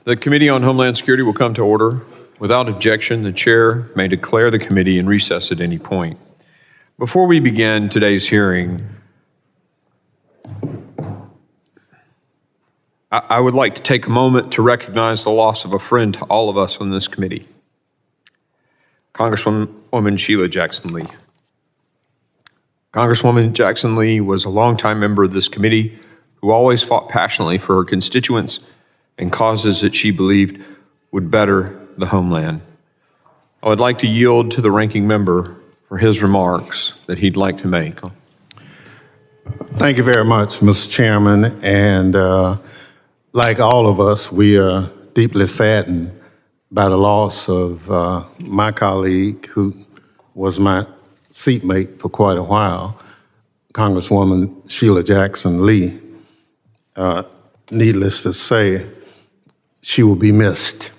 The Committee on Homeland Security will come to order. Without objection, the chair may declare the committee in recess at any point. Before we begin today's hearing, I would like to take a moment to recognize the loss of a friend to all of us on this committee, Congresswoman Sheila Jackson Lee. Congresswoman Jackson Lee was a longtime member of this committee who always fought passionately for her constituents and causes that she believed would better the homeland. I would like to yield to the ranking member for his remarks that he'd like to make. Thank you very much, Mr. Chairman. And like all of us, we are deeply saddened by the loss of my colleague who was my seatmate for quite a while, Congresswoman Sheila Jackson Lee. Needless to say, she will be missed.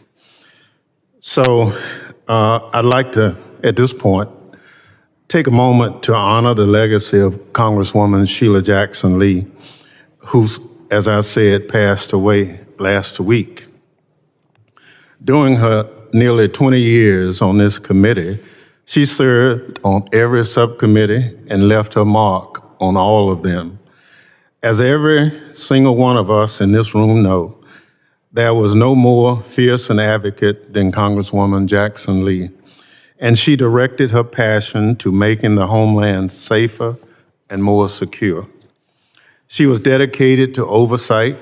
So I'd like to, at this point, take a moment to honor the legacy of Congresswoman Sheila Jackson Lee, who, as I said, passed away last week. During her nearly 20 years on this committee, she served on every subcommittee and left her mark on all of them. As every single one of us in this room know, there was no more fierce an advocate than Congresswoman Jackson Lee, and she directed her passion to making the homeland safer and more secure. She was dedicated to oversight,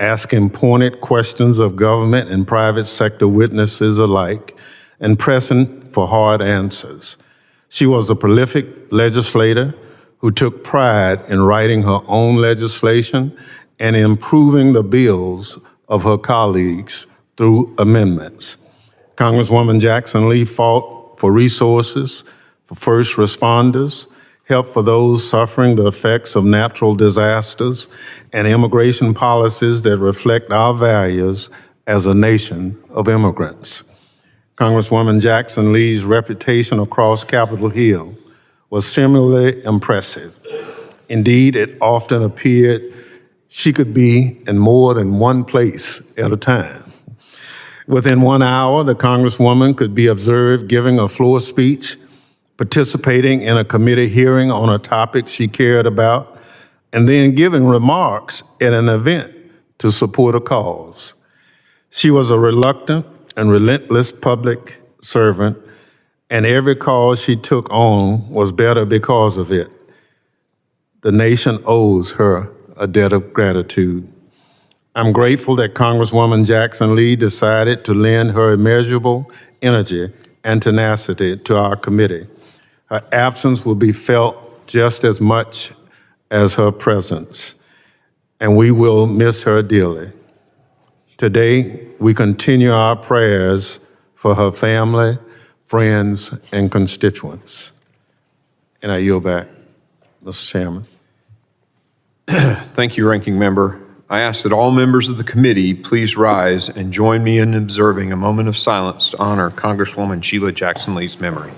asking pointed questions of government and private sector witnesses alike, and pressing for hard answers. She was a prolific legislator who took pride in writing her own legislation and improving the bills of her colleagues through amendments. Congresswoman Jackson Lee fought for resources for first responders, help for those suffering the effects of natural disasters, and immigration policies that reflect our values as a nation of immigrants. Congresswoman Jackson Lee's reputation across Capitol Hill was similarly impressive. Indeed, it often appeared she could be in more than one place at a time. Within 1 hour, the Congresswoman could be observed giving a floor speech, participating in a committee hearing on a topic she cared about, and then giving remarks at an event to support a cause. She was a reluctant and relentless public servant, and every cause she took on was better because of it. The nation owes her a debt of gratitude. I'm grateful that Congresswoman Jackson Lee decided to lend her immeasurable energy and tenacity to our committee. Her absence will be felt just as much as her presence, and we will miss her dearly. Today, we continue our prayers for her family, friends, and constituents. And I yield back, Mr. Chairman. Thank you, Ranking Member. I ask that all members of the committee please rise and join me in observing a moment of silence to honor Congresswoman Sheila Jackson Lee's memory.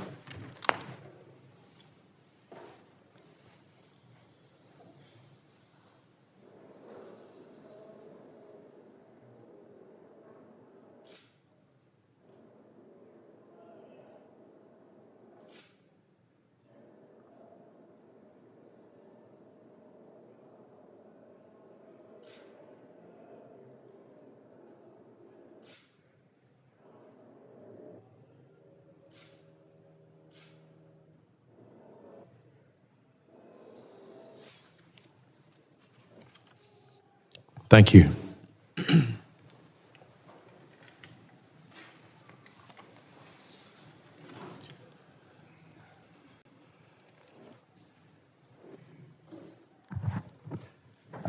Thank you.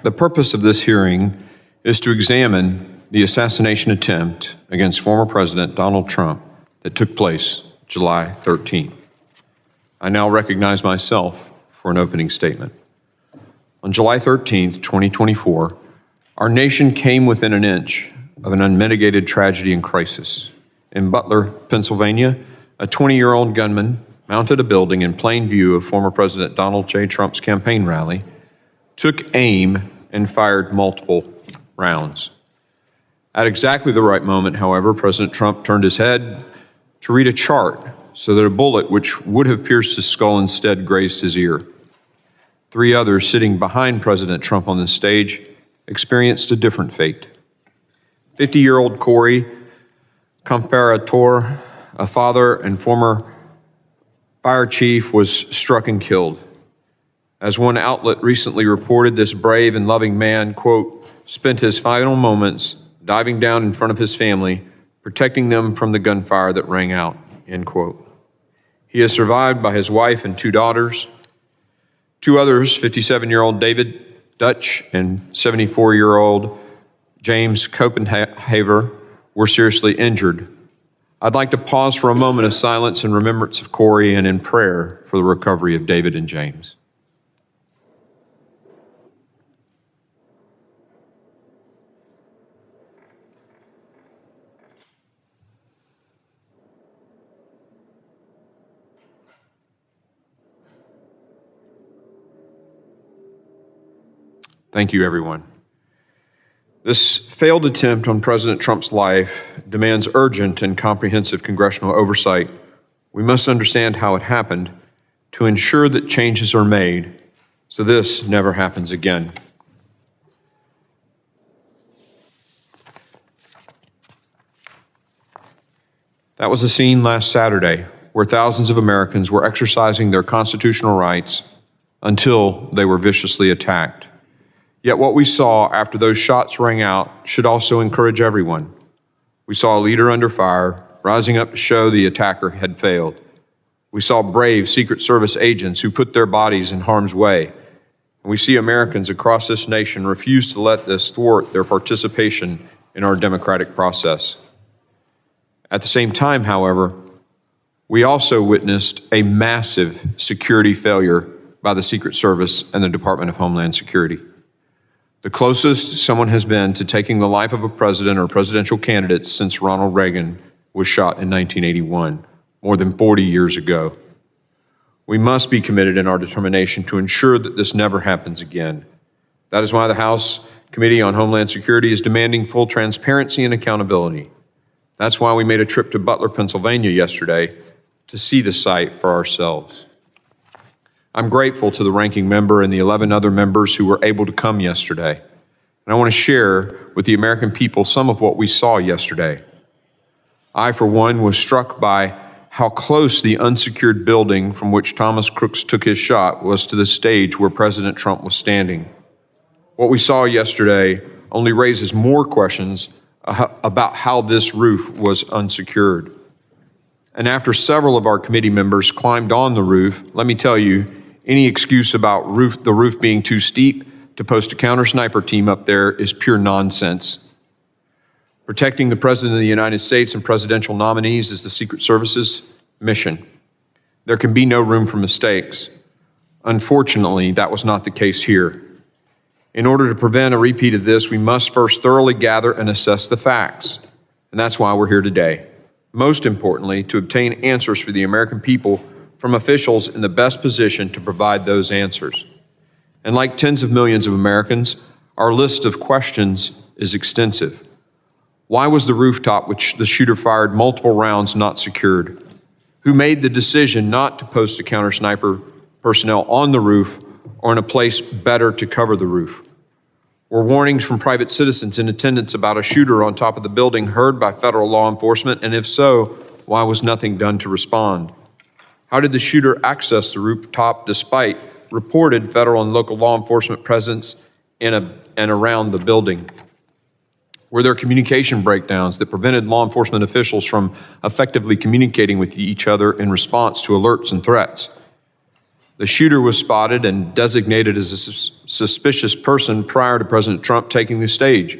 The purpose of this hearing is to examine the assassination attempt against former President Donald Trump that took place July 13th. I now recognize myself for an opening statement. On July 13th, 2024, our nation came within an inch of an unmitigated tragedy and crisis. In Butler, Pennsylvania, a 20-year-old gunman mounted a building in plain view of former President Donald J. Trump's campaign rally took aim and fired multiple rounds. At exactly the right moment, however, President Trump turned his head to read a chart so that a bullet which would have pierced his skull instead grazed his ear. 3 others sitting behind President Trump on the stage experienced a different fate. 50-year-old Corey Comparator, a father and former fire chief, was struck and killed. As one outlet recently reported, this brave and loving man, quote, spent his final moments diving down in front of his family, protecting them from the gunfire that rang out, end quote. He is survived by his wife and 2 daughters. 2 others, 57-year-old David Dutch and 74-year-old James Copenhaver, were seriously injured. I'd like to pause for a moment of silence in remembrance of Corey and in prayer for the recovery of David and James. Thank you, everyone. This failed attempt on President Trump's life demands urgent and comprehensive congressional oversight. We must understand how it happened to ensure that changes are made so this never happens again. That was a scene last Saturday where thousands of Americans were exercising their constitutional rights until they were viciously attacked. Yet what we saw after those shots rang out should also encourage everyone. We saw a leader under fire, rising up to show the attacker had failed. We saw brave Secret Service agents who put their bodies in harm's way. And we see Americans across this nation refuse to let this thwart their participation in our democratic process. At the same time, however, we also witnessed a massive security failure by the Secret Service and the Department of Homeland Security. The closest someone has been to taking the life of a president or presidential candidate since Ronald Reagan was shot in 1981, more than 40 years ago. We must be committed in our determination to ensure that this never happens again. That is why the House Committee on Homeland Security is demanding full transparency and accountability. That's why we made a trip to Butler, Pennsylvania yesterday to see the site for ourselves. I'm grateful to the ranking member and the 11 other members who were able to come yesterday. And I want to share with the American people some of what we saw yesterday. I, for one, was struck by how close the unsecured building from which Thomas Crooks took his shot was to the stage where President Trump was standing. What we saw yesterday only raises more questions about how this roof was unsecured. And after several of our committee members climbed on the roof, let me tell you, any excuse about the roof being too steep to post a counter sniper team up there is pure nonsense. Protecting the President of the United States and presidential nominees is the Secret Service's mission. There can be no room for mistakes. Unfortunately, that was not the case here. In order to prevent a repeat of this, we must first thoroughly gather and assess the facts. And that's why we're here today. Most importantly, to obtain answers for the American people from officials in the best position to provide those answers. And like tens of millions of Americans, our list of questions is extensive. Why was the rooftop which the shooter fired multiple rounds not secured? Who made the decision not to post a counter sniper personnel on the roof or in a place better to cover the roof? Were warnings from private citizens in attendance about a shooter on top of the building heard by federal law enforcement? And if so, why was nothing done to respond? How did the shooter access the rooftop despite reported federal and local law enforcement presence in and around the building? Were there communication breakdowns that prevented law enforcement officials from effectively communicating with each other in response to alerts and threats? The shooter was spotted and designated as a suspicious person prior to President Trump taking the stage.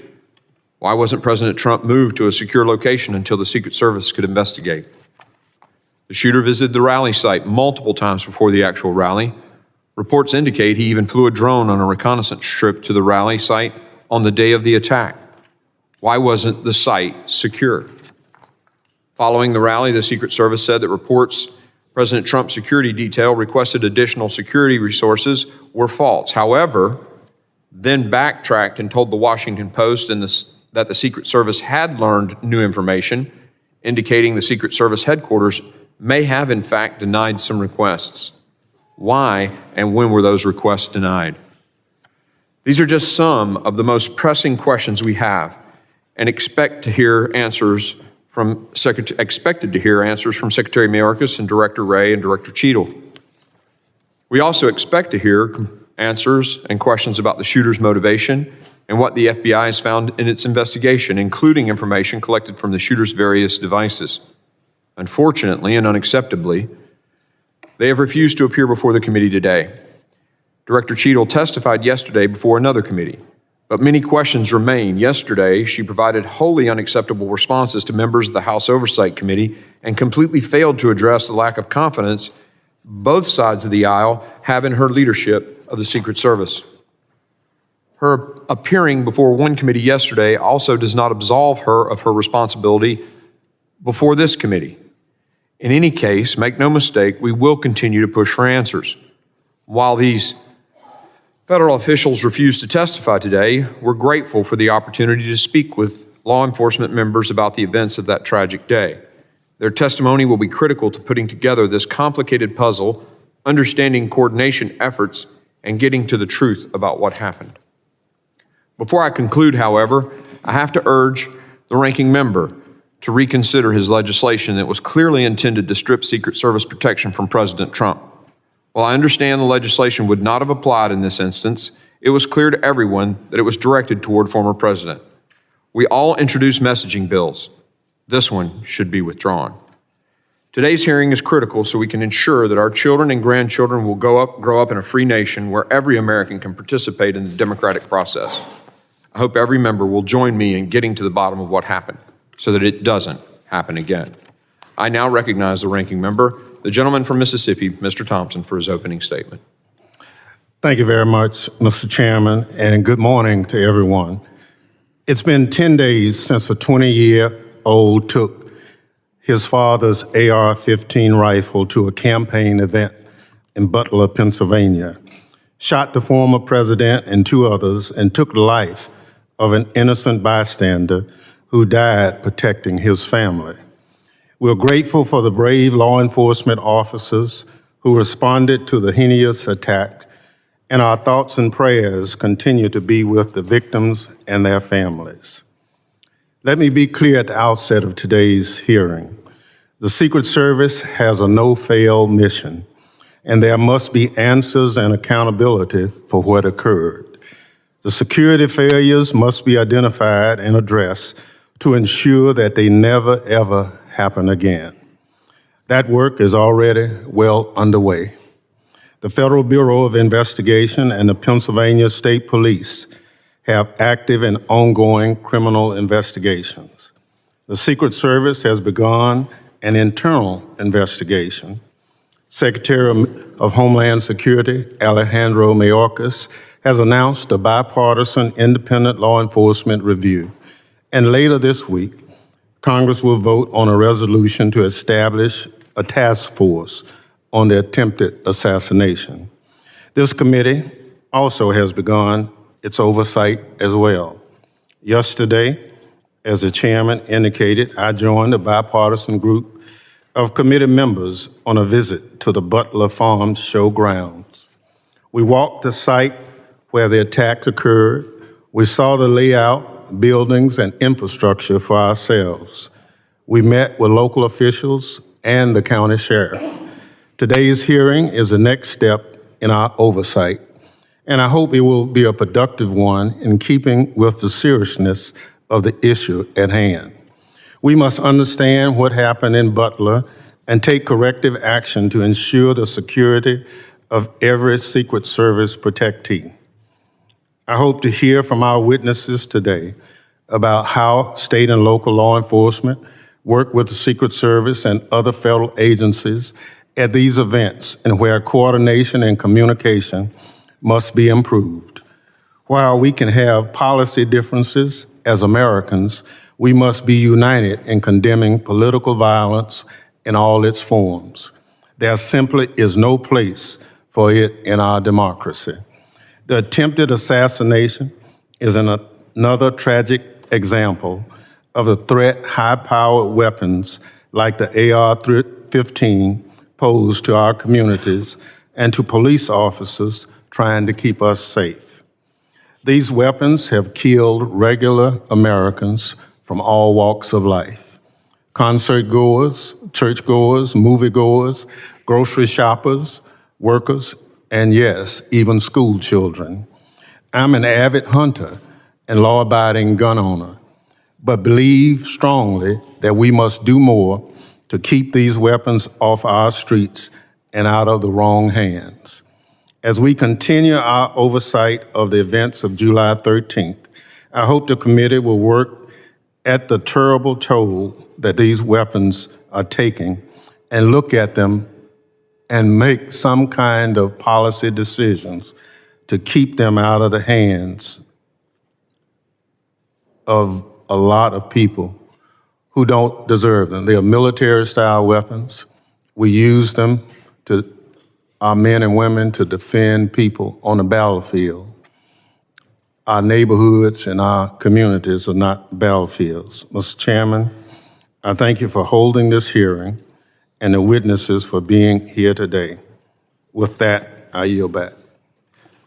Why wasn't President Trump moved to a secure location until the Secret Service could investigate? The shooter visited the rally site multiple times before the actual rally. Reports indicate he even flew a drone on a reconnaissance trip to the rally site on the day of the attack. Why wasn't the site secure? Following the rally, the Secret Service said that reports President Trump's security detail requested additional security resources were false. However, then backtracked and told the Washington Post that the Secret Service had learned new information, indicating the Secret Service headquarters may have in fact denied some requests. Why and when were those requests denied? These are just some of the most pressing questions we have and expected to hear answers from Secretary Mayorkas and Director Wray and Director Cheadle. We also expect to hear answers and questions about the shooter's motivation and what the FBI has found in its investigation, including information collected from the shooter's various devices. Unfortunately and unacceptably, they have refused to appear before the committee today. Director Cheadle testified yesterday before another committee, but many questions remain. Yesterday, she provided wholly unacceptable responses to members of the House Oversight Committee and completely failed to address the lack of confidence both sides of the aisle have in her leadership of the Secret Service. Her appearing before one committee yesterday also does not absolve her of her responsibility before this committee. In any case, make no mistake, we will continue to push for answers. While these federal officials refuse to testify today, we're grateful for the opportunity to speak with law enforcement members about the events of that tragic day. Their testimony will be critical to putting together this complicated puzzle, understanding coordination efforts, and getting to the truth about what happened. Before I conclude, however, I have to urge the ranking member to reconsider his legislation that was clearly intended to strip Secret Service protection from President Trump. While I understand the legislation would not have applied in this instance, it was clear to everyone that it was directed toward former president. We all introduced messaging bills. This one should be withdrawn. Today's hearing is critical so we can ensure that our children and grandchildren will grow up in a free nation where every American can participate in the democratic process. I hope every member will join me in getting to the bottom of what happened so that it doesn't happen again. I now recognize the ranking member, the gentleman from Mississippi, Mr. Thompson, for his opening statement. Thank you very much, Mr. Chairman, and good morning to everyone. It's been 10 days since a 20-year-old took his father's AR-15 rifle to a campaign event in Butler, Pennsylvania, shot the former president and two others, and took the life of an innocent bystander who died protecting his family. We're grateful for the brave law enforcement officers who responded to the heinous attack, and our thoughts and prayers continue to be with the victims and their families. Let me be clear at the outset of today's hearing. The Secret Service has a no-fail mission, and there must be answers and accountability for what occurred. The security failures must be identified and addressed to ensure that they never, ever happen again. That work is already well underway. The Federal Bureau of Investigation and the Pennsylvania State Police have active and ongoing criminal investigations. The Secret Service has begun an internal investigation. Secretary of Homeland Security, Alejandro Mayorkas, has announced a bipartisan independent law enforcement review. And later this week, Congress will vote on a resolution to establish a task force on the attempted assassination. This committee also has begun its oversight as well. Yesterday, as the chairman indicated, I joined a bipartisan group of committee members on a visit to the Butler Farm show grounds. We walked the site where the attack occurred. We saw the layout, buildings, and infrastructure for ourselves. We met with local officials and the county sheriff. Today's hearing is the next step in our oversight, and I hope it will be a productive one in keeping with the seriousness of the issue at hand. We must understand what happened in Butler and take corrective action to ensure the security of every Secret Service protectee. I hope to hear from our witnesses today about how state and local law enforcement work with the Secret Service and other federal agencies at these events and where coordination and communication must be improved. While we can have policy differences as Americans, we must be united in condemning political violence in all its forms. There simply is no place for it in our democracy. The attempted assassination is another tragic example of the threat high-powered weapons like the AR-15 pose to our communities and to police officers trying to keep us safe. These weapons have killed regular Americans from all walks of life: concert goers, churchgoers, moviegoers, grocery shoppers, workers, and yes, even school children. I'm an avid hunter and law-abiding gun owner, but believe strongly that we must do more to keep these weapons off our streets and out of the wrong hands. As we continue our oversight of the events of July 13th, I hope the committee will work at the terrible toll that these weapons are taking and look at them and make some kind of policy decisions to keep them out of the hands of a lot of people who don't deserve them. They are military-style weapons. We use them to our men and women to defend people on the battlefield. Our neighborhoods and our communities are not battlefields. Mr. Chairman, I thank you for holding this hearing and the witnesses for being here today. With that, I yield back.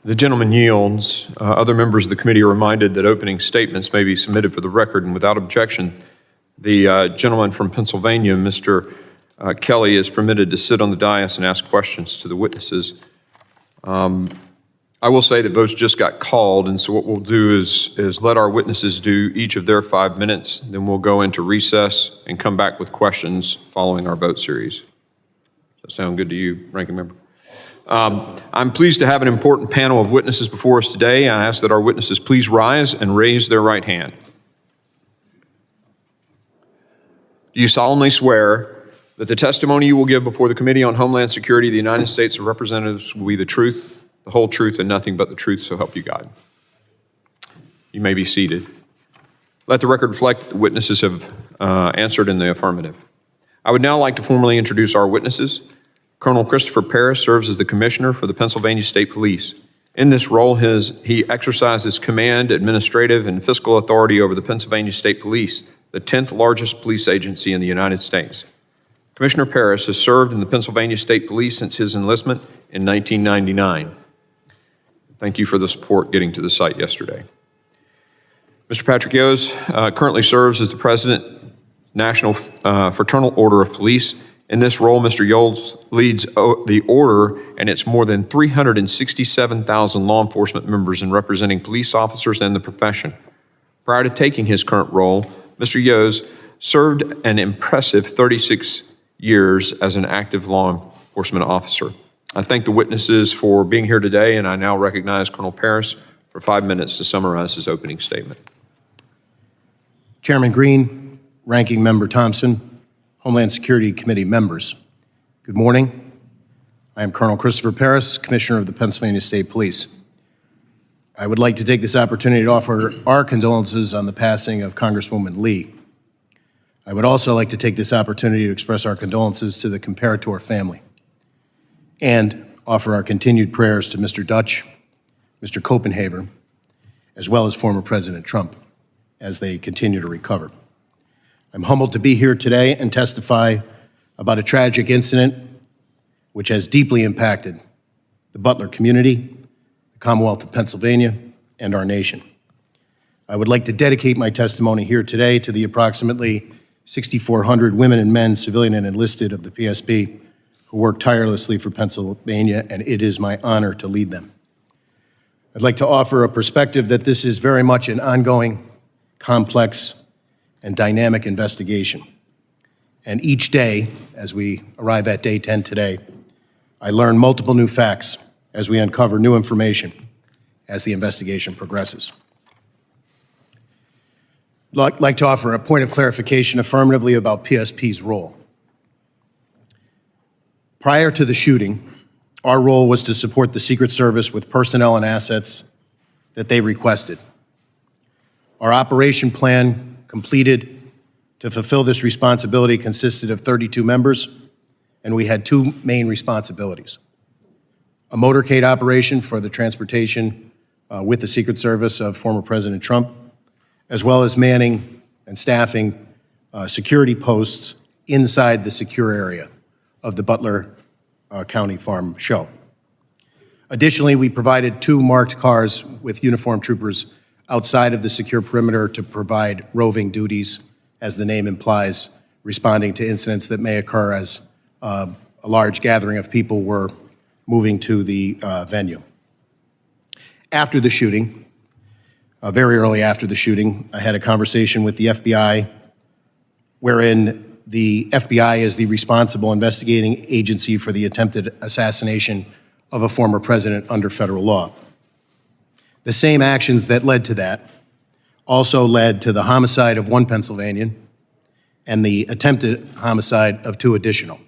The gentleman yields. Other members of the committee are reminded that opening statements may be submitted for the record, and without objection, the gentleman from Pennsylvania, Mr. Kelly, is permitted to sit on the dais and ask questions to the witnesses. I will say that votes just got called, and so what we'll do is let our witnesses do each of their 5 minutes, then we'll go into recess and come back with questions following our vote series. Does that sound good to you, Ranking Member? I'm pleased to have an important panel of witnesses before us today. I ask that our witnesses please rise and raise their right hand. Do you solemnly swear that the testimony you will give before the Committee on Homeland Security of the United States of Representatives will be the truth, the whole truth, and nothing but the truth, so help you God? You may be seated. Let the record reflect that the witnesses have answered in the affirmative. I would now like to formally introduce our witnesses. Colonel Christopher Paris serves as the Commissioner for the Pennsylvania State Police. In this role, he exercises command, administrative, and fiscal authority over the Pennsylvania State Police, the 10th largest police agency in the United States. Commissioner Paris has served in the Pennsylvania State Police since his enlistment in 1999. Thank you for the support getting to the site yesterday. Mr. Patrick Yos currently serves as the President, National Fraternal Order of Police. In this role, Mr. Yos leads the order and its more than 367,000 law enforcement members in representing police officers and the profession. Prior to taking his current role, Mr. Yos served an impressive 36 years as an active law enforcement officer. I thank the witnesses for being here today, and I now recognize Colonel Paris for 5 minutes to summarize his opening statement. Chairman Green, Ranking Member Thompson, Homeland Security Committee members, good morning. I am Colonel Christopher Paris, Commissioner of the Pennsylvania State Police. I would like to take this opportunity to offer our condolences on the passing of Congresswoman Lee. I would also like to take this opportunity to express our condolences to the Comparator family and offer our continued prayers to Mr. Dutch, Mr. Copenhaver, as well as former President Trump as they continue to recover. I'm humbled to be here today and testify about a tragic incident which has deeply impacted the Butler community, the Commonwealth of Pennsylvania, and our nation. I would like to dedicate my testimony here today to the approximately 6,400 women and men, civilian and enlisted, of the PSP who work tirelessly for Pennsylvania, and it is my honor to lead them. I'd like to offer a perspective that this is very much an ongoing, complex, and dynamic investigation. And each day, as we arrive at day 10 today, I learn multiple new facts as we uncover new information as the investigation progresses. I'd like to offer a point of clarification affirmatively about PSP's role. Prior to the shooting, our role was to support the Secret Service with personnel and assets that they requested. Our operation plan completed to fulfill this responsibility consisted of 32 members, and we had two main responsibilities: a motorcade operation for the transportation with the Secret Service of former President Trump, as well as manning and staffing security posts inside the secure area of the Butler County Farm Show. Additionally, we provided 2 marked cars with uniformed troopers outside of the secure perimeter to provide roving duties, as the name implies, responding to incidents that may occur as a large gathering of people were moving to the venue. After the shooting, very early after the shooting, I had a conversation with the FBI wherein the FBI is the responsible investigating agency for the attempted assassination of a former president under federal law. The same actions that led to that also led to the homicide of 1 Pennsylvanian and the attempted homicide of 2 additional,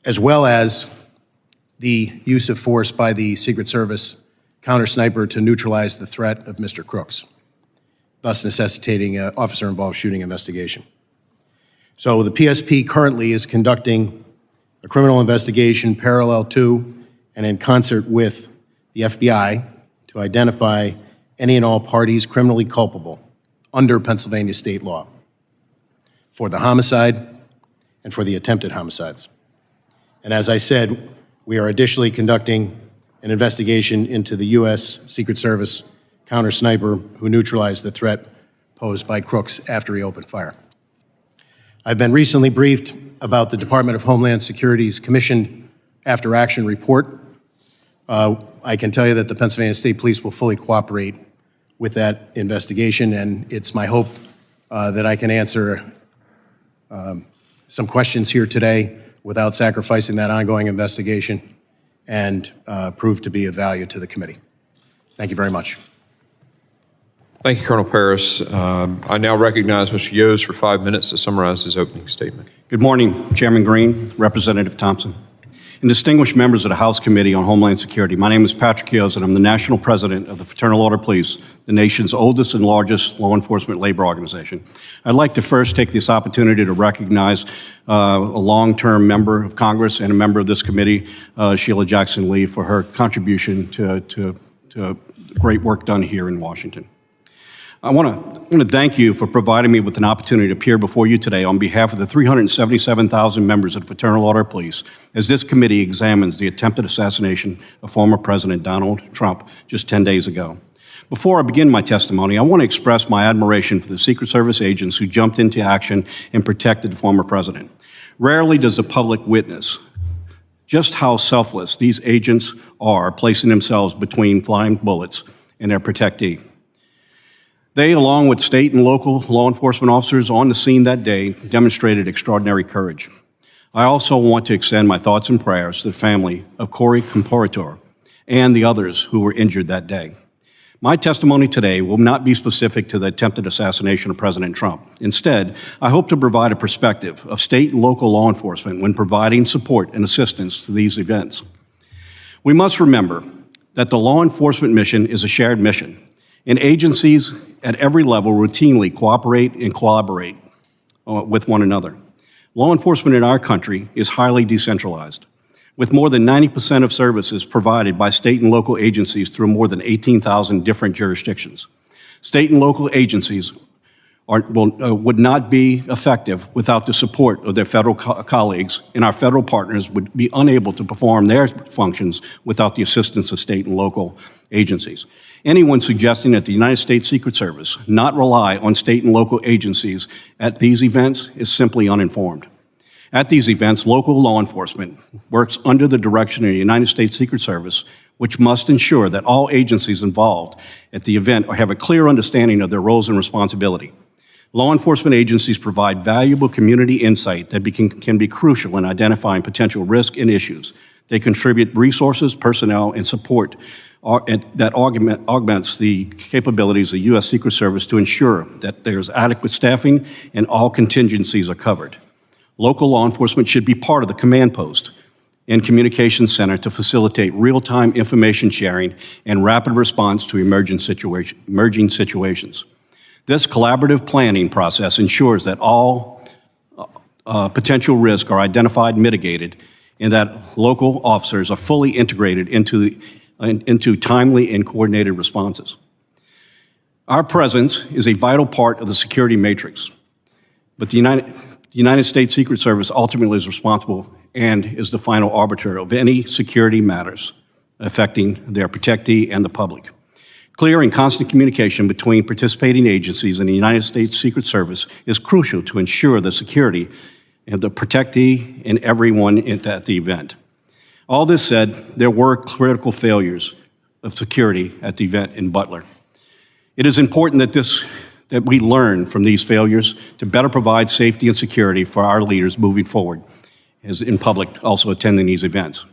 as well as the use of force by the Secret Service counter-sniper to neutralize the threat of Mr. Crooks, thus necessitating an officer-involved shooting investigation. So the PSP currently is conducting a criminal investigation parallel to and in concert with the FBI to identify any and all parties criminally culpable under Pennsylvania state law for the homicide and for the attempted homicides. And as I said, we are additionally conducting an investigation into the U.S. Secret Service counter-sniper who neutralized the threat posed by Crooks after he opened fire. I've been recently briefed about the Department of Homeland Security's commissioned after-action report. I can tell you that the Pennsylvania State Police will fully cooperate with that investigation, and it's my hope that I can answer some questions here today without sacrificing that ongoing investigation and prove to be of value to the committee. Thank you very much. Thank you, Colonel Paris. I now recognize Mr. Yost for 5 minutes to summarize his opening statement. Good morning, Chairman Green, Representative Thompson, and distinguished members of the House Committee on Homeland Security. My name is Patrick Yost, and I'm the National President of the Fraternal Order Police, the nation's oldest and largest law enforcement labor organization. I'd like to first take this opportunity to recognize a long-term member of Congress and a member of this committee, Sheila Jackson Lee, for her contribution to great work done here in Washington. I want to thank you for providing me with an opportunity to appear before you today on behalf of the 377,000 members of the Fraternal Order of Police as this committee examines the attempted assassination of former President Donald Trump just 10 days ago. Before I begin my testimony, I want to express my admiration for the Secret Service agents who jumped into action and protected the former president. Rarely does the public witness just how selfless these agents are, placing themselves between flying bullets and their protectee. They, along with state and local law enforcement officers on the scene that day, demonstrated extraordinary courage. I also want to extend my thoughts and prayers to the family of Corey Comparator and the others who were injured that day. My testimony today will not be specific to the attempted assassination of President Trump. Instead, I hope to provide a perspective of state and local law enforcement when providing support and assistance to these events. We must remember that the law enforcement mission is a shared mission, and agencies at every level routinely cooperate and collaborate with one another. Law enforcement in our country is highly decentralized, with more than 90% of services provided by state and local agencies through more than 18,000 different jurisdictions. State and local agencies would not be effective without the support of their federal colleagues, and our federal partners would be unable to perform their functions without the assistance of state and local agencies. Anyone suggesting that the United States Secret Service not rely on state and local agencies at these events is simply uninformed. At these events, local law enforcement works under the direction of the United States Secret Service, which must ensure that all agencies involved at the event have a clear understanding of their roles and responsibility. Law enforcement agencies provide valuable community insight that can be crucial in identifying potential risk and issues. They contribute resources, personnel, and support that augments the capabilities of the U.S. Secret Service to ensure that there's adequate staffing and all contingencies are covered. Local law enforcement should be part of the command post and communications center to facilitate real-time information sharing and rapid response to emerging situations. This collaborative planning process ensures that all potential risks are identified and mitigated, and that local officers are fully integrated into into timely and coordinated responses. Our presence is a vital part of the security matrix, but the United States Secret Service ultimately is responsible and is the final arbiter of any security matters affecting their protectee and the public. Clear and constant communication between participating agencies and the United States Secret Service is crucial to ensure the security of the protectee and everyone at the event. All this said, there were critical failures of security at the event in Butler. It is important that we learn from these failures to better provide safety and security for our leaders moving forward, as in public also attending these events.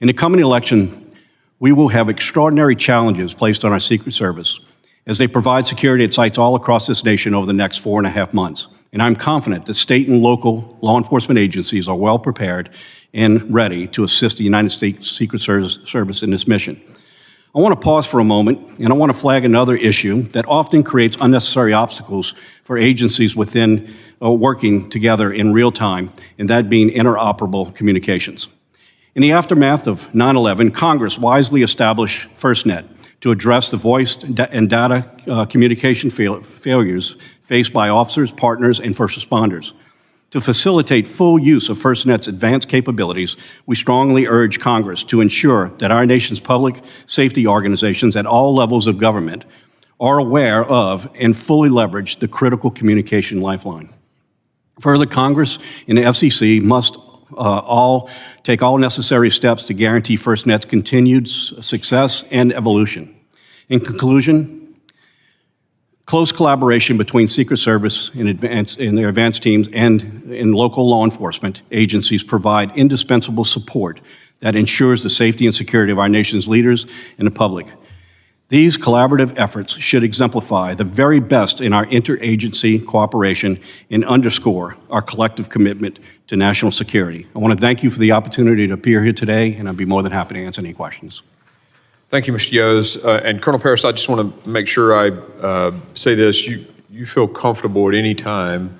In the coming election, we will have extraordinary challenges placed on our Secret Service as they provide security at sites all across this nation over the next 4.5 months. And I'm confident that state and local law enforcement agencies are well prepared and ready to assist the United States Secret Service in this mission. I want to pause for a moment, and I want to flag another issue that often creates unnecessary obstacles for agencies within working together in real time, and that being interoperable communications. In the aftermath of 9/11, Congress wisely established FirstNet to address the voice and data communication failures faced by officers, partners, and first responders. To facilitate full use of FirstNet's advanced capabilities, we strongly urge Congress to ensure that our nation's public safety organizations at all levels of government are aware of and fully leverage the critical communication lifeline. Further, Congress and the FCC must take all necessary steps to guarantee FirstNet's continued success and evolution. In conclusion, close collaboration between Secret Service and their advanced teams and in local law enforcement agencies provide indispensable support that ensures the safety and security of our nation's leaders and the public. These collaborative efforts should exemplify the very best in our interagency cooperation and underscore our collective commitment to national security. I want to thank you for the opportunity to appear here today, and I'd be more than happy to answer any questions. Thank you, Mr. Yos. And Colonel Paris, I just want to make sure I say this. You feel comfortable at any time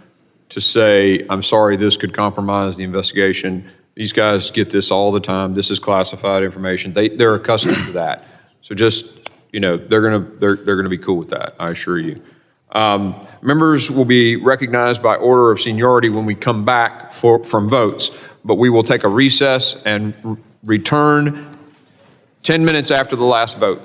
to say, I'm sorry, this could compromise the investigation. These guys get this all the time. This is classified information. They're accustomed to that. So just, they're gonna be cool with that, I assure you. Members will be recognized by order of seniority when we come back from votes, but we will take a recess and return 10 minutes after the last vote.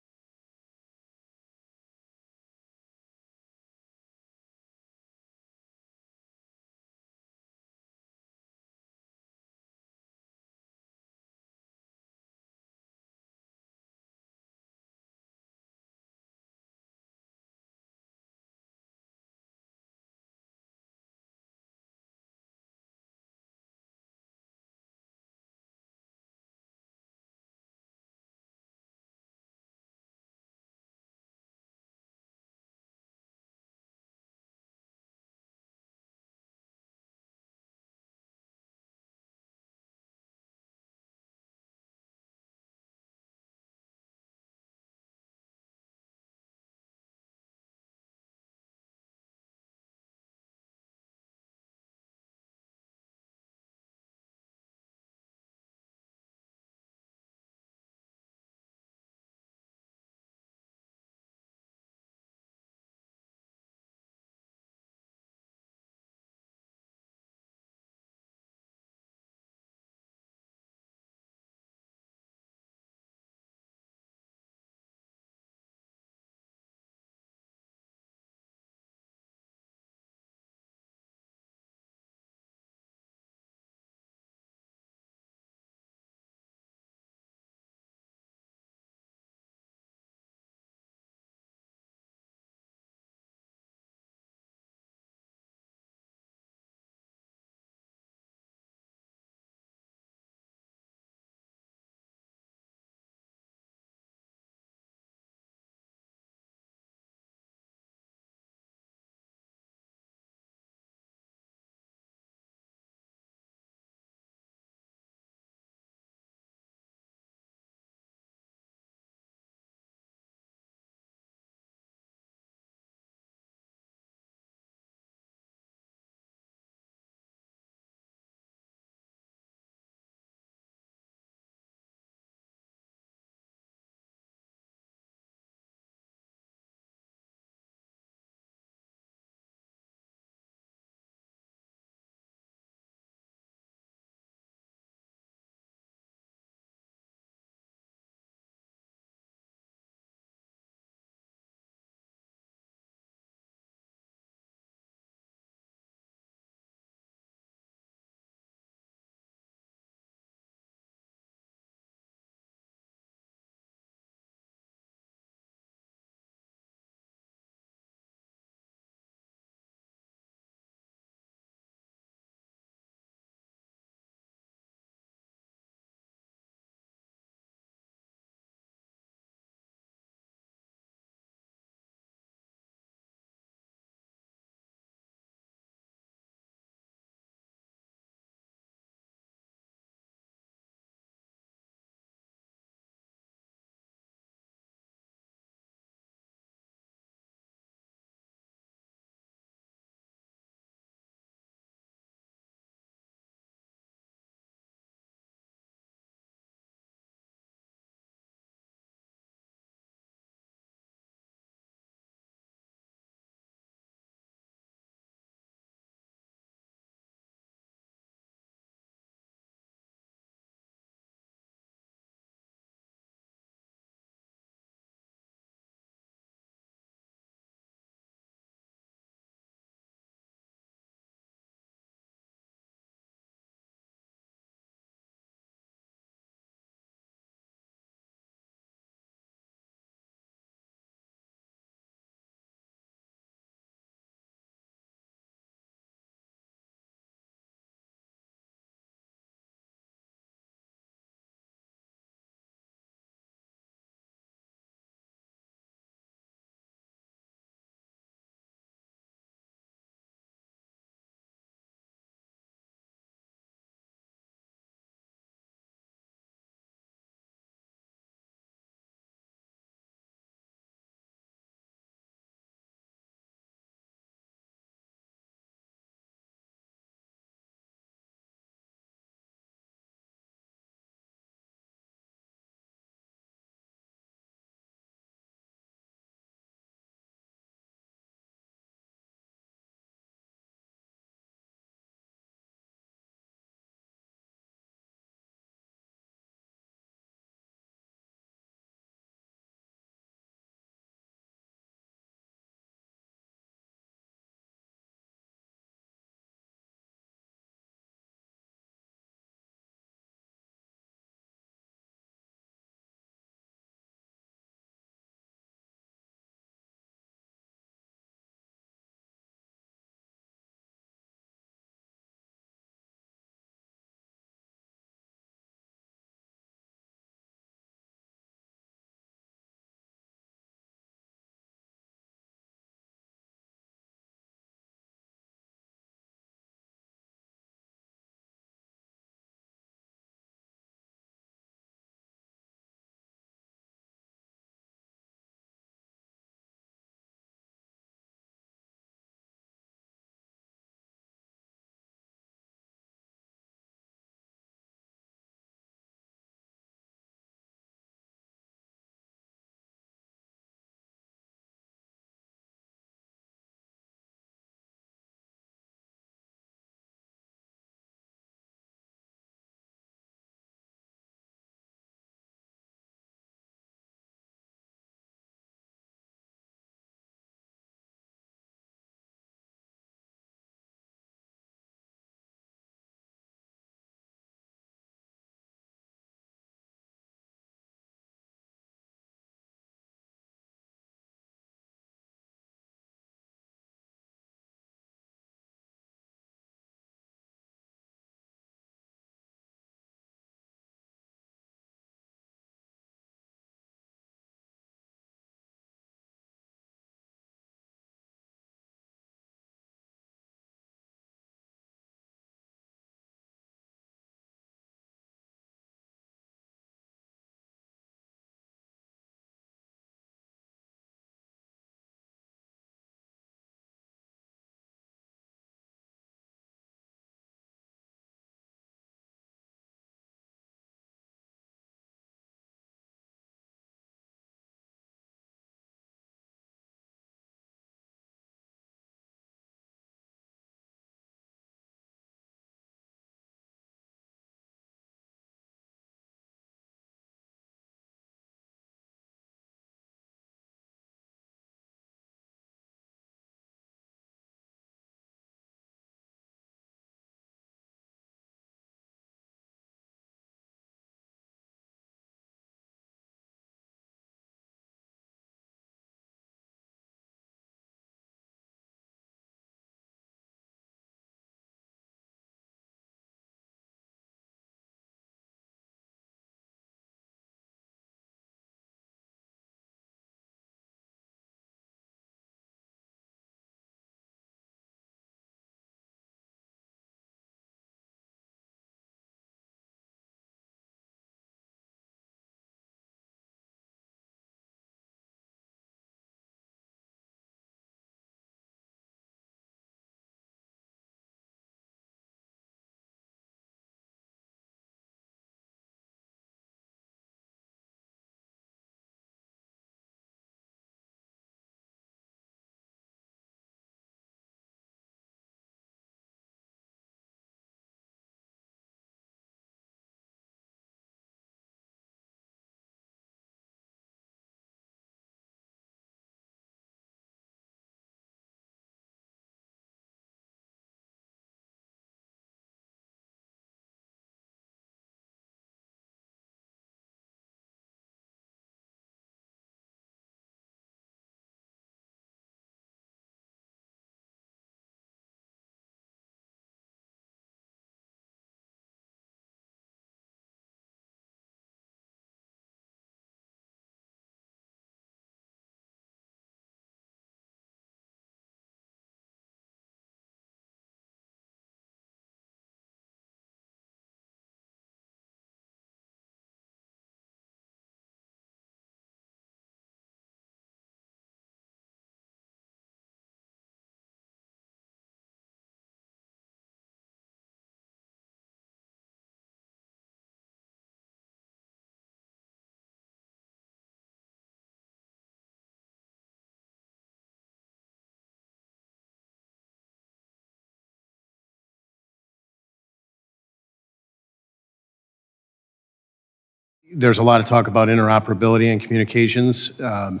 There's a lot of talk about interoperability and communications. The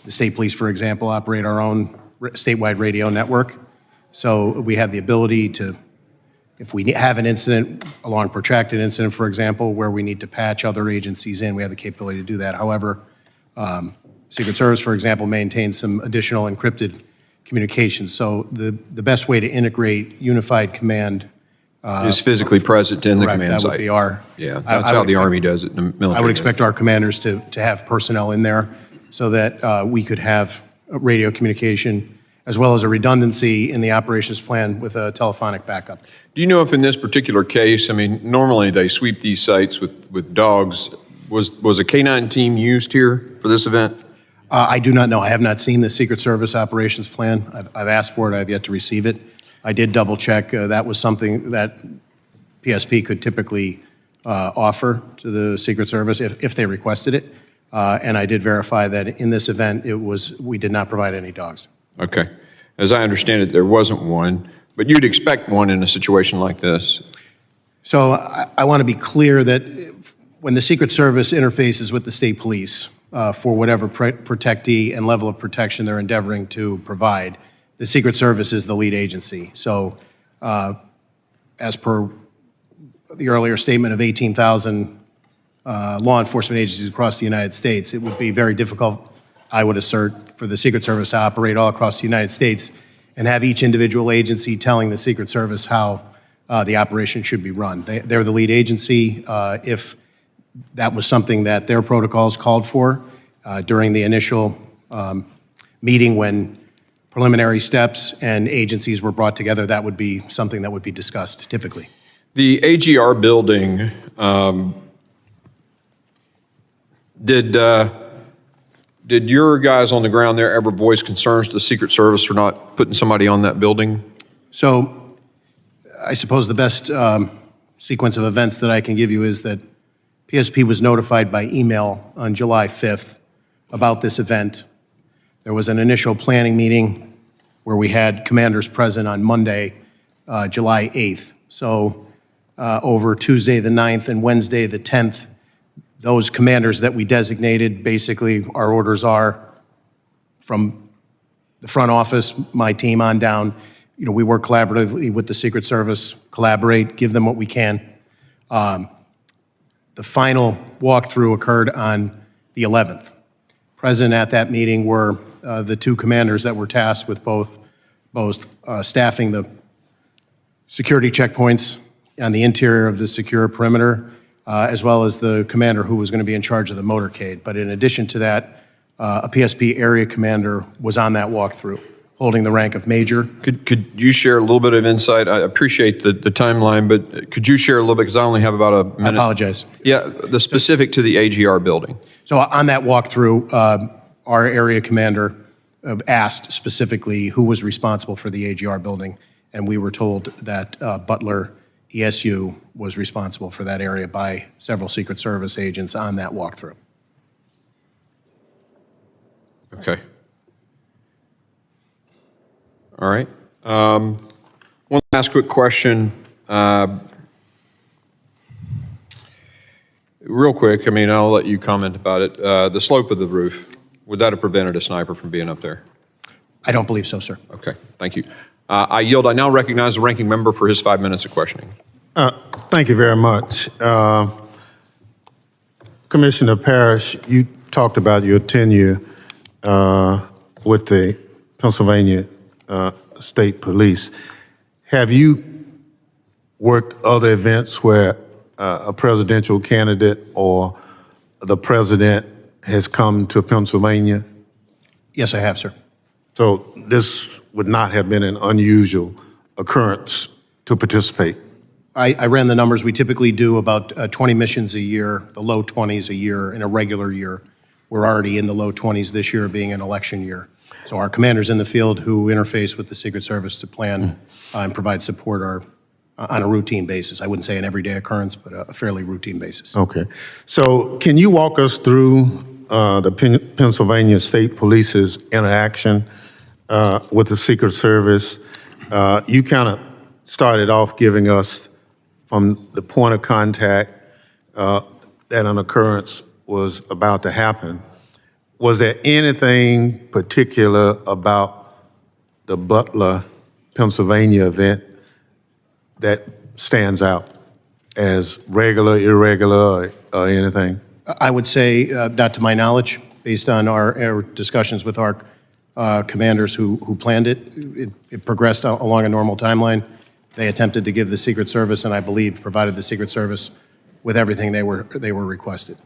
state police, for example, operate our own statewide radio network. So we have the ability to, if we have an incident, a long protracted incident, for example, where we need to patch other agencies in, we have the capability to do that. However, Secret Service, for example, maintains some additional encrypted communications. So the best way to integrate unified command. Is physically present in the Correct, command that site. would be our. Yeah, that's how the Army does it in the military. I would expect our commanders to have personnel in there so that we could have radio communication as well as a redundancy in the operations plan with a telephonic backup. Do you know if in this particular case, I mean, normally they sweep these sites with dogs. Was a K-9 team used here for this event? I do not know. I have not seen the Secret Service operations plan. I've asked for it. I have yet to receive it. I did double check. That was something that PSP could typically offer to the Secret Service if they requested it. And I did verify that in this event, we did not provide any dogs. Okay. As I understand it, there wasn't one, but you'd expect one in a situation like this. So I want to be clear that when the Secret Service interfaces with the state police for whatever protectee and level of protection they're endeavoring to provide, the Secret Service is the lead agency. So as per the earlier statement of 18,000 law enforcement agencies across the United States, it would be very difficult, I would assert, for the Secret Service to operate all across the United States and have each individual agency telling the Secret Service how the operation should be run. They're the lead agency. If that was something that their protocols called for during the initial meeting when preliminary steps and agencies were brought together, that would be something that would be discussed typically. The AGR building, did your guys on the ground there ever voice concerns to the Secret Service for not putting somebody on that building? So I suppose the best sequence of events that I can give you is that PSP was notified by email on July 5th about this event. There was an initial planning meeting where we had commanders present on Monday, July 8th. So over Tuesday the 9th and Wednesday the 10th, those commanders that we designated, basically our orders are from the front office, my team on down. You know, we work collaboratively with the Secret Service, collaborate, give them what we can. The final walkthrough occurred on the 11th. Present at that meeting were the two commanders that were tasked with both staffing the security checkpoints on the interior of the secure perimeter, as well as the commander who was going to be in charge of the motorcade. But in addition to that, a PSP area commander was on that walkthrough, holding the rank of major. Could you share a little bit of insight? I appreciate the timeline, but could you share a little bit, because I only have about a minute. I apologize. Yeah, the specific to the AGR building. So on that walkthrough, our area commander asked specifically who was responsible for the AGR building, and we were told that Butler ESU was responsible for that area by several Secret Service agents on that walkthrough. Okay. All right. One last quick question. Real quick, I mean, I'll let you comment about it. The slope of the roof, would that have prevented a sniper from being up there? I don't believe so, sir. Okay, thank you. I yield. I now recognize the ranking member for his 5 minutes of questioning. Thank you very much. Commissioner Parrish, you talked about your tenure with the Pennsylvania State Police. Have you worked other events where a presidential candidate or the president has come to Pennsylvania? Yes, I have, sir. So this would not have been an unusual occurrence to participate? I ran the numbers. We typically do about 20 missions a year, the low 20s a year in a regular year. We're already in the low 20s this year, being an election year. So our commanders in the field who interface with the Secret Service to plan and provide support are on a routine basis. I wouldn't say an everyday occurrence, but a fairly routine basis. Okay. So can you walk us through the Pennsylvania State Police's interaction with the Secret Service? You kind of started off giving us from the point of contact, that an occurrence was about to happen, was there anything particular about the Butler, Pennsylvania event that stands out as regular, irregular, or anything? I would say, not to my knowledge, based on our discussions with our commanders who planned it, it progressed along a normal timeline. They attempted to give the Secret Service, and I believe provided the Secret Service with everything they were requested.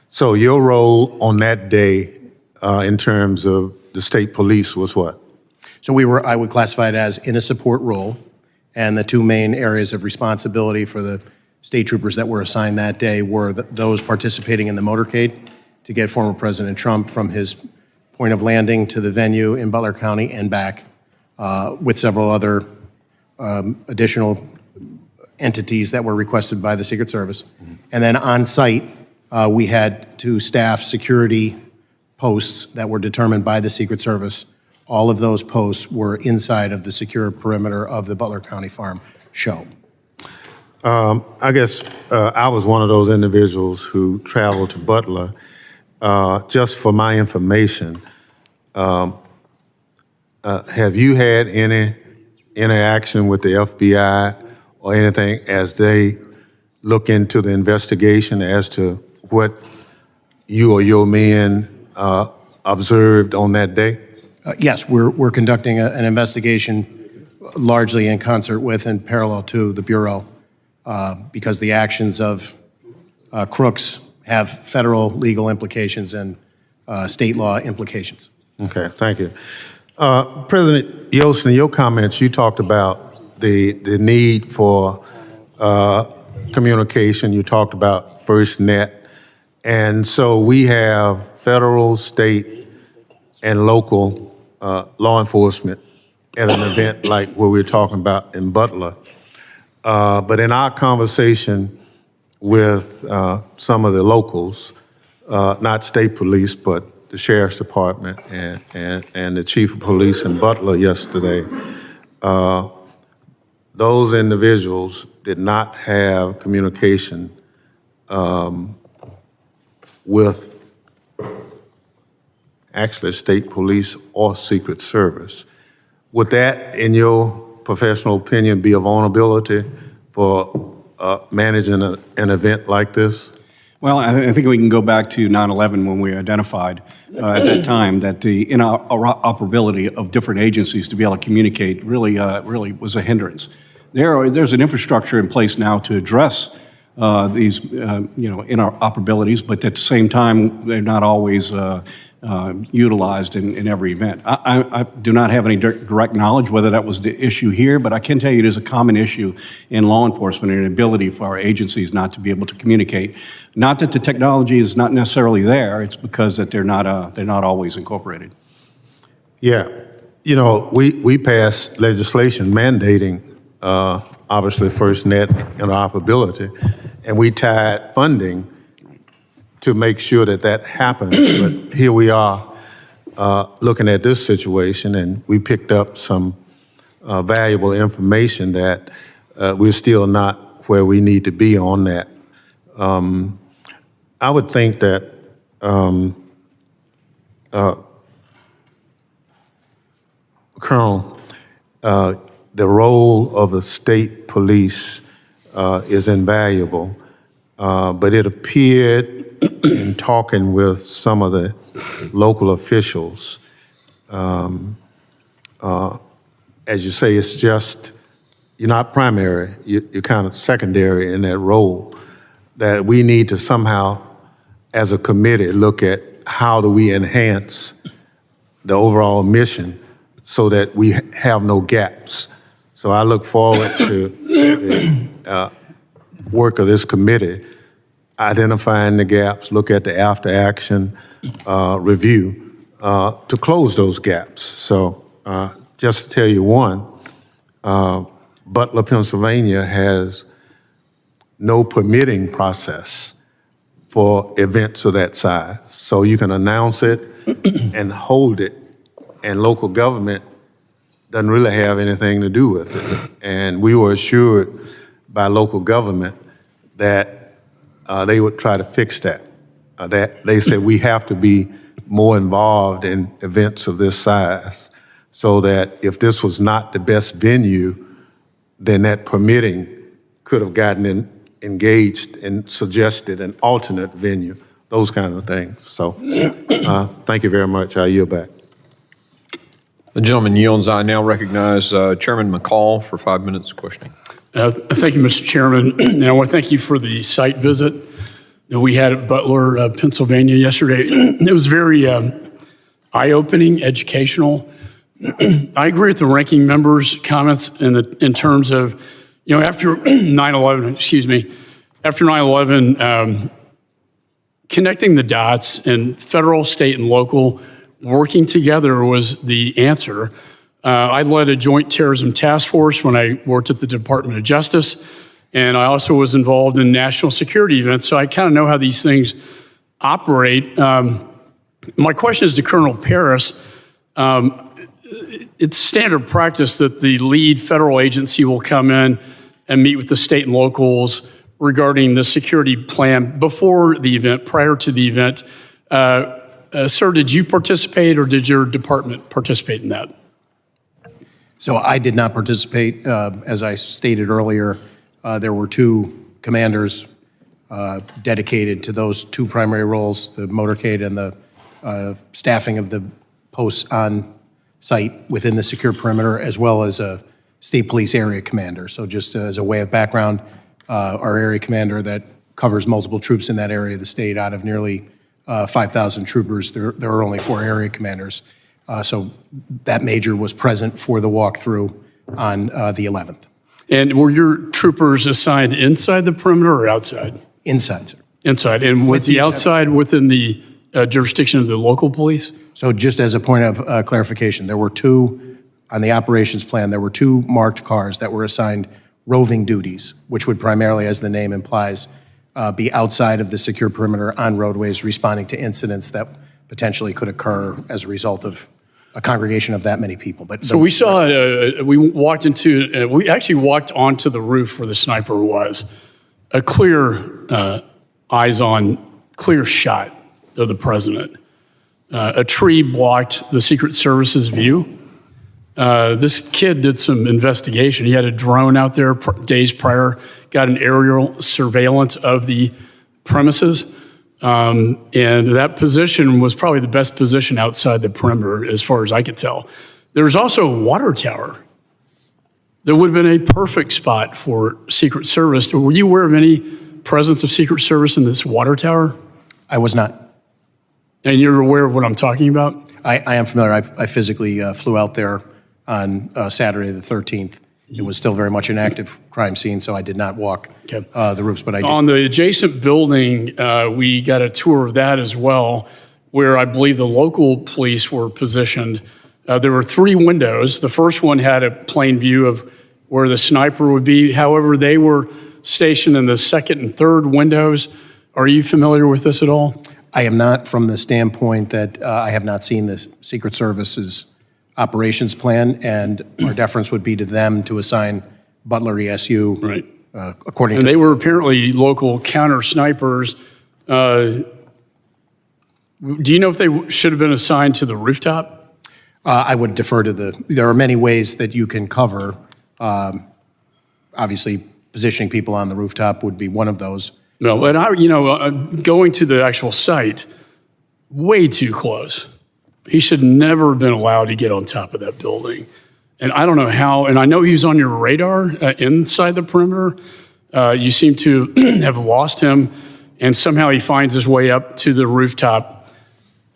So your role on that day in terms of the state police was what? So I would classify it as in a support role, and the two main areas of responsibility for the state troopers that were assigned that day were those participating in the motorcade to get former President Trump from his point of landing to the venue in Butler County and back, with several other additional entities that were requested by the Secret Service. And then on site, we had to staff security posts that were determined by the Secret Service. All of those posts were inside of the secure perimeter of the Butler County Farm show. I guess I was one of those individuals who traveled to Butler. Just for my information, have you had any interaction with the FBI or anything as they look into the investigation as to what you or your men observed on that day? Yes, we're conducting an investigation largely in concert with and parallel to the Bureau because the actions of crooks have federal legal implications and state law implications. Okay, thank you. President Yost, in your comments, you talked about the need for communication. You talked about FirstNet. And so we have federal, state, and local law enforcement at an event like what we're talking about in Butler. But in our conversation with some of the locals, not state police, but the sheriff's department and the chief of police in Butler yesterday, those individuals did not have communication with actually state police or Secret Service. Would that, in your professional opinion, be a vulnerability for managing an event like this? Well, I think we can go back to 9/11 when we identified at that time that the interoperability of different agencies to be able to communicate really was a hindrance. There's an infrastructure in place now to address these interoperabilities, but at the same time, they're not always utilized in every event. I do not have any direct knowledge whether that was the issue here, but I can tell you it is a common issue in law enforcement and an ability for our agencies not to be able to communicate. Not that the technology is not necessarily there, it's because that they're not always incorporated. Yeah, you know, we passed legislation mandating obviously FirstNet interoperability, and we tied funding to make sure that that happens. But here we are looking at this situation, and we picked up some valuable information that we're still not where we need to be on that. I would think that Colonel, the role of the state police is invaluable, but it appeared in talking with some of the local officials, as you say, it's just, you're not primary, you're kind of secondary in that role, that we need to somehow, as a committee, look at how do we enhance the overall mission so that we have no gaps. So I look forward to the work of this committee, identifying the gaps, look at the after-action review to close those gaps. So just to tell you one, Butler, Pennsylvania has no permitting process for events of that size. So you can announce it and hold it, and local government doesn't really have anything to do with it. And we were assured by local government that they would try to fix that. That they said we have to be more involved in events of this size, so that if this was not the best venue, then that permitting could have gotten engaged and suggested an alternate venue, those kind of things. So thank you very much. I yield back. The gentleman yields. I now recognize Chairman McCall for 5 minutes questioning. Thank you, Mr. Chairman. And I want to thank you for the site visit that we had at Butler, Pennsylvania yesterday. It was very eye-opening, educational. I agree with the ranking member's comments in terms of, after 9/11, after 9/11, connecting the dots and federal, state, and local working together was the answer. I led a joint terrorism task force when I worked at the Department of Justice, and I also was involved in national security events, so I kind of know how these things operate. My question is to Colonel Paris. It's standard practice that the lead federal agency will come in and meet with the state and locals regarding the security plan before the event, prior to the event. Sir, did you participate or did your department participate in that? So I did not participate. As I stated earlier, there were two commanders dedicated to those two primary roles, the motorcade and the staffing of the posts on site within the secure perimeter, as well as a state police area commander. So just as a way of background, our area commander that covers multiple troops in that area of the state, out of nearly 5,000 troopers, there are only 4 area commanders. So that major was present for the walkthrough on the 11th. And were your troopers assigned inside the perimeter or outside? Inside, sir. Inside. And was the outside within the jurisdiction of the local police? So just as a point of clarification, there were 2, on the operations plan, there were 2 marked cars that were assigned roving duties, which would primarily, as the name implies, be outside of the secure perimeter on roadways, responding to incidents that potentially could occur as a result of a congregation of that many people. But So we saw, we actually walked onto the roof where the sniper was. A clear, eyes-on, clear shot of the president. A tree blocked the Secret Service's view. This kid did some investigation. He had a drone out there days prior, got an aerial surveillance of the premises. And that position was probably the best position outside the perimeter, as far as I could tell. There was also a water tower. That would have been a perfect spot for Secret Service. Were you aware of any presence of Secret Service in this water tower? I was not. And you're aware of what I'm talking about? I am familiar. I physically flew out there on Saturday the 13th. It was still very much an active crime scene, so I did not walk the roofs, but I did. On the adjacent building, we got a tour of that as well, where I believe the local police were positioned. There were 3 windows. The first one had a plain view of where the sniper would be. However, they were stationed in the second and third windows. Are you familiar with this at all? I am not, from the standpoint that I have not seen the Secret Service's operations plan, and our deference would be to them to assign Butler ESU Right. According And to. they were apparently local counter snipers. Do you know if they should have been assigned to the rooftop? I would defer to there are many ways that you can cover. Obviously, positioning people on the rooftop would be one of those. No, but going to the actual site, way too close. He should never have been allowed to get on top of that building. And I don't know how, and I know he was on your radar inside the perimeter. You seem to have lost him, and somehow he finds his way up to the rooftop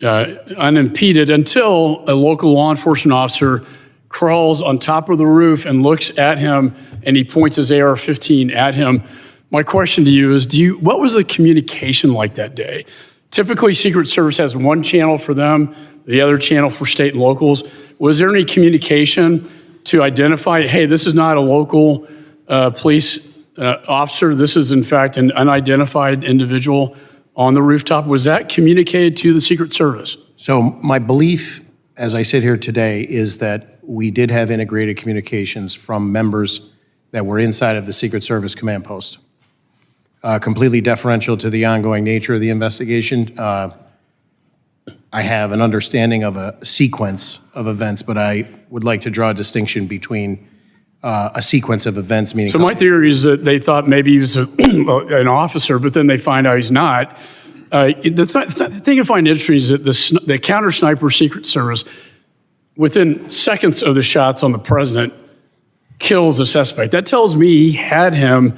unimpeded until a local law enforcement officer crawls on top of the roof and looks at him, and he points his AR-15 at him. My question to you is, what was the communication like that day? Typically, Secret Service has one channel for them, the other channel for state and locals. Was there any communication to identify, hey, this is not a local police officer, this is in fact an unidentified individual on the rooftop? Was that communicated to the Secret Service? So my belief, as I sit here today, is that we did have integrated communications from members that were inside of the Secret Service command post. completely deferential to the ongoing nature of the investigation. I have an understanding of a sequence of events, but I would like to draw a distinction between a sequence of events, meaning... So my theory is that they thought maybe he was an officer, but then they find out he's not. The thing I find interesting is that the counter-sniper Secret Service, within seconds of the shots on the president, kills the suspect. That tells me he had him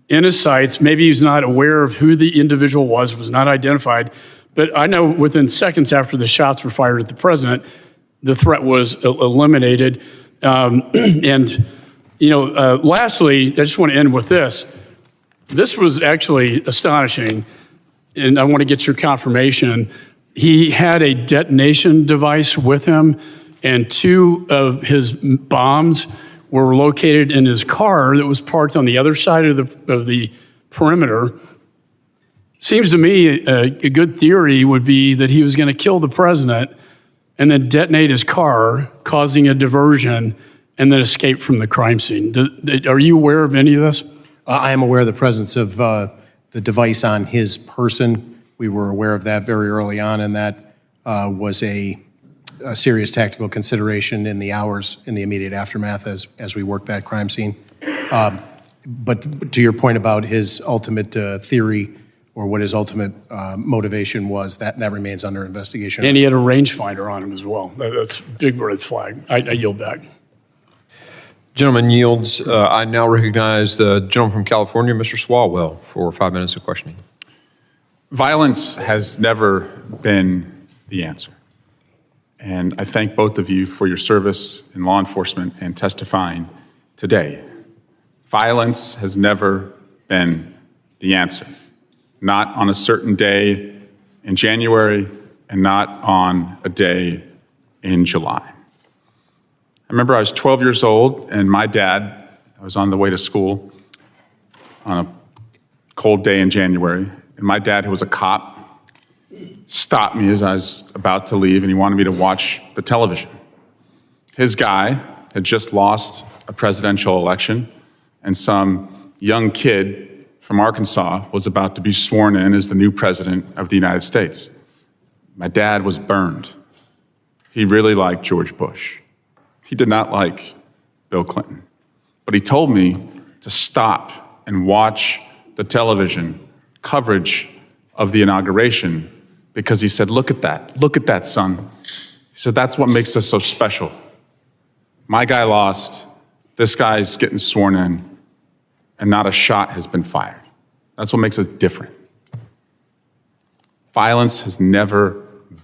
in his sights. Maybe he was not aware of who the individual was not identified. But I know within seconds after the shots were fired at the president, the threat was eliminated. Lastly, I just want to end with this. This was actually astonishing, and I want to get your confirmation. He had a detonation device with him, and 2 of his bombs were located in his car that was parked on the other side of the perimeter. Seems to me a good theory would be that he was going to kill the president and then detonate his car, causing a diversion, and then escape from the crime scene. Are you aware of any of this? I am aware of the presence of the device on his person. We were aware of that very early on, and that was a serious tactical consideration in the hours in the immediate aftermath as we worked that crime scene. But to your point about his ultimate theory or what his ultimate motivation was, that remains under investigation. And he had a rangefinder on him as well. That's a big red flag. I yield back. Gentleman yields. I now recognize the gentleman from California, Mr. Swalwell, for 5 minutes of questioning. Violence has never been the answer. And I thank both of you for your service in law enforcement and testifying today. Violence has never been the answer. Not on a certain day in January and not on a day in July. I remember I was 12 years old and my dad, I was on the way to school on a cold day in January, and my dad, who was a cop, stopped me as I was about to leave, and he wanted me to watch the television. His guy had just lost a presidential election, and some young kid from Arkansas was about to be sworn in as the new president of the United States. My dad was burned. He really liked George Bush. He did not like Bill Clinton. But he told me to stop and watch the television coverage of the inauguration because he said, look at that, son. He said, that's what makes us so special. My guy lost, this guy's getting sworn in, and not a shot has been fired. That's what makes us different. Violence has never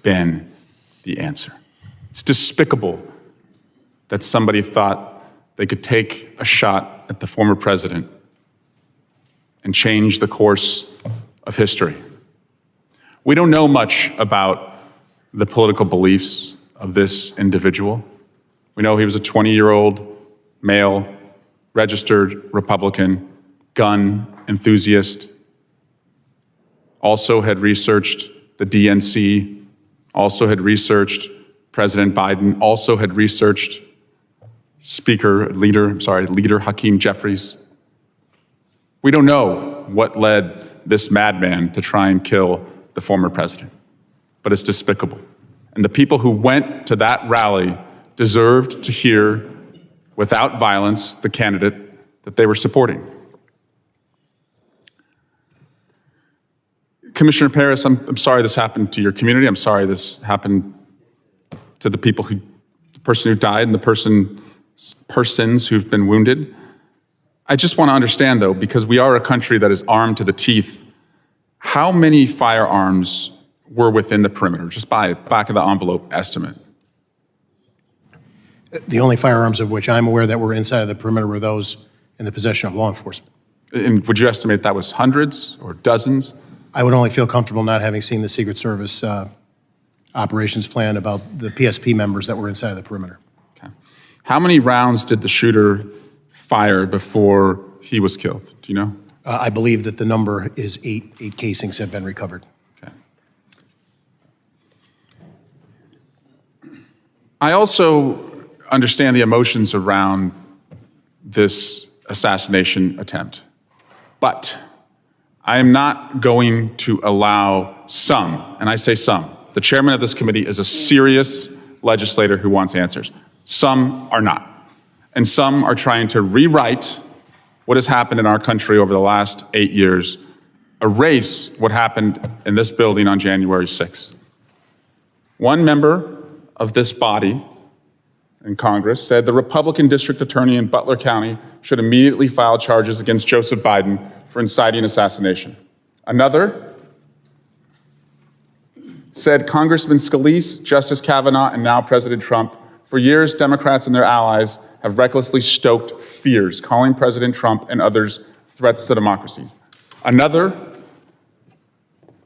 been the answer. It's despicable that somebody thought they could take a shot at the former president and change the course of history. We don't know much about the political beliefs of this individual. We know he was a 20-year-old male, registered Republican, gun enthusiast, also had researched the DNC, also had researched President Biden, also had researched Leader Hakeem Jeffries. We don't know what led this madman to try and kill the former president, but it's despicable. And the people who went to that rally deserved to hear, without violence, the candidate that they were supporting. Commissioner Paris, I'm sorry this happened to your community. I'm sorry this happened to the person who died and the persons who've been wounded. I just want to understand, though, because we are a country that is armed to the teeth, how many firearms were within the perimeter, just by back of the envelope estimate? The only firearms of which I'm aware that were inside of the perimeter were those in the possession of law enforcement. And would you estimate that was hundreds or dozens? I would only feel comfortable not having seen the Secret Service operations plan about the PSP members that were inside of the perimeter. Okay. How many rounds did the shooter fire before he was killed? Do you know? I believe that the number is 8. 8 casings have been recovered. Okay. I also understand the emotions around this assassination attempt, but I am not going to allow some, and I say some, the chairman of this committee is a serious legislator who wants answers. Some are not. And some are trying to rewrite what has happened in our country over the last 8 years, erase what happened in this building on January 6th. One member of this body in Congress said the Republican district attorney in Butler County should immediately file charges against Joseph Biden for inciting assassination. Another said Congressman Scalise, Justice Kavanaugh, and now President Trump, for years, Democrats and their allies have recklessly stoked fears, calling President Trump and others threats to democracies. Another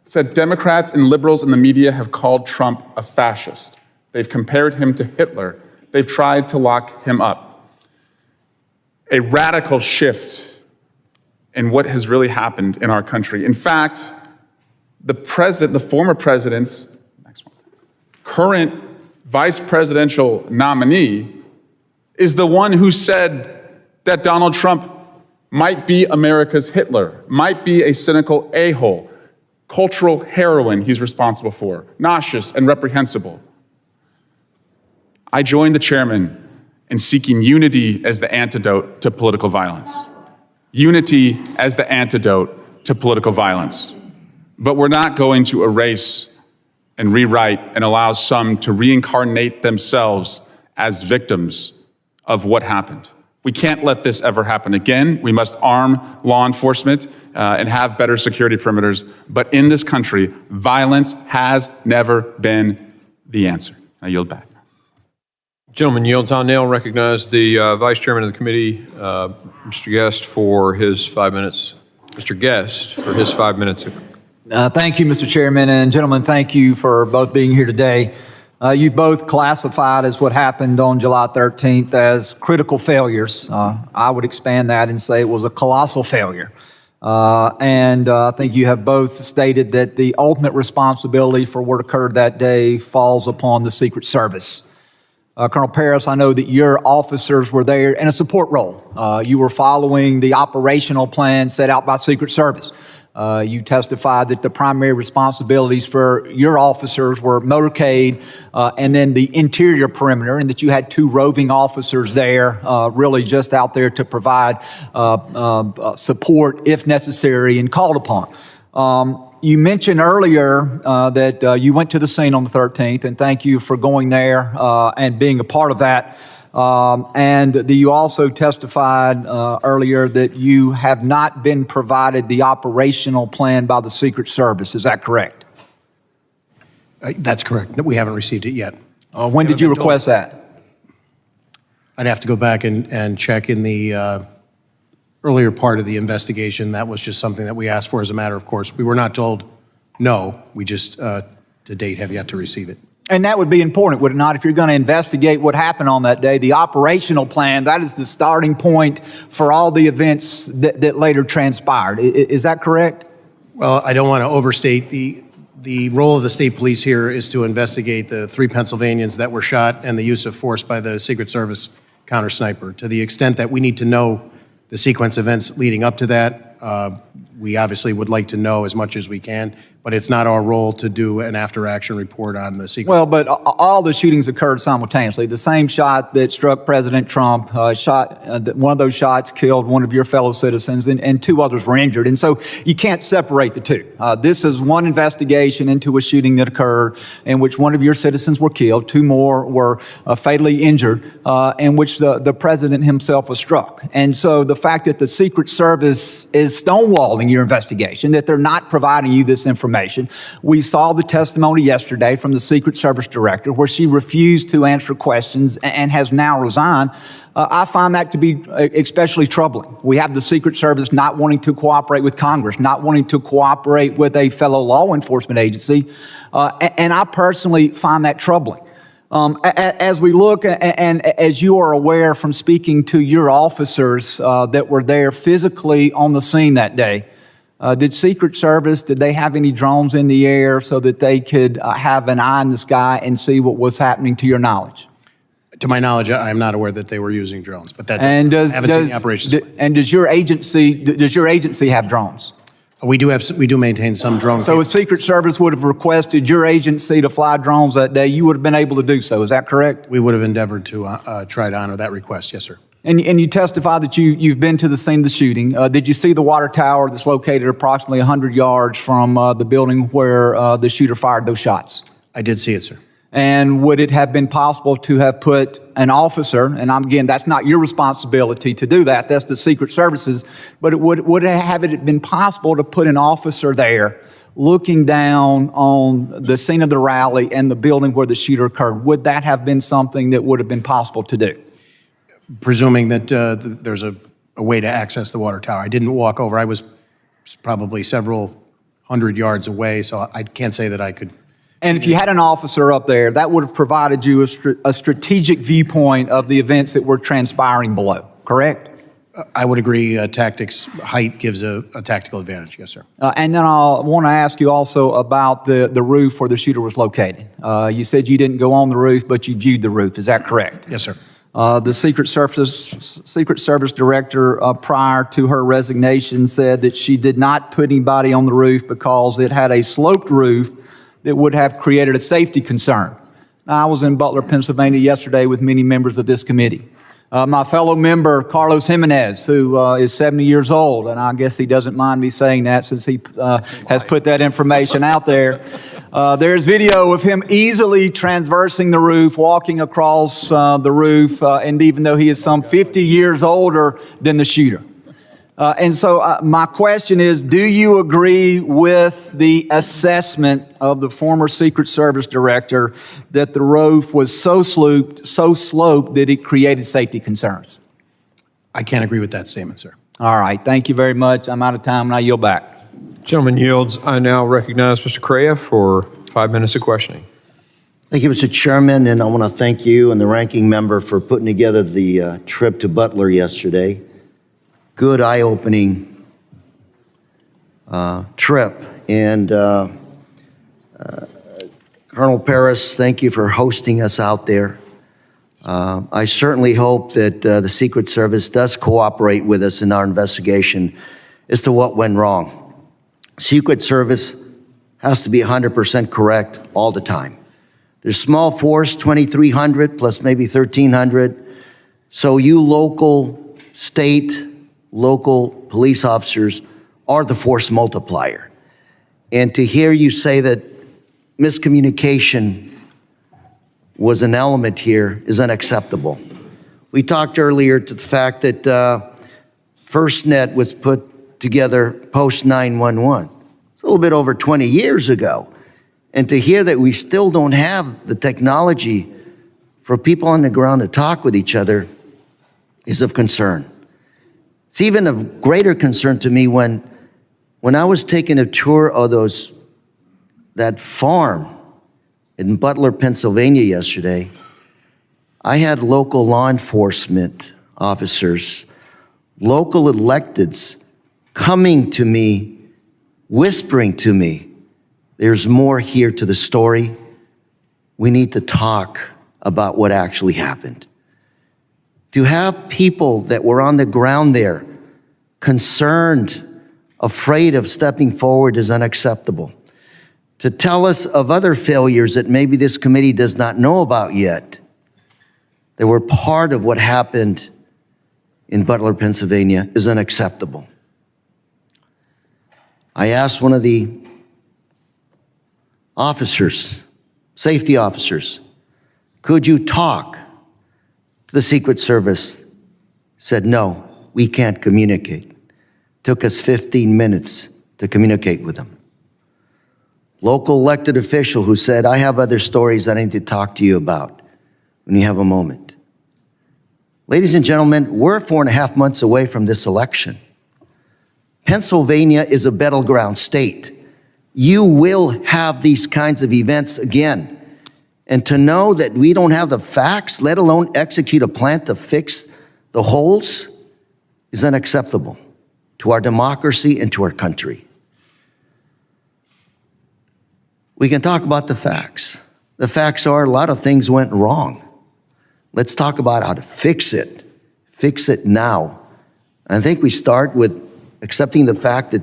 said Democrats and liberals in the media have called Trump a fascist. They've compared him to Hitler. They've tried to lock him up. A radical shift in what has really happened in our country. In fact, the former president's current vice presidential nominee is the one who said that Donald Trump might be America's Hitler, might be a cynical a-hole, cultural heroin he's responsible for, nauseous and reprehensible. I joined the chairman in seeking unity as the antidote to political violence. Unity as the antidote to political violence. But we're not going to erase and rewrite and allow some to reincarnate themselves as victims of what happened. We can't let this ever happen again. We must arm law enforcement and have better security perimeters. But in this country, violence has never been the answer. I yield back. Gentleman yields. I'll now recognize the Vice Chairman of the committee, Mr. Guest, for his 5 minutes. Mr. Guest, for his 5 minutes. Thank you, Mr. Chairman, and gentlemen, thank you for both being here today. You both classified as what happened on July 13th as critical failures. I would expand that and say it was a colossal failure. And I think you have both stated that the ultimate responsibility for what occurred that day falls upon the Secret Service. Colonel Paris, I know that your officers were there in a support role. You were following the operational plan set out by Secret Service. You testified that the primary responsibilities for your officers were motorcade and then the interior perimeter, and that you had 2 roving officers there, really just out there to provide support if necessary and called upon. You mentioned earlier that you went to the scene on the 13th, and thank you for going there and being a part of that. And you also testified earlier that you have not been provided the operational plan by the Secret Service. Is that correct? That's correct. We haven't received it yet. When did you request that? I'd have to go back and check in the earlier part of the investigation. That was just something that we asked for as a matter of course. We were not told no. We just, to date, have yet to receive it. And that would be important, would it not, if you're going to investigate what happened on that day? The operational plan, that is the starting point for all the events that later transpired. Is that correct? Well, I don't want to overstate the role of the state police here is to investigate the 3 Pennsylvanians that were shot and the use of force by the Secret Service counter sniper. To the extent that we need to know the sequence of events leading up to that, we obviously would like to know as much as we can, but it's not our role to do an after-action report on the sequence. Well, but all the shootings occurred simultaneously. The same shot that struck President Trump, one of those shots killed one of your fellow citizens, and 2 others were injured. And so you can't separate the 2. This is one investigation into a shooting that occurred in which one of your citizens were killed, 2 more were fatally injured, in which the president himself was struck. And so the fact that the Secret Service is stonewalling your investigation, that they're not providing you this information. We saw the testimony yesterday from the Secret Service director where she refused to answer questions and has now resigned. I find that to be especially troubling. We have the Secret Service not wanting to cooperate with Congress, not wanting to cooperate with a fellow law enforcement agency, and I personally find that troubling. As we look, and as you are aware from speaking to your officers that were there physically on the scene that day, did Secret Service, did they have any drones in the air so that they could have an eye in the sky and see what was happening to your knowledge? To my knowledge, I'm not aware that they were using drones, but that And I haven't seen the operations. And does your agency have drones? We do maintain some drone. So if Secret Service would have requested your agency to fly drones that day, you would have been able to do so. Is that correct? We would have endeavored to try to honor that request. Yes, sir. And you testify that you've been to the scene of the shooting. Did you see the water tower that's located approximately 100 yards from the building where the shooter fired those shots? I did see it, sir. And would it have been possible to have put an officer, and again, that's not your responsibility to do that, that's the Secret Service's, but would it been possible to put an officer there looking down on the scene of the rally and the building where the shooter occurred? Would that have been something that would have been possible to do? Presuming that there's a way to access the water tower. I didn't walk over. I was probably several hundred yards away, so I can't say that I could. And if you had an officer up there, that would have provided you a strategic viewpoint of the events that were transpiring below, correct? I would agree. Tactics, height gives a tactical advantage. Yes, sir. And then I want to ask you also about the roof where the shooter was located. You said you didn't go on the roof, but you viewed the roof. Is that correct? Yes, sir. The Secret Service director, prior to her resignation, said that she did not put anybody on the roof because it had a sloped roof that would have created a safety concern. Now, I was in Butler, Pennsylvania yesterday with many members of this committee. My fellow member, Carlos Jimenez, who is 70 years old, and I guess he doesn't mind me saying that since he has put that information out there. There's video of him easily traversing the roof, walking across the roof, and even though he is some 50 years older than the shooter. And so my question is, do you agree with the assessment of the former Secret Service director that the roof was so sloped that it created safety concerns? I can't agree with that statement, sir. All right. Thank you very much. I'm out of time and I yield back. Gentleman yields. I now recognize Mr. Correa for 5 minutes of questioning. Thank you, Mr. Chairman, and I want to thank you and the ranking member for putting together the trip to Butler yesterday. Good, eye-opening trip. And Colonel Paris, thank you for hosting us out there. I certainly hope that the Secret Service does cooperate with us in our investigation as to what went wrong. Secret Service has to be 100% correct all the time. There's small force, 2,300 plus maybe 1,300. So you local, state, local police officers are the force multiplier. And to hear you say that miscommunication was an element here is unacceptable. We talked earlier to the fact that FirstNet was put together post 9/11. It's a little bit over 20 years ago. And to hear that we still don't have the technology for people on the ground to talk with each other is of concern. It's even of greater concern to me when I was taking a tour of that farm in Butler, Pennsylvania yesterday. I had local law enforcement officers, local electeds coming to me, whispering to me, there's more here to the story. We need to talk about what actually happened. To have people that were on the ground there, concerned, afraid of stepping forward is unacceptable. To tell us of other failures that maybe this committee does not know about yet, that were part of what happened in Butler, Pennsylvania, is unacceptable. I asked one of the officers, safety officers, could you talk to the Secret Service? Said, no, we can't communicate. Took us 15 minutes to communicate with them. Local elected official who said, I have other stories that I need to talk to you about when you have a moment. Ladies and gentlemen, we're 4.5 months away from this election. Pennsylvania is a battleground state. You will have these kinds of events again. And to know that we don't have the facts, let alone execute a plan to fix the holes, is unacceptable to our democracy and to our country. We can talk about the facts. The facts are a lot of things went wrong. Let's talk about how to fix it. Fix it now. I think we start with accepting the fact that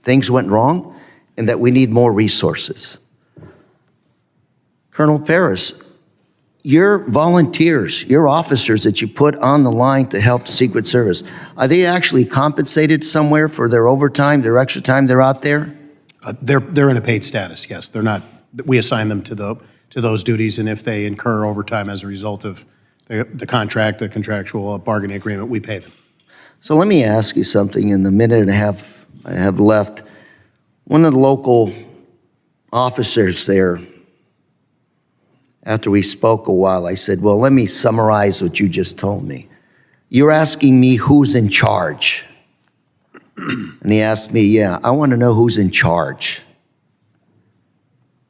things went wrong and that we need more resources. Colonel Paris, your volunteers, your officers that you put on the line to help the Secret Service, are they actually compensated somewhere for their overtime, their extra time they're out there? They're in a paid status, yes. They're not, we assign them to those duties, and if they incur overtime as a result of the contract, the contractual bargaining agreement, we pay them. So let me ask you something in the minute and a half I have left. One of the local officers there, after we spoke a while, I said, well, let me summarize what you just told me. You're asking me who's in charge. And he asked me, yeah, I want to know who's in charge.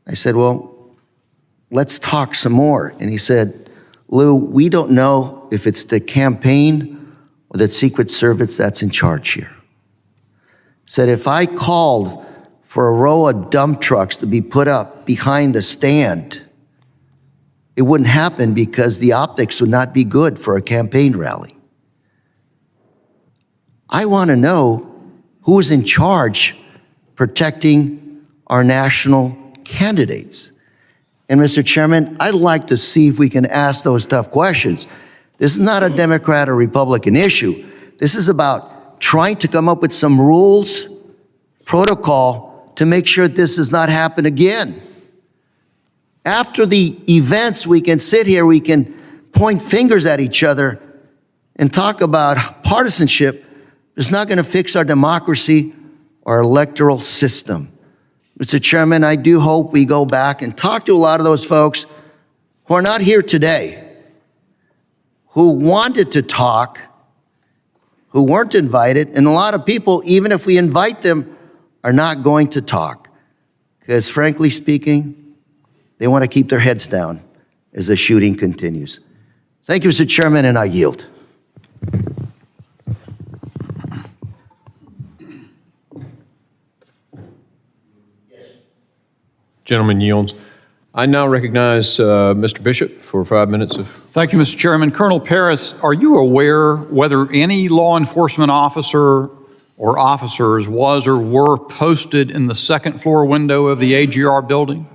I said, well, let's talk some more. And he said, Lou, we don't know if it's the campaign or the Secret Service that's in charge here. Said, if I called for a row of dump trucks to be put up behind the stand, it wouldn't happen because the optics would not be good for a campaign rally. I want to know who's in charge protecting our national candidates. And Mr. Chairman, I'd like to see if we can ask those tough questions. This is not a Democrat or Republican issue. This is about trying to come up with some rules, protocol to make sure this does not happen again. After the events, we can sit here, we can point fingers at each other and talk about partisanship. It's not going to fix our democracy or electoral system. Mr. Chairman, I do hope we go back and talk to a lot of those folks who are not here today, who wanted to talk, who weren't invited, and a lot of people, even if we invite them, are not going to talk. Because frankly speaking, they want to keep their heads down as the shooting continues. Thank you, Mr. Chairman, and I yield. Gentleman yields. I now recognize Mr. Bishop for 5 minutes of. Thank you, Mr. Chairman. Colonel Paris, are you aware whether any law enforcement officer or officers was or were posted in the second floor window of the AGR building?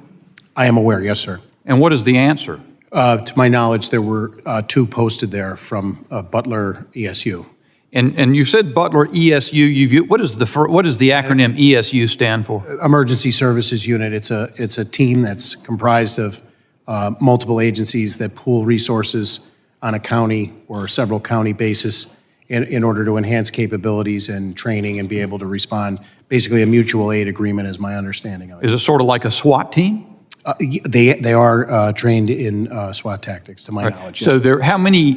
I am aware, yes, sir. And what is the answer? To my knowledge, there were 2 posted there from Butler ESU. And you said Butler ESU. What is the acronym ESU stand for? Emergency Services Unit. It's a team that's comprised of multiple agencies that pool resources on a county or several county basis in order to enhance capabilities and training and be able to respond. Basically, a mutual aid agreement is my understanding of it. Is it sort of like a SWAT team? They are trained in SWAT tactics, to my knowledge. So yes. how many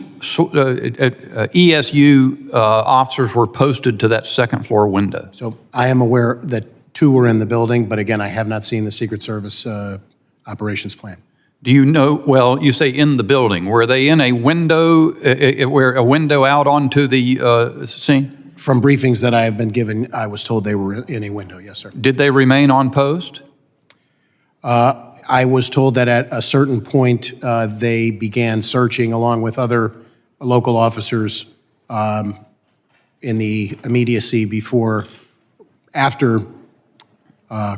ESU officers were posted to that second floor window? So I am aware that 2 were in the building, but again, I have not seen the Secret Service operations plan. Do you know, well, you say in the building, were they in a window, a window out onto the scene? From briefings that I have been given, I was told they were in a window, yes, sir. Did they remain on post? I was told that at a certain point, they began searching along with other local officers in the immediacy after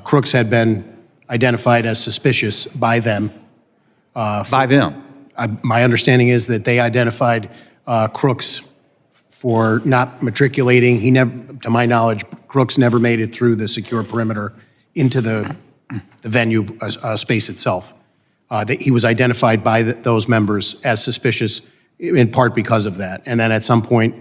crooks had been identified as suspicious by them. By them? My understanding is that they identified crooks for not matriculating. To my knowledge, crooks never made it through the secure perimeter into the venue space itself. He was identified by those members as suspicious, in part because of that. And then at some point,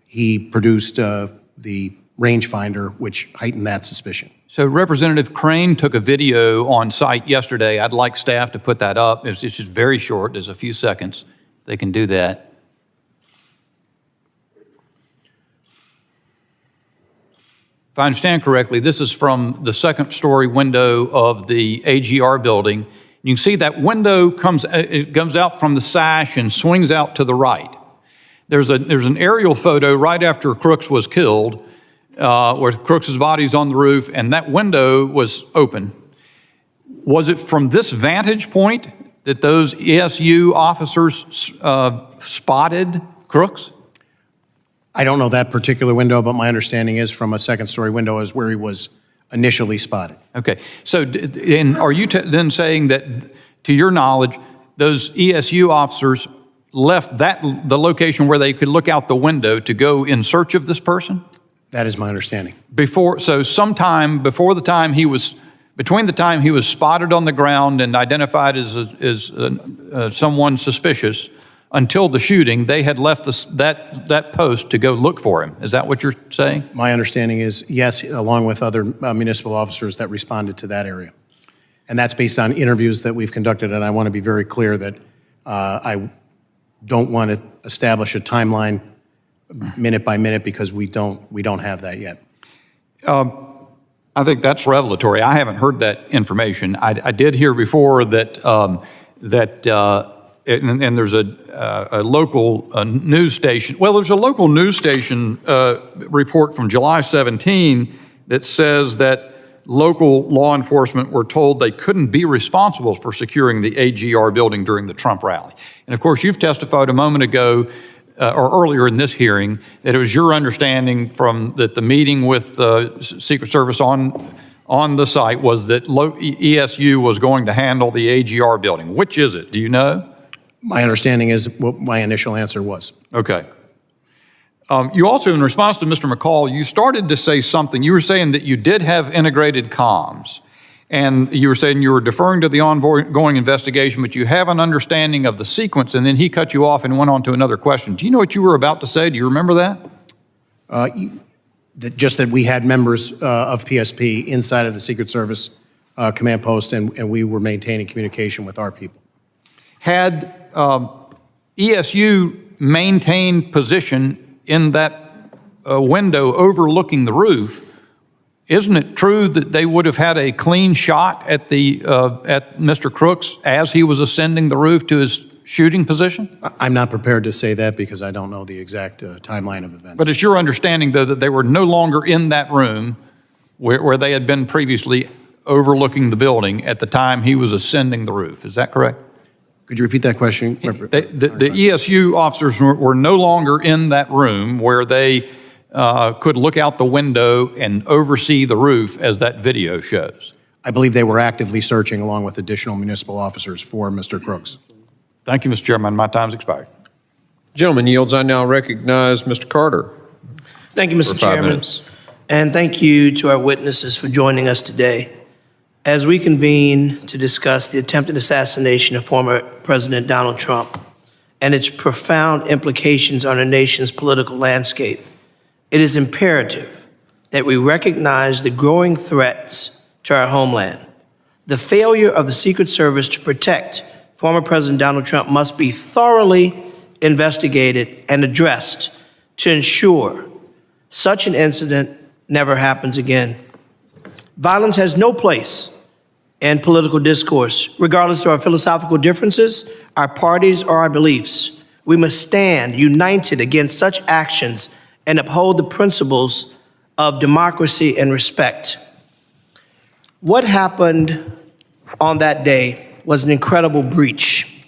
he produced the rangefinder, which heightened that suspicion. So Representative Crane took a video on site yesterday. I'd like staff to put that up. It's just very short. There's a few seconds. They can do that. If I understand correctly, this is from the second story window of the AGR building. You can see that window comes out from the sash and swings out to the right. There's an aerial photo right after Crooks was killed, where Crooks' body's on the roof, and that window was open. Was it from this vantage point that those ESU officers spotted Crooks? I don't know that particular window, but my understanding is from a second story window is where he was initially spotted. Okay. So and are you then saying that, to your knowledge, those ESU officers left the location where they could look out the window to go in search of this person? That is my understanding. Sometime before the time between the time he was spotted on the ground and identified as someone suspicious until the shooting, they had left that post to go look for him. Is that what you're saying? My understanding is yes, along with other municipal officers that responded to that area. And that's based on interviews that we've conducted, and I want to be very clear that I don't want to establish a timeline minute by minute because we don't have that yet. I think that's revelatory. I haven't heard that information. I did hear before that and there's a local news station. Well, there's a local news station report from July 17 that says that local law enforcement were told they couldn't be responsible for securing the AGR building during the Trump rally. And of course, you've testified a moment ago or earlier in this hearing that it was your understanding that the meeting with the Secret Service on the site was that ESU was going to handle the AGR building. Which is it? Do you know? My understanding is what my initial answer was. Okay. You also, in response to Mr. McCall, you started to say something. You were saying that you did have integrated comms, and you were saying you were deferring to the ongoing investigation, but you have an understanding of the sequence, and then he cut you off and went on to another question. Do you know what you were about to say? Do you remember that? Just that we had members of PSP inside of the Secret Service command post, and we were maintaining communication with our people. Had ESU maintained position in that window overlooking the roof, isn't it true that they would have had a clean shot at Mr. Crooks as he was ascending the roof to his shooting position? I'm not prepared to say that because I don't know the exact timeline of events. But it's your understanding, though, that they were no longer in that room where they had been previously overlooking the building at the time he was ascending the roof. Is that correct? Could you repeat that question? The ESU officers were no longer in that room where they could look out the window and oversee the roof as that video shows. I believe they were actively searching along with additional municipal officers for Mr. Crooks. Thank you, Mr. Chairman. My time's expired. Gentleman yields. I now recognize Mr. Carter. Thank you, Mr. For 5 Chairman. minutes. And thank you to our witnesses for joining us today as we convene to discuss the attempted assassination of former President Donald Trump and its profound implications on our nation's political landscape. It is imperative that we recognize the growing threats to our homeland. The failure of the Secret Service to protect former President Donald Trump must be thoroughly investigated and addressed to ensure such an incident never happens again. Violence has no place in political discourse, regardless of our philosophical differences, our parties, or our beliefs. We must stand united against such actions and uphold the principles of democracy and respect. What happened on that day was an incredible breach,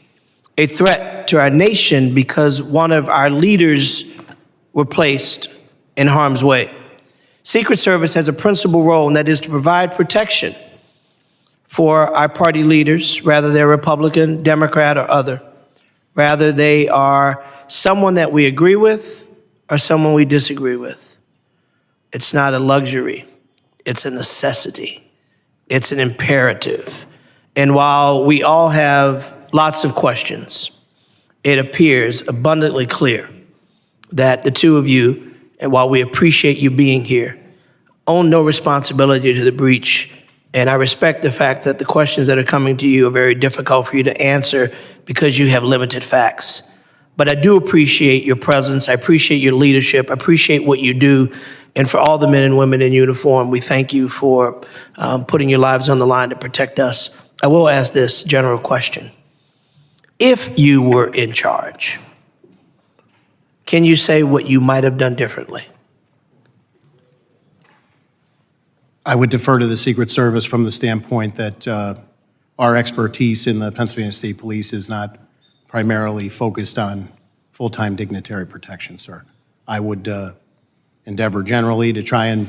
a threat to our nation because one of our leaders were placed in harm's way. Secret Service has a principal role, and that is to provide protection for our party leaders, whether they're Republican, Democrat, or other. Rather, they are someone that we agree with or someone we disagree with. It's not a luxury. It's a necessity. It's an imperative. And while we all have lots of questions, it appears abundantly clear that the two of you, and while we appreciate you being here, own no responsibility to the breach. And I respect the fact that the questions that are coming to you are very difficult for you to answer because you have limited facts. But I do appreciate your presence. I appreciate your leadership. I appreciate what you do. And for all the men and women in uniform, we thank you for putting your lives on the line to protect us. I will ask this general question. If you were in charge, can you say what you might have done differently? I would defer to the Secret Service from the standpoint that our expertise in the Pennsylvania State Police is not primarily focused on full-time dignitary protection, sir. I would endeavor generally to try and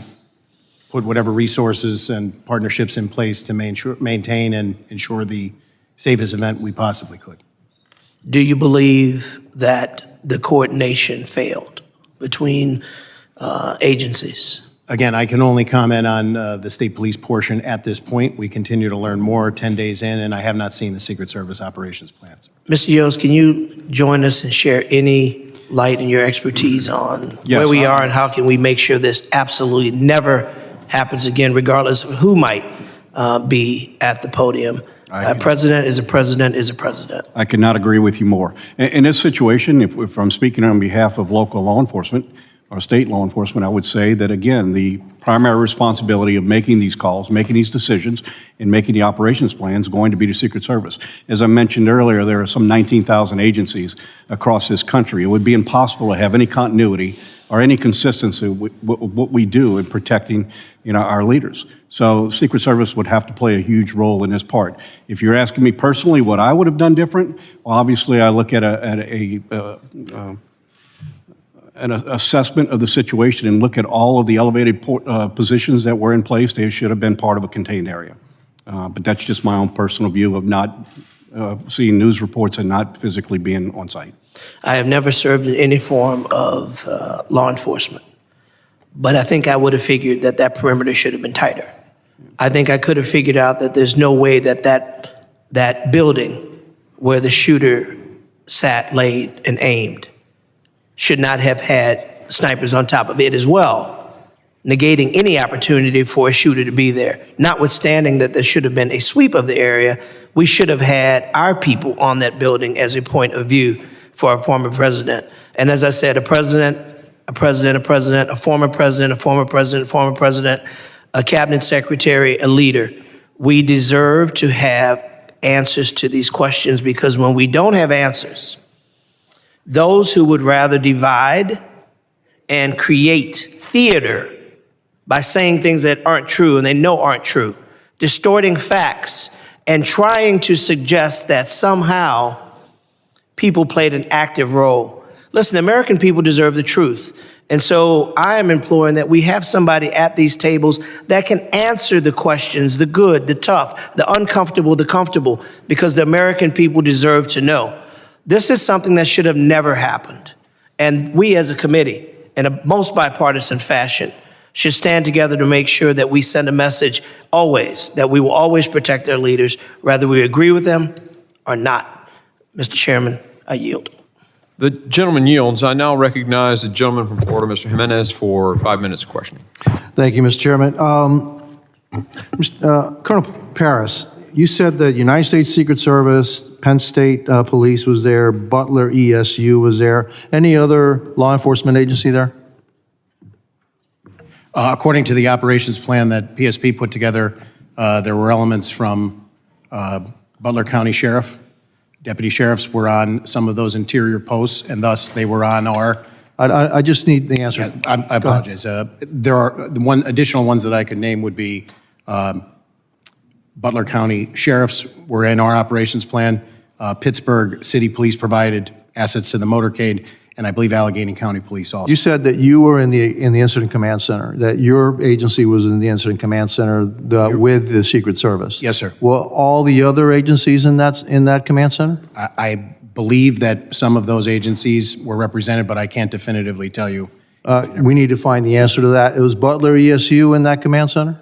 put whatever resources and partnerships in place to maintain and ensure the safest event we possibly could. Do you believe that the coordination failed between agencies? Again, I can only comment on the state police portion at this point. We continue to learn more 10 days in, and I have not seen the Secret Service operations plans. Mr. Yields, can you join us and share any light in your expertise on where we are and how can we make sure this absolutely never happens again, regardless of who might be at the podium? A president is a president is a president. I could not agree with you more. In this situation, if I'm speaking on behalf of local law enforcement or state law enforcement, I would say that, again, the primary responsibility of making these calls, making these decisions, and making the operations plans is going to be the Secret Service. As I mentioned earlier, there are some 19,000 agencies across this country. It would be impossible to have any continuity or any consistency with what we do in protecting, our leaders. So Secret Service would have to play a huge role in this part. If you're asking me personally what I would have done different, well, obviously I look at an assessment of the situation and look at all of the elevated positions that were in place. They should have been part of a contained area. But that's just my own personal view of not seeing news reports and not physically being on site. I have never served in any form of law enforcement, but I think I would have figured that that perimeter should have been tighter. I think I could have figured out that there's no way that that building where the shooter sat, laid, and aimed should not have had snipers on top of it as well, negating any opportunity for a shooter to be there. Notwithstanding that there should have been a sweep of the area, we should have had our people on that building as a point of view for our former president. And as I said, a president, a president, a president, a former president, a former president, former president, a cabinet secretary, a leader. We deserve to have answers to these questions, because when we don't have answers, those who would rather divide and create theater by saying things that aren't true and they know aren't true, distorting facts and trying to suggest that somehow people played an active role. Listen, the American people deserve the truth. And so I am imploring that we have somebody at these tables that can answer the questions, the good, the tough, the uncomfortable, the comfortable, because the American people deserve to know. This is something that should have never happened. And we as a committee, in a most bipartisan fashion, should stand together to make sure that we send a message always, that we will always protect our leaders, whether we agree with them or not. Mr. Chairman, I yield. The gentleman yields. I now recognize the gentleman from Florida, Mr. Jimenez, for 5 minutes of questioning. Thank you, Mr. Chairman. Colonel Paris, you said the United States Secret Service, Penn State Police was there, Butler ESU was there. Any other law enforcement agency there? According to the operations plan that PSP put together, there were elements from Butler County Sheriff. Deputy sheriffs were on some of those interior posts, and thus they were on our... I just need the answer. I apologize. There are the additional ones that I could name would be Butler County Sheriffs were in our operations plan. Pittsburgh City Police provided assets to the motorcade, and I believe Allegheny County Police also. You said that you were in the Incident Command Center, that your agency was in the Incident Command Center with the Secret Service. Yes, sir. Were all the other agencies in that command center? I believe that some of those agencies were represented, but I can't definitively tell you. We need to find the answer to that. It was Butler ESU in that command center?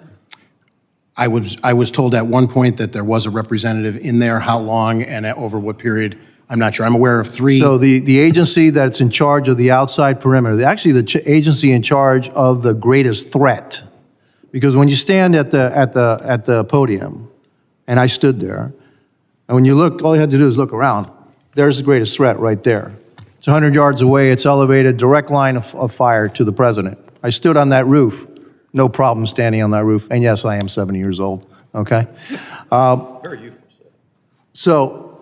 I was told at one point that there was a representative in there. How long and over what period, I'm not sure. I'm aware of 3. So the agency that's in charge of the outside perimeter, actually the agency in charge of the greatest threat, because when you stand at the podium, and I stood there, and when you look, all you had to do is look around. There's the greatest threat right there. It's 100 yards away. It's elevated, direct line of fire to the president. I stood on that roof. No problem standing on that roof. And yes, I am 70 years old, okay? Very youthful. So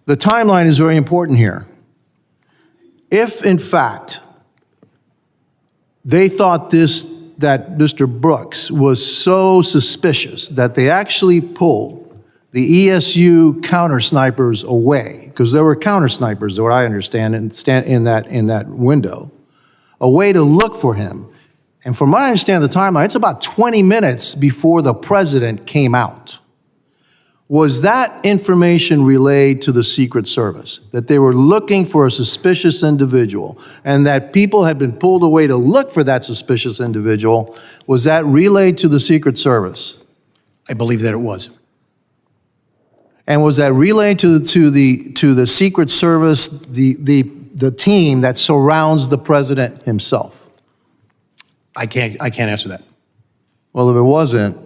the timeline is very important here. If, in fact, they thought that Mr. Brooks was so suspicious that they actually pulled the ESU counter snipers away, because there were counter snipers, what I understand, in that window, a way to look for him, And from what I understand the timeline, it's about 20 minutes before the president came out. Was that information relayed to the Secret Service, that they were looking for a suspicious individual and that people had been pulled away to look for that suspicious individual? Was that relayed to the Secret Service? I believe that it was. And was that relayed to the Secret Service, the team that surrounds the president himself? I can't answer that. Well, if it wasn't,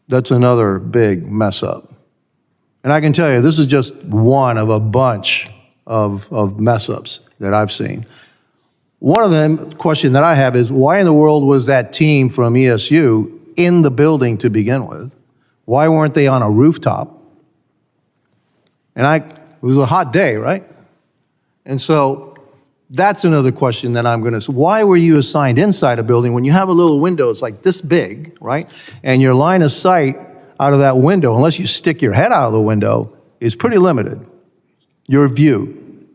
that's another big mess up. And I can tell you, this is just one of a bunch of mess ups that I've seen. One of them, question that I have is, why in the world was that team from ESU in the building to begin with? Why weren't they on a rooftop? And it was a hot day, right? And so that's another question that I'm going to, why were you assigned inside a building when you have a little window, it's like this big, right? And your line of sight out of that window, unless you stick your head out of the window, is pretty limited, your view.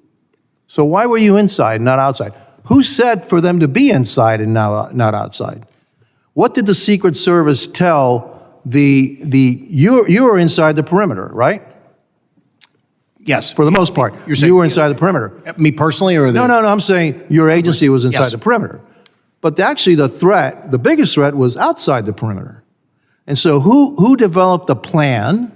So why were you inside, not outside? Who said for them to be inside and not outside? What did the Secret Service tell you were inside the perimeter, right? Yes. For the most part, You're saying you were inside the perimeter. Me personally, or No, I'm saying your agency was inside Yes. the perimeter. But actually the biggest threat was outside the perimeter. And so who developed a plan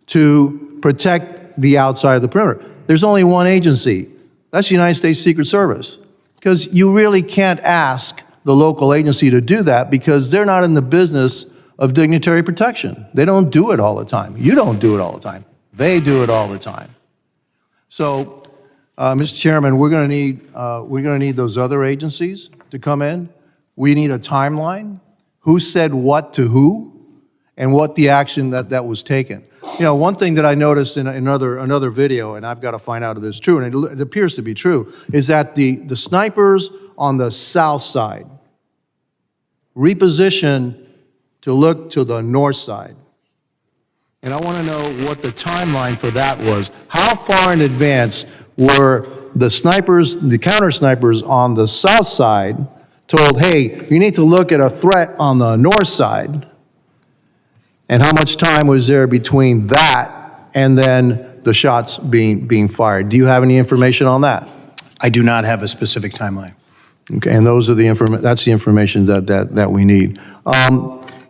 to protect the outside of the perimeter? There's only one agency. That's the United States Secret Service. Because you really can't ask the local agency to do that because they're not in the business of dignitary protection. They don't do it all the time. You don't do it all the time. They do it all the time. So, Mr. Chairman, we're going to need those other agencies to come in. We need a timeline. Who said what to who, and what the action that was taken. You know, one thing that I noticed in another video, and I've got to find out if it's true, and it appears to be true, is that the snipers on the south side repositioned to look to the north side. And I want to know what the timeline for that was. How far in advance were the snipers, the counter snipers on the south side told, hey, you need to look at a threat on the north side? And how much time was there between that and then the shots being fired? Do you have any information on that? I do not have a specific timeline. Okay, and that's the information that we need.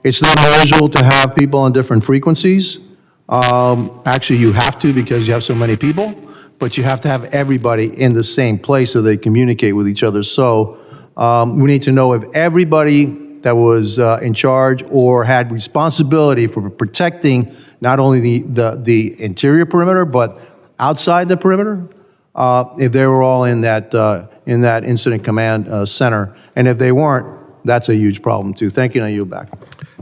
It's not unusual to have people on different frequencies. Actually, you have to because you have so many people, but you have to have everybody in the same place so they communicate with each other. So we need to know if everybody that was in charge or had responsibility for protecting not only the interior perimeter, but outside the perimeter, if they were all in that incident command center. And if they weren't, that's a huge problem too. Thank you, and I yield back.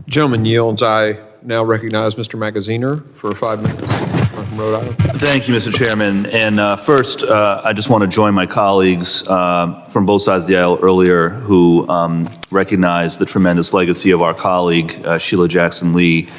Gentleman yields. I now recognize Mr. Magaziner for 5 minutes from Rhode Island. Thank you, Mr. Chairman. And first, I just want to join my colleagues from both sides of the aisle earlier who recognized the tremendous legacy of our colleague, Sheila Jackson Lee,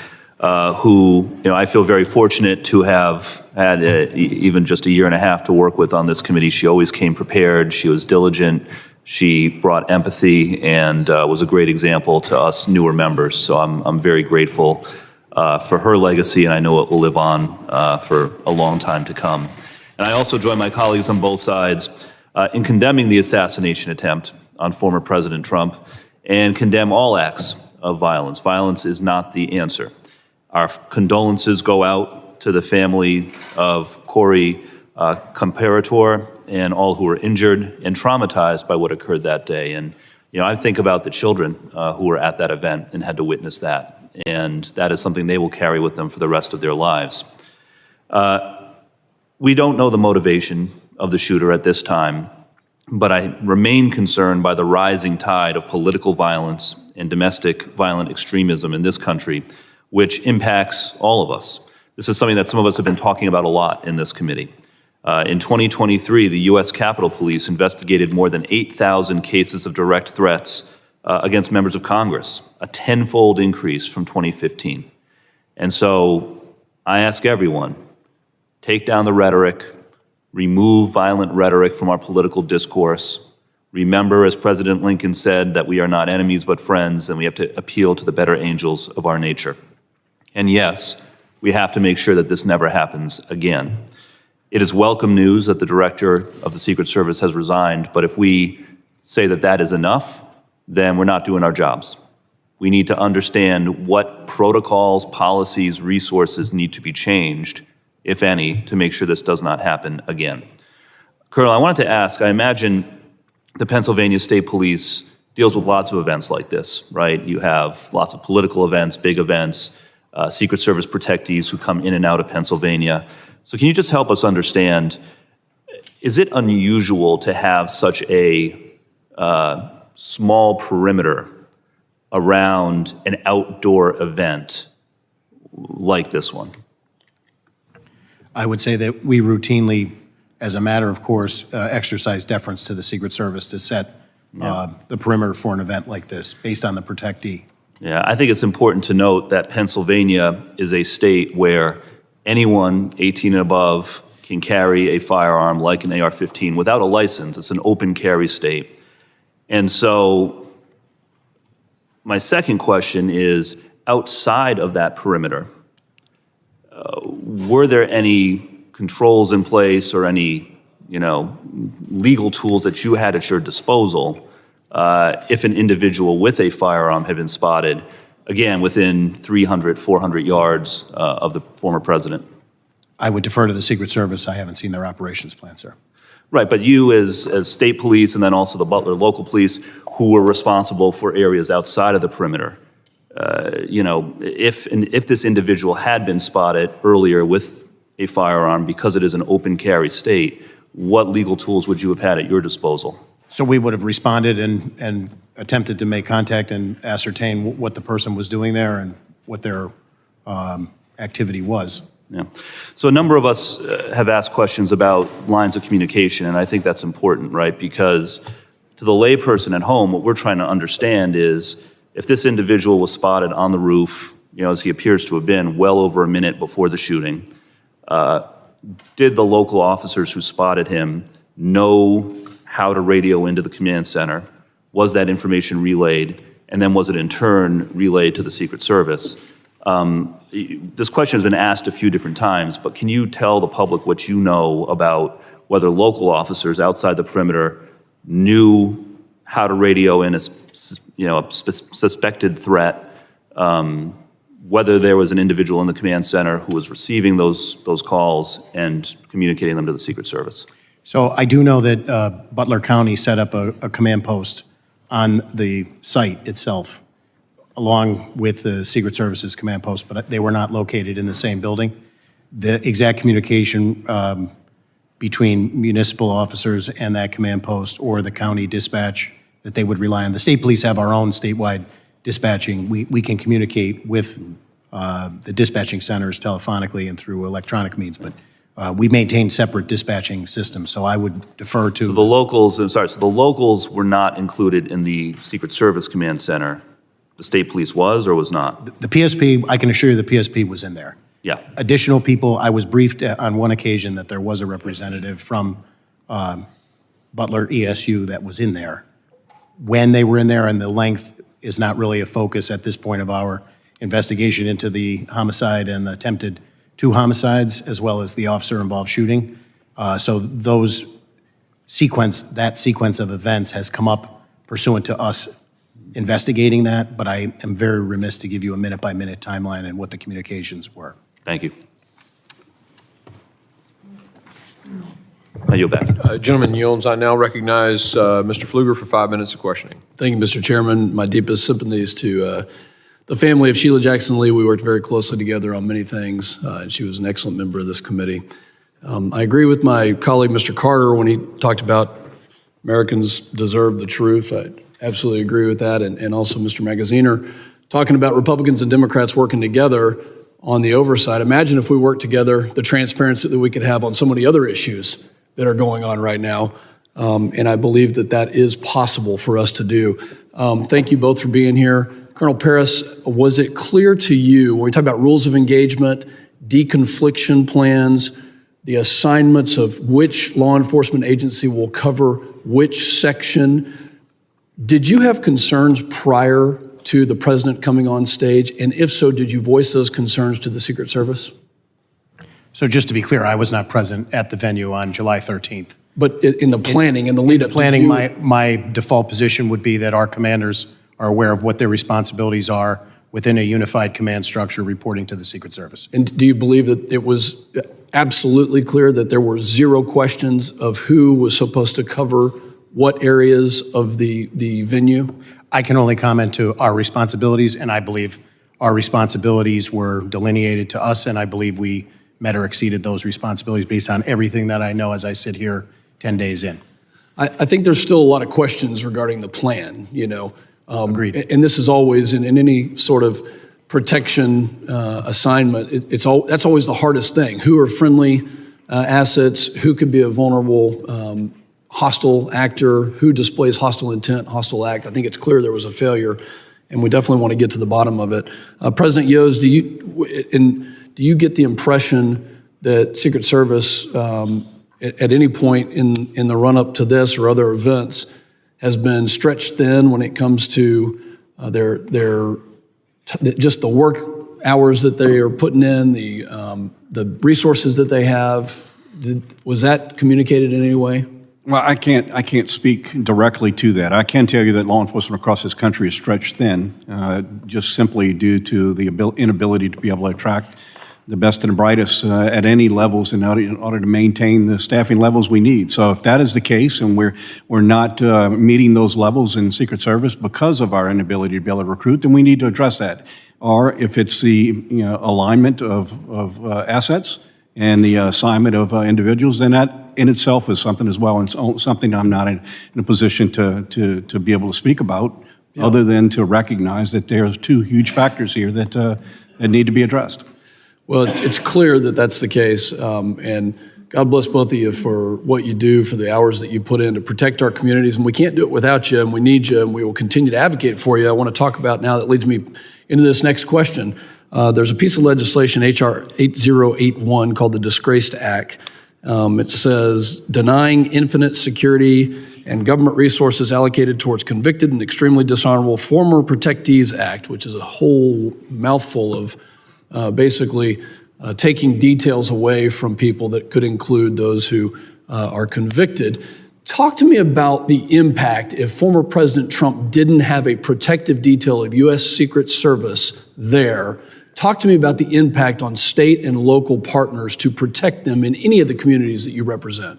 who, I feel very fortunate to have had even just a year and a half to work with on this committee. She always came prepared. She was diligent. She brought empathy and was a great example to us newer members. So I'm very grateful for her legacy, and I know it will live on for a long time to come. And I also join my colleagues on both sides in condemning the assassination attempt on former President Trump and condemn all acts of violence. Violence is not the answer. Our condolences go out to the family of Corey Comparator and all who were injured and traumatized by what occurred that day. And, I think about the children who were at that event and had to witness that. And that is something they will carry with them for the rest of their lives. We don't know the motivation of the shooter at this time, but I remain concerned by the rising tide of political violence and domestic violent extremism in this country, which impacts all of us. This is something that some of us have been talking about a lot in this committee. In 2023, the U.S. Capitol Police investigated more than 8,000 cases of direct threats against members of Congress, a tenfold increase from 2015. And so I ask everyone, take down the rhetoric, remove violent rhetoric from our political discourse. Remember, as President Lincoln said, that we are not enemies but friends, and we have to appeal to the better angels of our nature. And yes, we have to make sure that this never happens again. It is welcome news that the director of the Secret Service has resigned, but if we say that that is enough, then we're not doing our jobs. We need to understand what protocols, policies, resources need to be changed, if any, to make sure this does not happen again. Colonel, I wanted to ask, I imagine the Pennsylvania State Police deals with lots of events like this, right? You have lots of political events, big events, Secret Service protectees who come in and out of Pennsylvania. So can you just help us understand, is it unusual to have such a small perimeter around an outdoor event like this one? I would say that we routinely, as a matter of course, exercise deference to the Secret Service to set the perimeter for an event like this based on the protectee. Yeah, I think it's important to note that Pennsylvania is a state where anyone 18 and above can carry a firearm like an AR-15 without a license. It's an open carry state. And so my second question is, outside of that perimeter, were there any controls in place or any, legal tools that you had at your disposal if an individual with a firearm had been spotted, again, within 300, 400 yards of the former president? I would defer to the Secret Service. I haven't seen their operations plan, sir. Right, but you as state police and then also the Butler local police who were responsible for areas outside of the perimeter, if this individual had been spotted earlier with a firearm because it is an open carry state, what legal tools would you have had at your disposal? So we would have responded and attempted to make contact and ascertain what the person was doing there and what their activity was. Yeah. So a number of us have asked questions about lines of communication, and I think that's important, right? Because to the layperson at home, what we're trying to understand is if this individual was spotted on the roof, as he appears to have been well over a minute before the shooting, did the local officers who spotted him know how to radio into the command center? Was that information relayed? And then was it in turn relayed to the Secret Service? This question has been asked a few different times, but can you tell the public what you know about whether local officers outside the perimeter knew how to radio in a suspected threat, whether there was an individual in the command center who was receiving those calls and communicating them to the Secret Service? So I do know that Butler County set up a command post on the site itself, along with the Secret Service's command post, but they were not located in the same building. The exact communication between municipal officers and that command post or the county dispatch that they would rely on. The state police have our own statewide dispatching. We can communicate with the dispatching centers telephonically and through electronic means, but we maintain separate dispatching systems, so I would defer to... So the locals were not included in the Secret Service command center. The state police was or was not? The PSP, I can assure you the PSP was in there. Yeah. Additional people, I was briefed on one occasion that there was a representative from Butler ESU that was in there. When they were in there and the length is not really a focus at this point of our investigation into the homicide and the attempted 2 homicides, as well as the officer-involved shooting. So that sequence of events has come up pursuant to us investigating that, but I am very remiss to give you a minute-by-minute timeline and what the communications were. Thank you. I yield back. Gentleman yields. I now recognize Mr. Pfluger for 5 minutes of questioning. Thank you, Mr. Chairman. My deepest sympathies to the family of Sheila Jackson Lee. We worked very closely together on many things, and she was an excellent member of this committee. I agree with my colleague, Mr. Carter, when he talked about Americans deserve the truth. I absolutely agree with that, and also Mr. Magaziner talking about Republicans and Democrats working together on the oversight. Imagine if we worked together, the transparency that we could have on so many other issues that are going on right now, and I believe that that is possible for us to do. Thank you both for being here. Colonel Paris, was it clear to you, when we talk about rules of engagement, deconfliction plans, the assignments of which law enforcement agency will cover which section. Did you have concerns prior to the president coming on stage? And if so, did you voice those concerns to the Secret Service? So just to be clear, I was not present at the venue on July 13th. But in the planning and the lead up, Planning, my default position would be that our commanders are aware of what their responsibilities are within a unified command structure reporting to the Secret Service. And do you believe that it was absolutely clear that there were zero questions of who was supposed to cover what areas of the venue? I can only comment to our responsibilities, and I believe our responsibilities were delineated to us, and I believe we met or exceeded those responsibilities based on everything that I know as I sit here 10 days in. I think there's still a lot of questions regarding the plan, you know. Agreed. And this is always, in any sort of protection assignment, that's always the hardest thing. Who are friendly assets? Who could be a vulnerable hostile actor? Who displays hostile intent, hostile act? I think it's clear there was a failure, and we definitely want to get to the bottom of it. President Yos, do you get the impression that Secret Service, at any point in the run-up to this or other events, has been stretched thin when it comes to just the work hours that they are putting in, the resources that they have? Was that communicated in any way? Well, I can't speak directly to that. I can tell you that law enforcement across this country is stretched thin, just simply due to the inability to be able to attract the best and the brightest at any levels in order to maintain the staffing levels we need. So if that is the case, and we're not meeting those levels in Secret Service because of our inability to be able to recruit, then we need to address that. Or if it's the alignment of assets and the assignment of individuals, then that in itself is something as well, and something I'm not in a position to be able to speak about, other than to recognize that there's two huge factors here that need to be addressed. Well, it's clear that that's the case, and God bless both of you for what you do, for the hours that you put in to protect our communities, and we can't do it without you, and we need you, and we will continue to advocate for you. I want to talk about now, that leads me into this next question. There's a piece of legislation, H.R. 8081, called the Disgraced Act. It says, denying infinite security and government resources allocated towards convicted and extremely dishonorable former protectees act, which is a whole mouthful of basically taking details away from people that could include those who are convicted. Talk to me about the impact if former President Trump didn't have a protective detail of U.S. Secret Service there. Talk to me about the impact on state and local partners to protect them in any of the communities that you represent.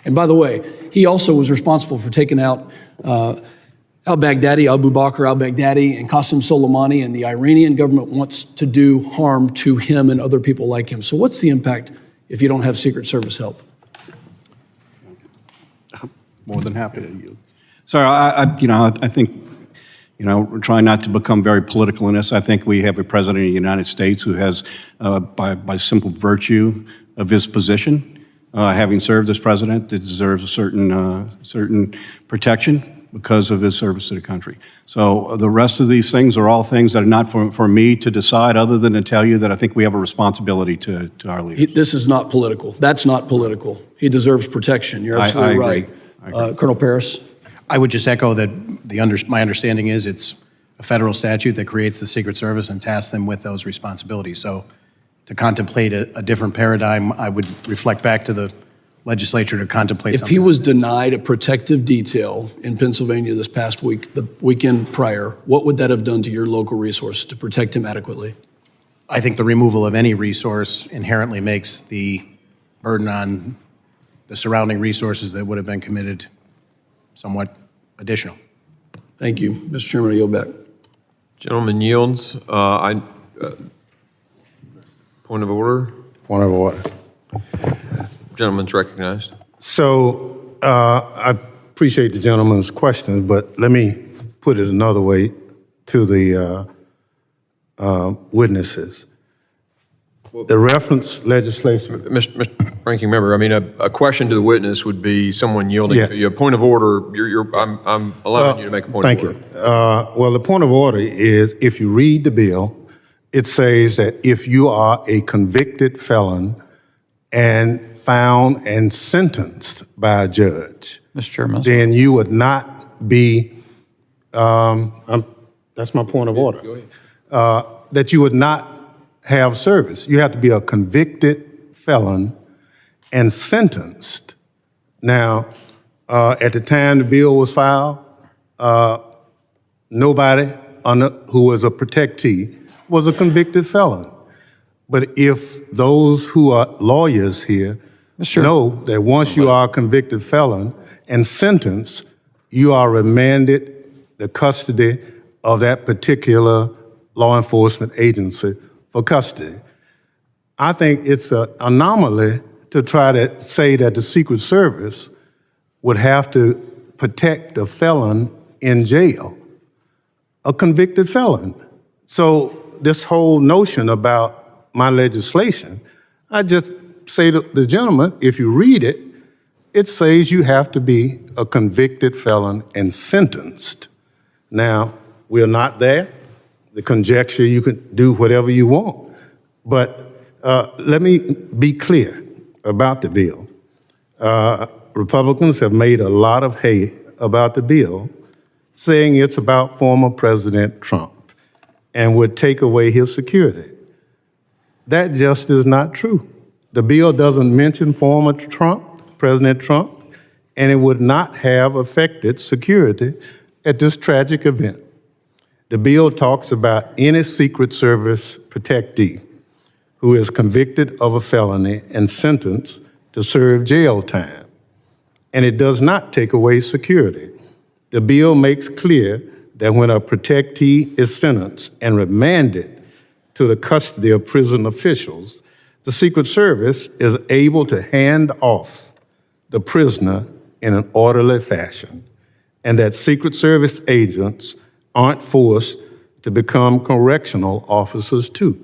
And by the way, he also was responsible for taking out al-Baghdadi, Abu Bakr al-Baghdadi, and Qasem Soleimani, and the Iranian government wants to do harm to him and other people like him. So what's the impact if you don't have Secret Service help? More than happy to yield. So I think, we're trying not to become very political in this. I think we have a president of the United States who has, by simple virtue of his position, having served as president, that deserves a certain protection because of his service to the country. So the rest of these things are all things that are not for me to decide, other than to tell you that I think we have a responsibility to our leaders. This is not political. That's not political. He deserves protection. You're absolutely right. I agree. Colonel Paris? I would just echo that my understanding is it's a federal statute that creates the Secret Service and tasks them with those responsibilities. So to contemplate a different paradigm, I would reflect back to the legislature to contemplate If something. he was denied a protective detail in Pennsylvania this past week, the weekend prior, what would that have done to your local resources to protect him adequately? I think the removal of any resource inherently makes the burden on the surrounding resources that would have been committed somewhat additional. Thank you. Mr. Chairman, I yield back. Gentleman yields. Point of order. Point of order. Gentleman's recognized. So I appreciate the gentleman's questions, but let me put it another way to the witnesses. The reference legislation. Mr. Ranking Member, I mean, a question to the witness would be someone yielding to you. A point of order, I'm allowing you to make a point of order. Thank you. Well, the point of order is, if you read the bill, it says that if you are a convicted felon and found and sentenced by a judge, Mr. Chairman. then you would not be, that's my point of order. Go ahead. That you would not have service. You have to be a convicted felon and sentenced. Now, at the time the bill was filed, nobody who was a protectee was a convicted felon. But if those who are lawyers here know that once you are a convicted felon and sentenced, you are remanded the custody of that particular law enforcement agency for custody. I think it's an anomaly to try to say that the Secret Service would have to protect a felon in jail, a convicted felon. So this whole notion about my legislation, I just say to the gentleman, if you read it, it says you have to be a convicted felon and sentenced. Now, we're not there. The conjecture, you can do whatever you want. But let me be clear about the bill. Republicans have made a lot of hay about the bill, saying it's about former President Trump and would take away his security. That just is not true. The bill doesn't mention former Trump, President Trump, and it would not have affected security at this tragic event. The bill talks about any Secret Service protectee who is convicted of a felony and sentenced to serve jail time. And it does not take away security. The bill makes clear that when a protectee is sentenced and remanded to the custody of prison officials, the Secret Service is able to hand off the prisoner in an orderly fashion, and that Secret Service agents aren't forced to become correctional officers too.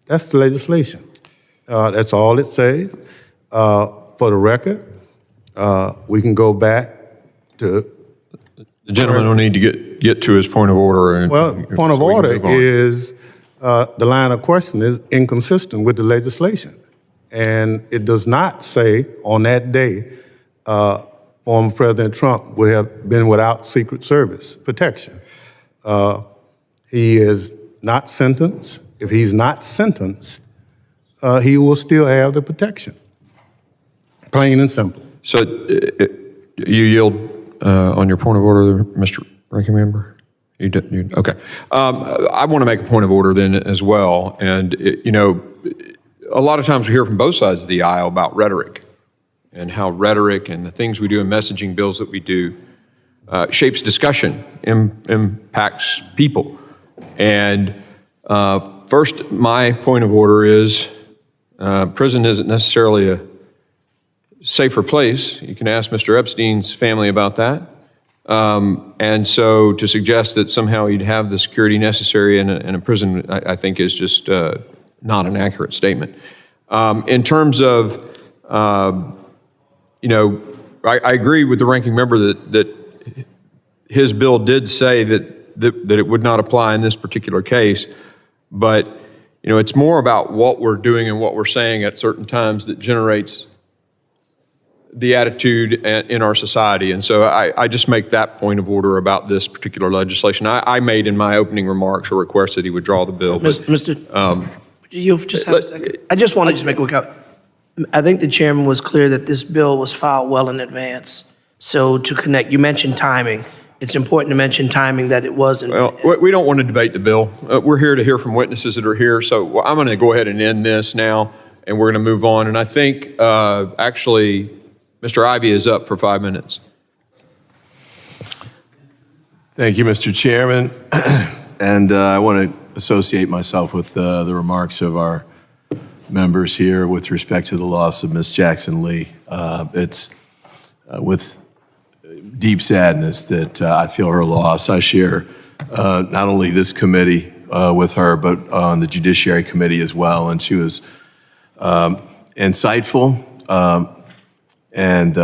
That's the legislation. That's all it says. For the record, we can go back to... The gentleman will need to get to his point of order. Well, point of order is the line of question is inconsistent with the legislation. And it does not say on that day former President Trump would have been without Secret Service protection. He is not sentenced. If he's not sentenced, he will still have the protection. Plain and simple. So you yield on your point of order, Mr. Ranking Member? You did, okay. I want to make a point of order then as well. And, a lot of times we hear from both sides of the aisle about rhetoric and how rhetoric and the things we do in messaging bills that we do shapes discussion, impacts people. And first, my point of order is prison isn't necessarily a safer place. You can ask Mr. Epstein's family about that. And so to suggest that somehow you'd have the security necessary in a prison, I think is just not an accurate statement. In terms of, I agree with the ranking member that his bill did say that it would not apply in this particular case, but it's more about what we're doing and what we're saying at certain times that generates the attitude in our society. And so I just make that point of order about this particular legislation. I made in my opening remarks a request that he would draw the bill. Mr. You just have a second. I just want to make a quick comment. I think the chairman was clear that this bill was filed well in advance. So to connect, you mentioned timing. It's important to mention timing that it wasn't. Well, we don't want to debate the bill. We're here to hear from witnesses that are here. So I'm going to go ahead and end this now, and we're going to move on. And I think actually Mr. Ivey is up for 5 minutes. Thank you, Mr. Chairman. And I want to associate myself with the remarks of our members here with respect to the loss of Ms. Jackson Lee. It's with deep sadness that I feel her loss. I share not only this committee with her, but on the Judiciary Committee as well. And she was insightful and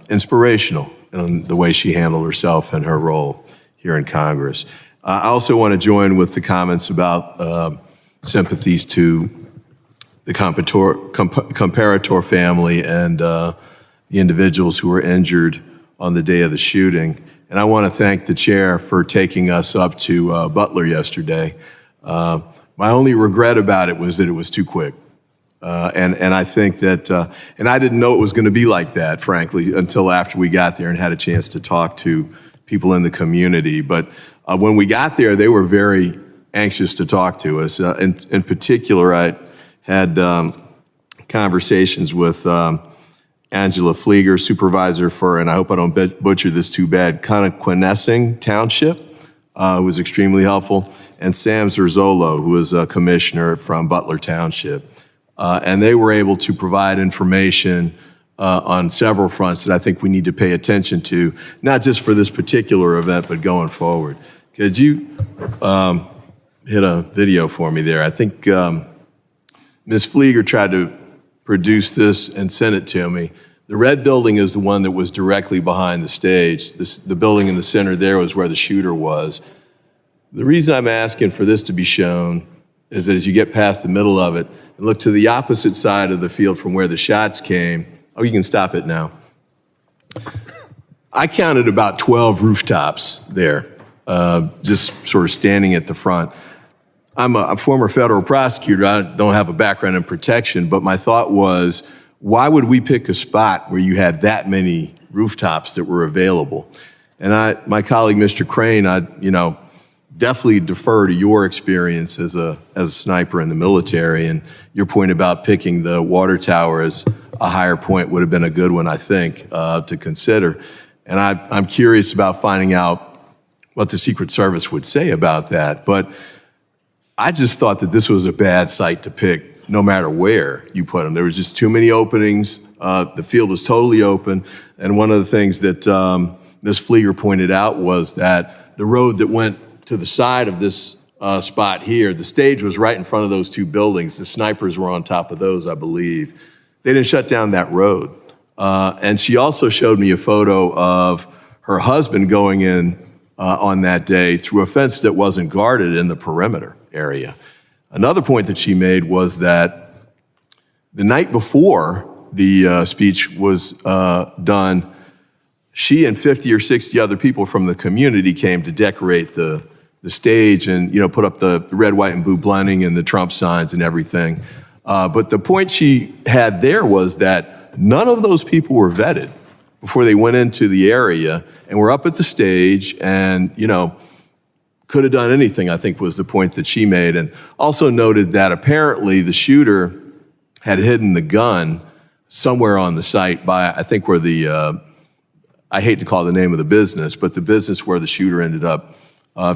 inspirational in the way she handled herself and her role here in Congress. I also want to join with the comments about sympathies to the comparator family and the individuals who were injured on the day of the shooting. And I want to thank the chair for taking us up to Butler yesterday. My only regret about it was that it was too quick. And I think that, and I didn't know it was going to be like that, frankly, until after we got there and had a chance to talk to people in the community. But when we got there, they were very anxious to talk to us. In particular, I had conversations with Angela Flieger, supervisor for, and I hope I don't butcher this too bad, Connequenessing Township, who was extremely helpful, and Sam Zerzolo, who was a commissioner from Butler Township. And they were able to provide information on several fronts that I think we need to pay attention to, not just for this particular event, but going forward. Could you hit a video for me there? I think Ms. Flieger tried to produce this and sent it to me. The red building is the one that was directly behind the stage. The building in the center there was where the shooter was. The reason I'm asking for this to be shown is that as you get past the middle of it and look to the opposite side of the field from where the shots came, oh, you can stop it now. I counted about 12 rooftops there, just sort of standing at the front. I'm a former federal prosecutor. I don't have a background in protection, but my thought was, why would we pick a spot where you had that many rooftops that were available? And my colleague, Mr. Crane, definitely defer to your experience as a sniper in the military, and your point about picking the water tower as a higher point would have been a good one, I think, to consider. And I'm curious about finding out what the Secret Service would say about that. But I just thought that this was a bad site to pick, no matter where you put them. There was just too many openings. The field was totally open. And one of the things that Ms. Flieger pointed out was that the road that went to the side of this spot here, the stage was right in front of those two buildings. The snipers were on top of those, I believe. They didn't shut down that road. And she also showed me a photo of her husband going in on that day through a fence that wasn't guarded in the perimeter area. Another point that she made was that the night before the speech was done, she and 50 or 60 other people from the community came to decorate the stage and put up the red, white, and blue blending and the Trump signs and everything. But the point she had there was that none of those people were vetted before they went into the area and were up at the stage and, could have done anything, I think was the point that she made. And also noted that apparently the shooter had hidden the gun somewhere on the site by, I think, where I hate to call the name of the business, but the business where the shooter ended up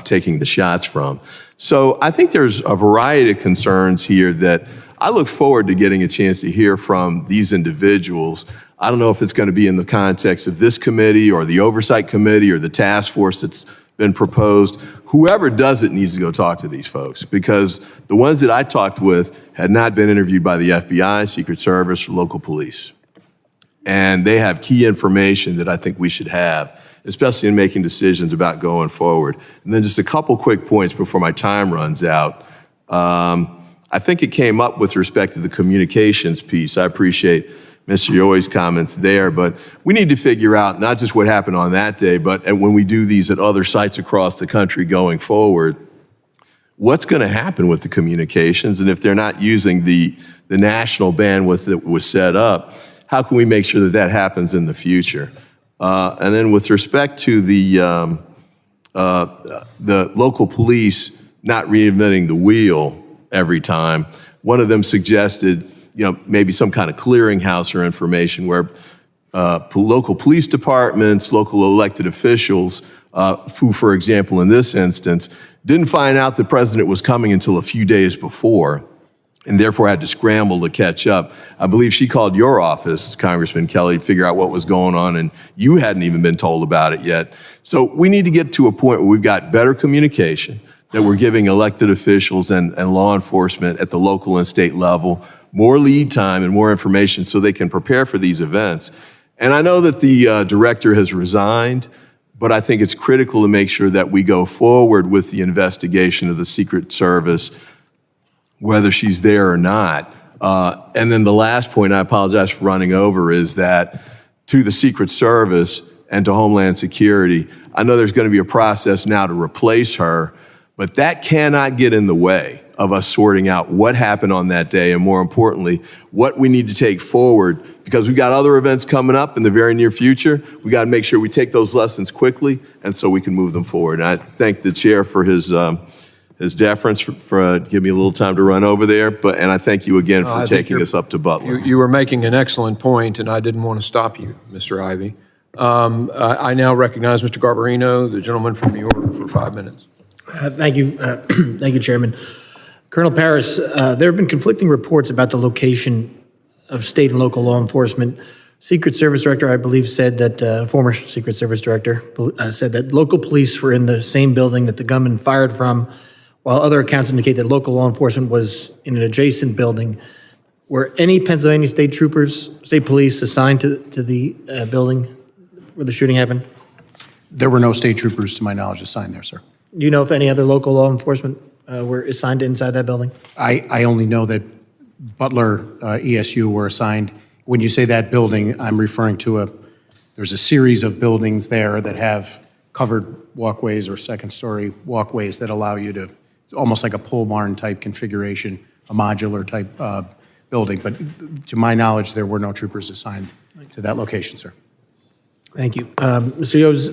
taking the shots from. So I think there's a variety of concerns here that I look forward to getting a chance to hear from these individuals. I don't know if it's going to be in the context of this committee or the oversight committee or the task force that's been proposed. Whoever does it needs to go talk to these folks, because the ones that I talked with had not been interviewed by the FBI, Secret Service, or local police. And they have key information that I think we should have, especially in making decisions about going forward. And then just a couple quick points before my time runs out. I think it came up with respect to the communications piece. I appreciate Mr. Yoy's comments there, but we need to figure out not just what happened on that day, but when we do these at other sites across the country going forward, what's going to happen with the communications? And if they're not using the national bandwidth that was set up, how can we make sure that that happens in the future? And then with respect to the local police not reinventing the wheel every time, one of them suggested maybe some kind of clearinghouse or information where local police departments, local elected officials, who, for example, in this instance, didn't find out the president was coming until a few days before, and therefore had to scramble to catch up. I believe she called your office, Congressman Kelly, to figure out what was going on, and you hadn't even been told about it yet. So we need to get to a point where we've got better communication, that we're giving elected officials and law enforcement at the local and state level more lead time and more information so they can prepare for these events. And I know that the director has resigned, but I think it's critical to make sure that we go forward with the investigation of the Secret Service, whether she's there or not, And then the last point, I apologize for running over, is that to the Secret Service and to Homeland Security, I know there's going to be a process now to replace her, but that cannot get in the way of us sorting out what happened on that day, and more importantly, what we need to take forward, because we've got other events coming up in the very near future. We got to make sure we take those lessons quickly, and so we can move them forward. And I thank the chair for his deference for giving me a little time to run over there, and I thank you again for taking us up to Butler. You were making an excellent point, and I didn't want to stop you, Mr. Ivey. I now recognize Mr. Garbarino, the gentleman from New York, for 5 minutes. Thank you. Thank you, Chairman. Colonel Paris, there have been conflicting reports about the location of state and local law enforcement. Secret Service Director, I believe, said that, former Secret Service Director said that local police were in the same building that the gunman fired from, while other accounts indicate that local law enforcement was in an adjacent building. Were any Pennsylvania state troopers, state police assigned to the building where the shooting happened? There were no state troopers, to my knowledge, assigned there, sir. Do you know if any other local law enforcement were assigned inside that building? I only know that Butler ESU were assigned. When you say that building, I'm referring to there's a series of buildings there that have covered walkways or second-story walkways that allow you to, it's almost like a pole barn type configuration, a modular type building. But to my knowledge, there were no troopers assigned to that location, sir. Thank you. Mr. Yos,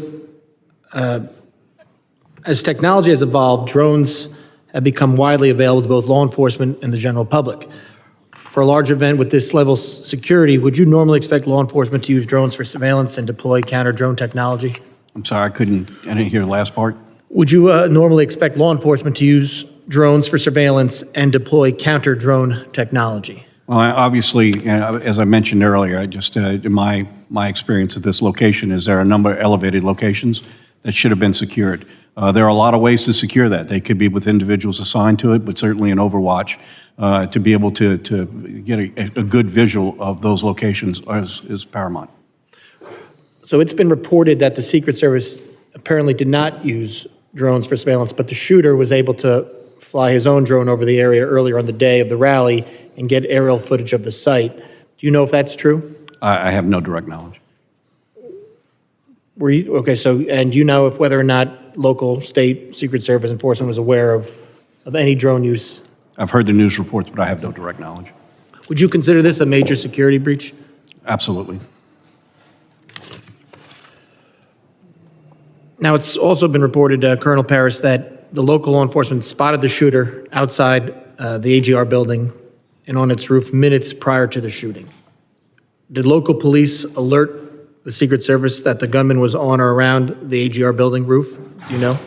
as technology has evolved, drones have become widely available to both law enforcement and the general public. For a large event with this level of security, would you normally expect law enforcement to use drones for surveillance and deploy counter-drone technology? I'm sorry, I didn't hear the last part. Would you normally expect law enforcement to use drones for surveillance and deploy counter-drone technology? Well, obviously, as I mentioned earlier, I just in my experience at this location is there are a number of elevated locations that should have been secured. There are a lot of ways to secure that. They could be with individuals assigned to it, but certainly an overwatch to be able to get a good visual of those locations is paramount. So it's been reported that the Secret Service apparently did not use drones for surveillance, but the shooter was able to fly his own drone over the area earlier on the day of the rally and get aerial footage of the site. Do you know if that's true? I have no direct knowledge. Were you, okay, so, and you know if whether or not local, state, Secret Service enforcement was aware of any drone use? I've heard the news reports, but I have no direct knowledge. Would you consider this a major security breach? Absolutely. Now, it's also been reported, Colonel Paris, that the local law enforcement spotted the shooter outside the AGR building and on its roof minutes prior to the shooting. Did local police alert the Secret Service that the gunman was on or around the AGR building roof? Do you know?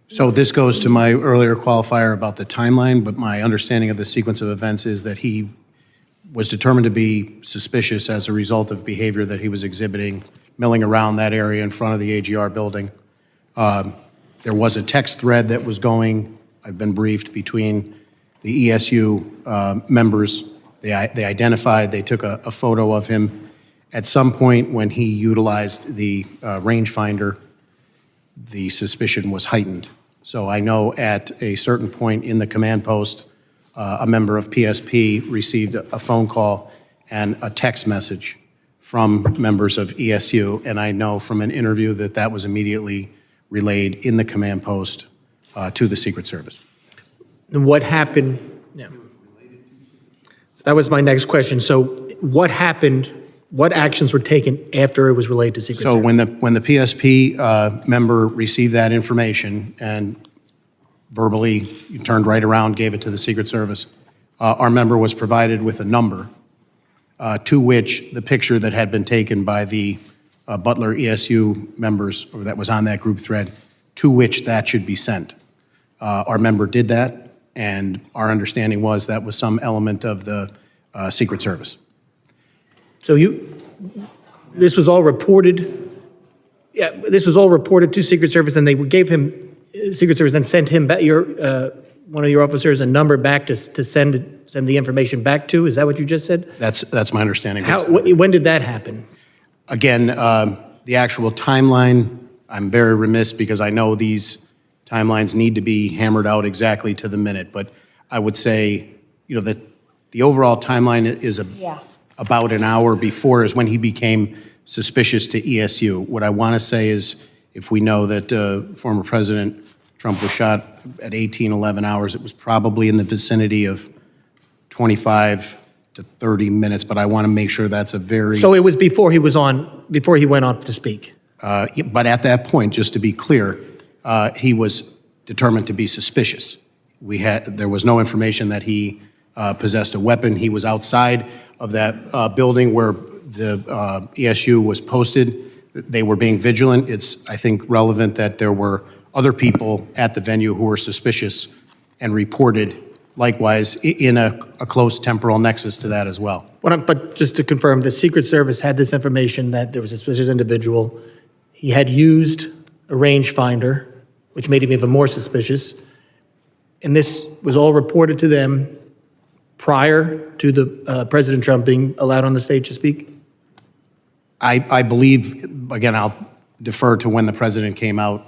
So this goes to my earlier qualifier about the timeline, but my understanding of the sequence of events is that he was determined to be suspicious as a result of behavior that he was exhibiting, milling around that area in front of the AGR building. There was a text thread that was going, I've been briefed, between the ESU members. They identified, they took a photo of him. At some point when he utilized the rangefinder, the suspicion was heightened. So I know at a certain point in the command post, a member of PSP received a phone call and a text message from members of ESU, and I know from an interview that that was immediately relayed in the command post to the Secret Service. And what happened? Yeah. So that was my next question. So what happened? What actions were taken after it was relayed to Secret Service? So when the PSP member received that information and verbally turned right around, gave it to the Secret Service, our member was provided with a number to which the picture that had been taken by the Butler ESU members, or that was on that group thread, to which that should be sent. Our member did that, and our understanding was that was some element of the Secret Service. So this was all reported. Yeah, this was all reported to Secret Service, and they gave him, Secret Service then sent him back, one of your officers, a number back to send the information back to. Is that what you just said? That's my understanding. When did that happen? Again, the actual timeline, I'm very remiss because I know these timelines need to be hammered out exactly to the minute, but I would say, that the overall timeline is about an hour before is when he became suspicious to ESU. What I want to say is, if we know that former President Trump was shot at 11 hours, it was probably in the vicinity of 25 to 30 minutes, but I want to make sure that's a very... So it was before he went on to speak? But at that point, just to be clear, he was determined to be suspicious. There was no information that he possessed a weapon. He was outside of that building where the ESU was posted. They were being vigilant. It's, I think, relevant that there were other people at the venue who were suspicious and reported likewise in a close temporal nexus to that as well. But just to confirm, the Secret Service had this information that there was a suspicious individual. He had used a rangefinder, which made him even more suspicious. And this was all reported to them prior to the President Trump being allowed on the stage to speak? I believe, again, I'll defer to when the president came out.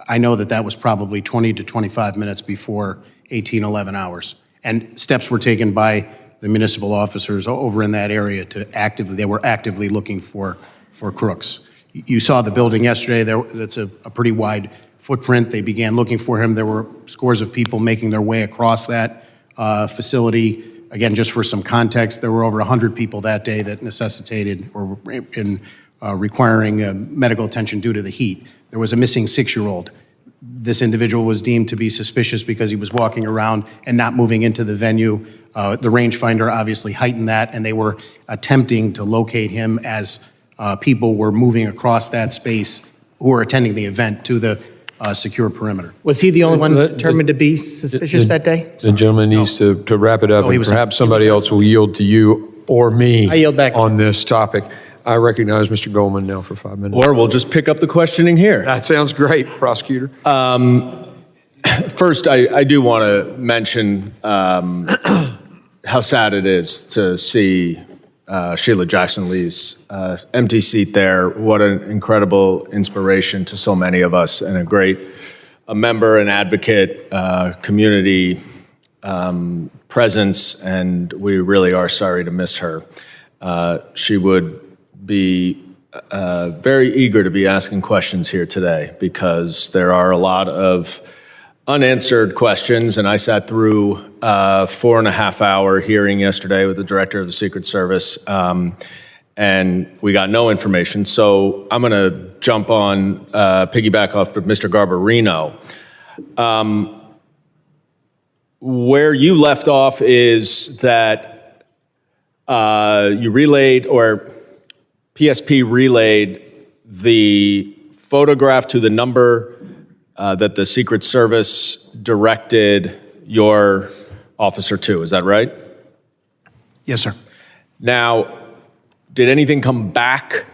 I know that that was probably 20 to 25 minutes before 11 hours. And steps were taken by the municipal officers over in that area they were actively looking for crooks. You saw the building yesterday. That's a pretty wide footprint. They began looking for him. There were scores of people making their way across that facility. Again, just for some context, there were over 100 people that day that necessitated or were requiring medical attention due to the heat. There was a missing 6-year-old. This individual was deemed to be suspicious because he was walking around and not moving into the venue. The rangefinder obviously heightened that, and they were attempting to locate him as people were moving across that space who were attending the event to the secure perimeter. Was he the only one determined to be suspicious that day? The gentleman needs to wrap it up, and perhaps somebody else will yield to you or me I yield back. on this topic. I recognize Mr. Goldman now for 5 minutes. Or we'll just pick up the questioning here. That sounds great, prosecutor. First, I do want to mention how sad it is to see Sheila Jackson Lee's empty seat there. What an incredible inspiration to so many of us, and a member, an advocate, community presence, and we really are sorry to miss her. She would be very eager to be asking questions here today because there are a lot of unanswered questions, and I sat through a 4.5-hour hearing yesterday with the director of the Secret Service, and we got no information. So I'm going to jump on, piggyback off of Mr. Garbarino. Where you left off is that you relayed, or PSP relayed the photograph to the number that the Secret Service directed your officer to. Is that right? Yes, sir. Now, did anything come back?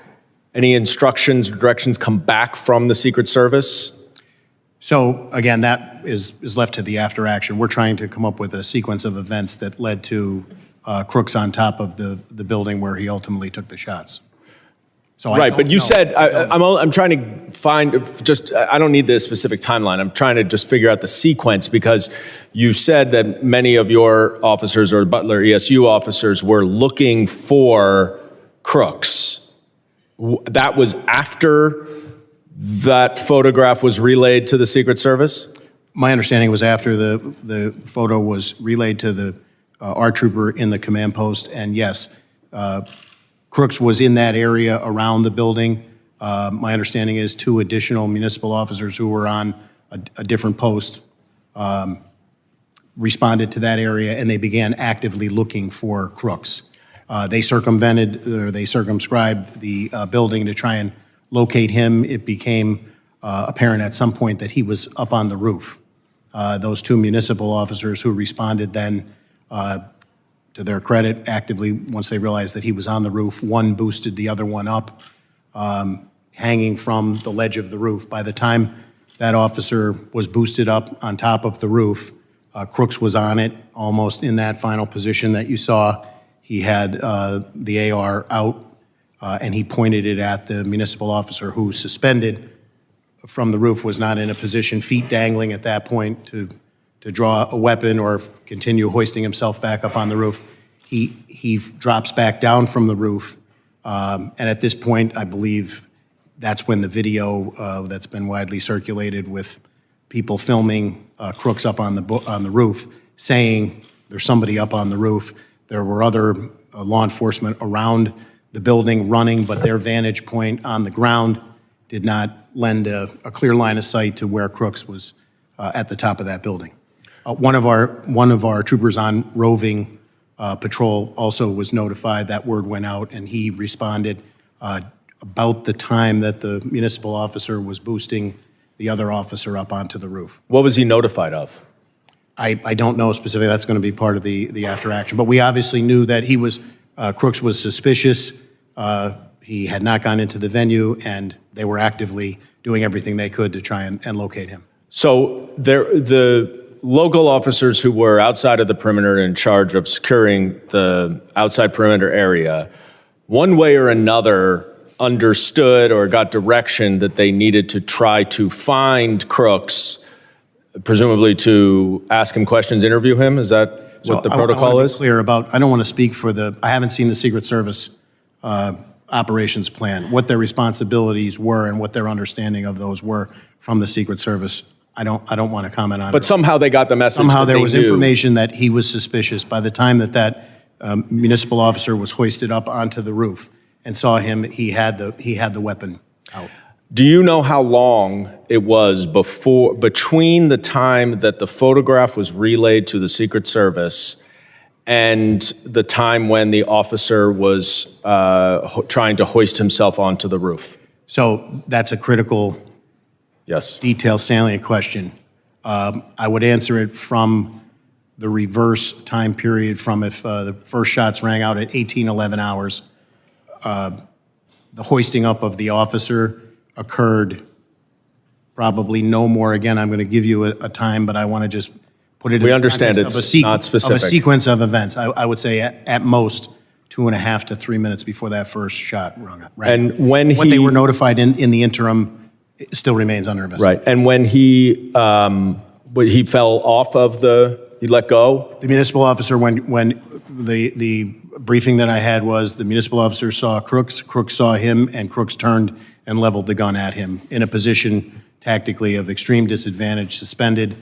Any instructions or directions come back from the Secret Service? So again, that is left to the after action. We're trying to come up with a sequence of events that led to crooks on top of the building where he ultimately took the shots. So right, but you said, I'm trying to find, I don't need the specific timeline. I'm trying to just figure out the sequence, because you said that many of your officers or Butler ESU officers were looking for crooks. That was after that photograph was relayed to the Secret Service? My understanding was after the photo was relayed to our trooper in the command post, and yes, Crooks was in that area around the building. My understanding is 2 additional municipal officers who were on a different post responded to that area, and they began actively looking for crooks. They circumvented, or they circumscribed the building to try and locate him. It became apparent at some point that he was up on the roof. Those 2 municipal officers who responded then, to their credit, actively, once they realized that he was on the roof, one boosted the other one up, hanging from the ledge of the roof. By the time that officer was boosted up on top of the roof, Crooks was on it, almost in that final position that you saw. He had the AR out, and he pointed it at the municipal officer who, suspended from the roof, was not in a position, feet dangling at that point, to draw a weapon or continue hoisting himself back up on the roof. He drops back down from the roof. And at this point, I believe that's when the video that's been widely circulated with people filming Crooks up on the roof, saying there's somebody up on the roof. There were other law enforcement around the building running, but their vantage point on the ground did not lend a clear line of sight to where Crooks was at the top of that building. One of our troopers on roving patrol also was notified. That word went out, and he responded about the time that the municipal officer was boosting the other officer up onto the roof. What was he notified of? I don't know specifically. That's going to be part of the after action. But we obviously knew that he was Crooks was suspicious. He had not gone into the venue, and they were actively doing everything they could to try and locate him. So the local officers who were outside of the perimeter in charge of securing the outside perimeter area, one way or another understood or got direction that they needed to try to find Crooks, presumably to ask him questions, interview him? Is that what the protocol is? Clear about, I don't want to speak for I haven't seen the Secret Service operations plan, what their responsibilities were and what their understanding of those were from the Secret Service. I don't want to comment on it. But somehow they got the message. Somehow that there they was knew. information that he was suspicious. By the time that municipal officer was hoisted up onto the roof and saw him, he had the weapon out. Do you know how long it was between the time that the photograph was relayed to the Secret Service and the time when the officer was trying to hoist himself onto the roof? So that's a critical, detailed, salient question. I would answer it from the reverse time period from if the first shots rang out at 11 hours. The hoisting up of the officer occurred probably no more. Again, I'm going to give you a time, but I want to just put it in the understand context it's not specific. Of a sequence of events. I would say at most 2.5 to 3 minutes before that first shot rang out. And when what they were notified in the interim still remains under investigation. Right, and when he fell off of he let go? The municipal officer, when the briefing that I had was the municipal officer saw Crooks saw him, and Crooks turned and leveled the gun at him in a position tactically of extreme disadvantage, suspended,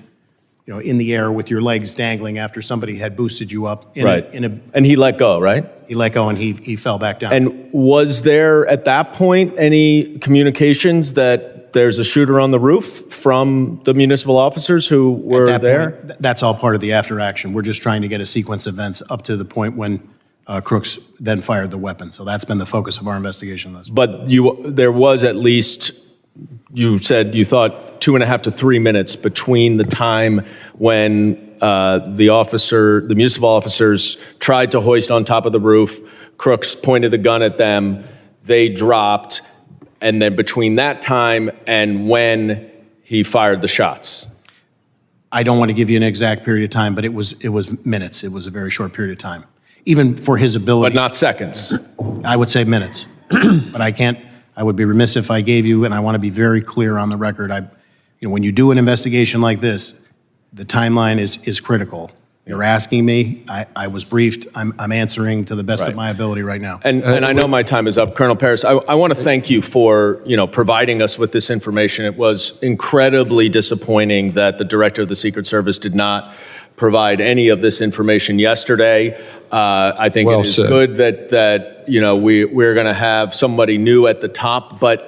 in the air with your legs dangling after somebody had boosted you up. And he let go, right? He let go and he fell back down. And was there at that point any communications that there's a shooter on the roof from the municipal officers who were there? That's all part of the after action. We're just trying to get a sequence of events up to the point when Crooks then fired the weapon. So that's been the focus of our investigation thus far. But there was at least, you said you thought 2.5 to 3 minutes between the time when the municipal officers tried to hoist on top of the roof, Crooks pointed the gun at them, they dropped, and then between that time and when he fired the shots. I don't want to give you an exact period of time, but it was minutes. It was a very short period of time. Even for his ability. But not seconds. I would say minutes. But I would be remiss if I gave you, and I want to be very clear on the record. When you do an investigation like this, the timeline is critical. You're asking me, I was briefed, I'm answering to the best of my ability right now. And I know my time is up. Colonel Paris, I want to thank you for providing us with this information. It was incredibly disappointing that the director of the Secret Service did not provide any of this information yesterday. I think it is good that we're going to have somebody new at the top, but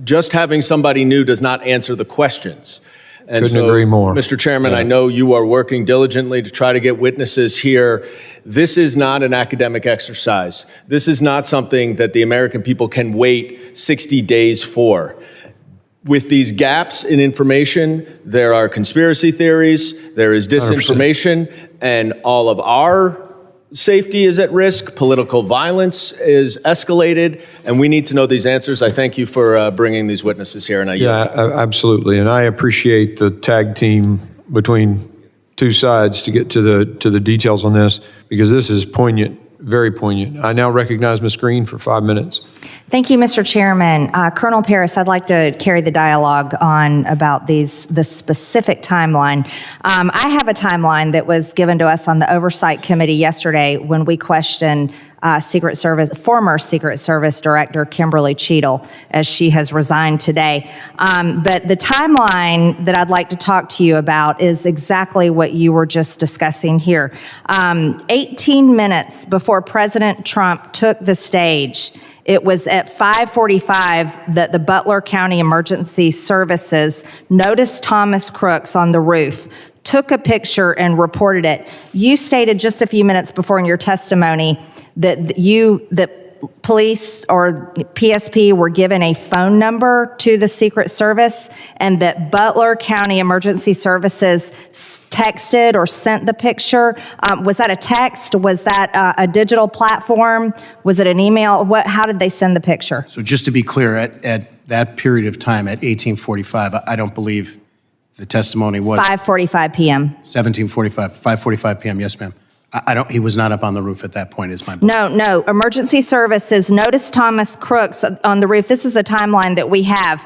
just having somebody new does not answer the questions. And Couldn't agree more. Mr. Chairman, I know you are working diligently to try to get witnesses here. This is not an academic exercise. This is not something that the American people can wait 60 days for. With these gaps in information, there are conspiracy theories, there is disinformation, 100%. And all of our safety is at risk, political violence is escalated, and we need to know these answers. I thank you for bringing these witnesses here. And Absolutely. And I appreciate the tag team between two sides to get to the details on this, because this is poignant Very poignant. I now recognize Ms. Green for 5 minutes. Thank you, Mr. Chairman. Colonel Paris, I'd like to carry the dialogue on about the specific timeline. I have a timeline that was given to us on the Oversight Committee yesterday when we questioned former Secret Service Director Kimberly Cheadle, as she has resigned today. But the timeline that I'd like to talk to you about is exactly what you were just discussing here. 18 minutes before President Trump took the stage, it was at 5:45 that the Butler County Emergency Services noticed Thomas Crooks on the roof, took a picture, and reported it. You stated just a few minutes before in your testimony that police or PSP were given a phone number to the Secret Service and that Butler County Emergency Services texted or sent the picture. Was that a text? Was that a digital platform? Was it an email? How did they send the picture? So just to be clear, at that period of time, at 1845, I don't believe the testimony was 5:45 p.m. 5:45 p.m., yes, ma'am. He was not up on the roof at that point, is my belief. No. Emergency Services noticed Thomas Crooks on the roof. This is the timeline that we have.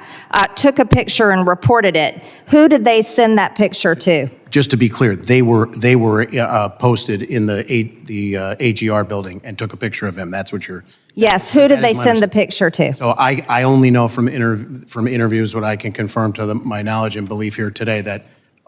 Took a picture and reported it. Who did they send that picture to? Just to be clear, they were posted in the AGR building and took a picture of him. That's what you're. Yes. Who did they send the picture to? So I only know from interviews what I can confirm to my knowledge and belief here today that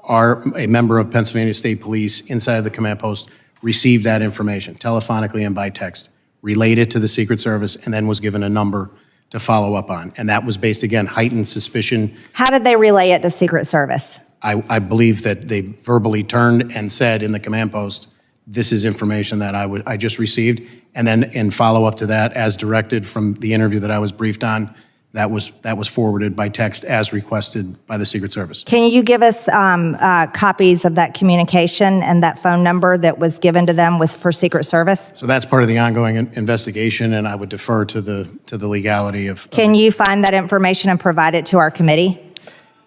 a member of Pennsylvania State Police inside of the command post received that information telephonically and by text, relayed it to the Secret Service, and then was given a number to follow up on. And that was based, again, heightened suspicion. How did they relay it to Secret Service? I believe that they verbally turned and said in the command post, this is information that I just received. And then in follow-up to that, as directed from the interview that I was briefed on, that was forwarded by text as requested by the Secret Service. Can you give us copies of that communication and that phone number that was given to them was for Secret Service? So that's part of the ongoing investigation, and I would defer to the legality of. Can you find that information and provide it to our committee?